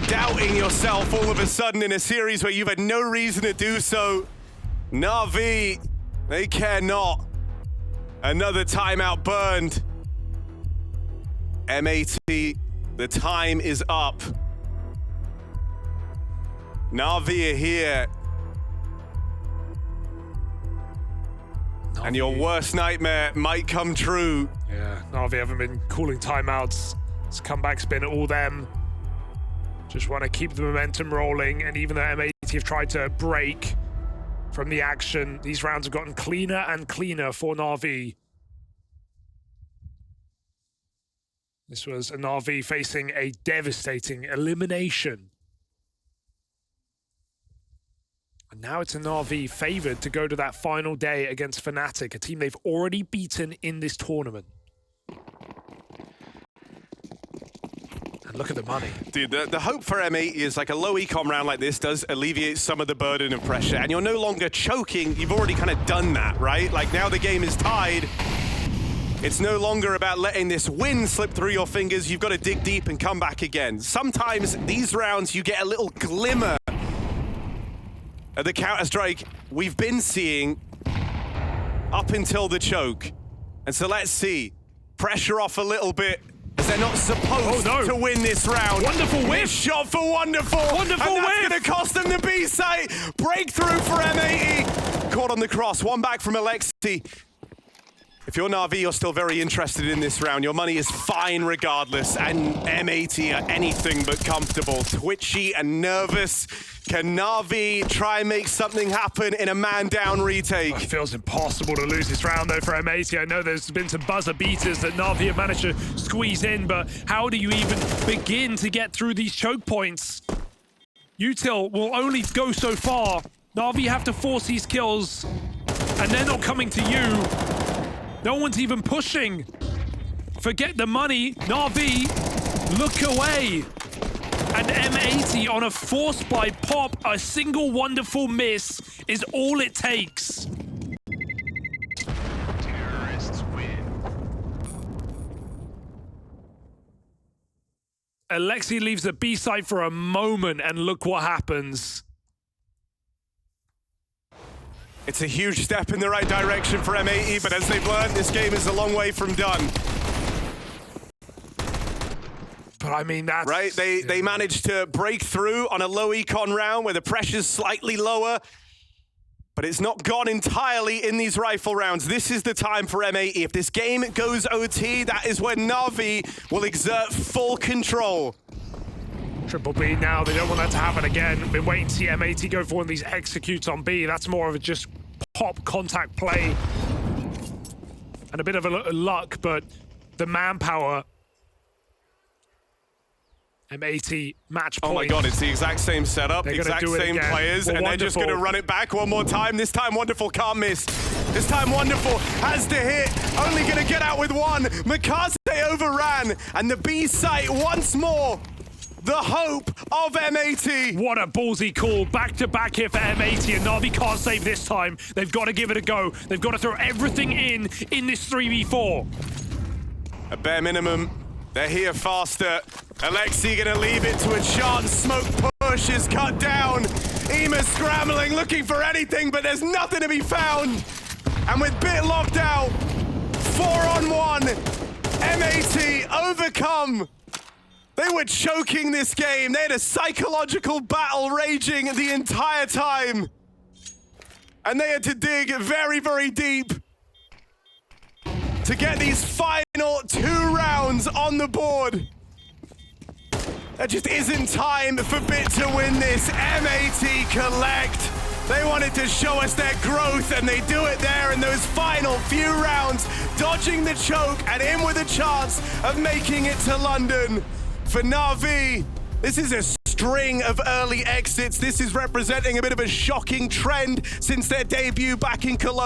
Doubting yourself all of a sudden in a series where you've had no reason to do so. NAVI, they care not. Another timeout burned. M80, the time is up. NAVI are here. And your worst nightmare might come true. Yeah, NAVI haven't been calling timeouts. This comeback's been all them. Just want to keep the momentum rolling, and even though M80 have tried to break from the action, these rounds have gotten cleaner and cleaner for NAVI. This was a NAVI facing a devastating elimination. And now it's a NAVI favored to go to that final day against Fnatic, a team they've already beaten in this tournament. And Look at the money. Dude, the hope for M80 is like a low econ round like this does alleviate some of the burden and pressure, and you're no longer choking. You've already kind of done that, right? Like now the game is tied. It's no longer about letting this win slip through your fingers. You've got to dig deep and come back again. Sometimes these rounds you get a little glimmer of the Counter-Strike we've been seeing up until the choke. And so let's see. Pressure off a little bit, as they're not supposed to win this round. Wonderful whiff. Shot for Wonderful. Wonderful and that's whiff. going to cost them the B site. Breakthrough for M80. Caught on the cross. One back from Alexi. If you're NAVI, you're still very interested in this round. Your money is fine regardless, and M80 are anything but comfortable. Twitchy and nervous. Can NAVI try and make something happen in a man-down retake? It feels impossible to lose this round, though, for M80. I know there's been some buzzer beaters that NAVI have managed to squeeze in, but how do you even begin to get through these choke points? Util will only go so far. NAVI have to force these kills, and they're not coming to you. No one's even pushing. Forget the money. NAVI, look away. And M80 on a force by pop, a single Wonderful miss is all it takes. Terrorists win. Alexi leaves the B site for a moment, and look what happens. It's a huge step in the right direction for M80, but as they've learned, this game is a long way from done. But I mean, that's... Right, they managed to break through on a low econ round where the pressure's slightly lower, but it's not gone entirely in these rifle rounds. This is the time for M80. If this game goes OT, that is when NAVI will exert full control. Triple B now, they don't want that to happen again. Been waiting to see M80 go for one of these executes on B. That's more of a just pop contact play. And a bit of a luck, but the manpower. M80 match point. Oh my god, it's the exact same setup, exact same players, and they're just going to run it back one more time. This time Wonderful can't miss. This time Wonderful has to hit. Only going to get out with one. Mikaze overran, and the B site once more. The hope of M80. What a ballsy call. Back-to-back here for M80, and NAVI can't save this time. They've got to give it a go. They've got to throw everything in this 3v4. A bare minimum. They're here faster. Alexi gonna leave it to a chance. Smoke push is cut down. Ema scrambling, looking for anything, but there's nothing to be found. And with Bit locked out, 4-on-1, M80 overcome. They were choking this game. They had a psychological battle raging the entire time. And they had to dig very, very deep to get these final 2 rounds on the board. There just isn't time for Bit to win this. M80 collect. They wanted to show us their growth, and they do it there in those final few rounds, dodging the choke and in with a chance of making it to London. For NAVI, this is a string of early exits. This is representing a bit of a shocking trend since their debut back in Cologne.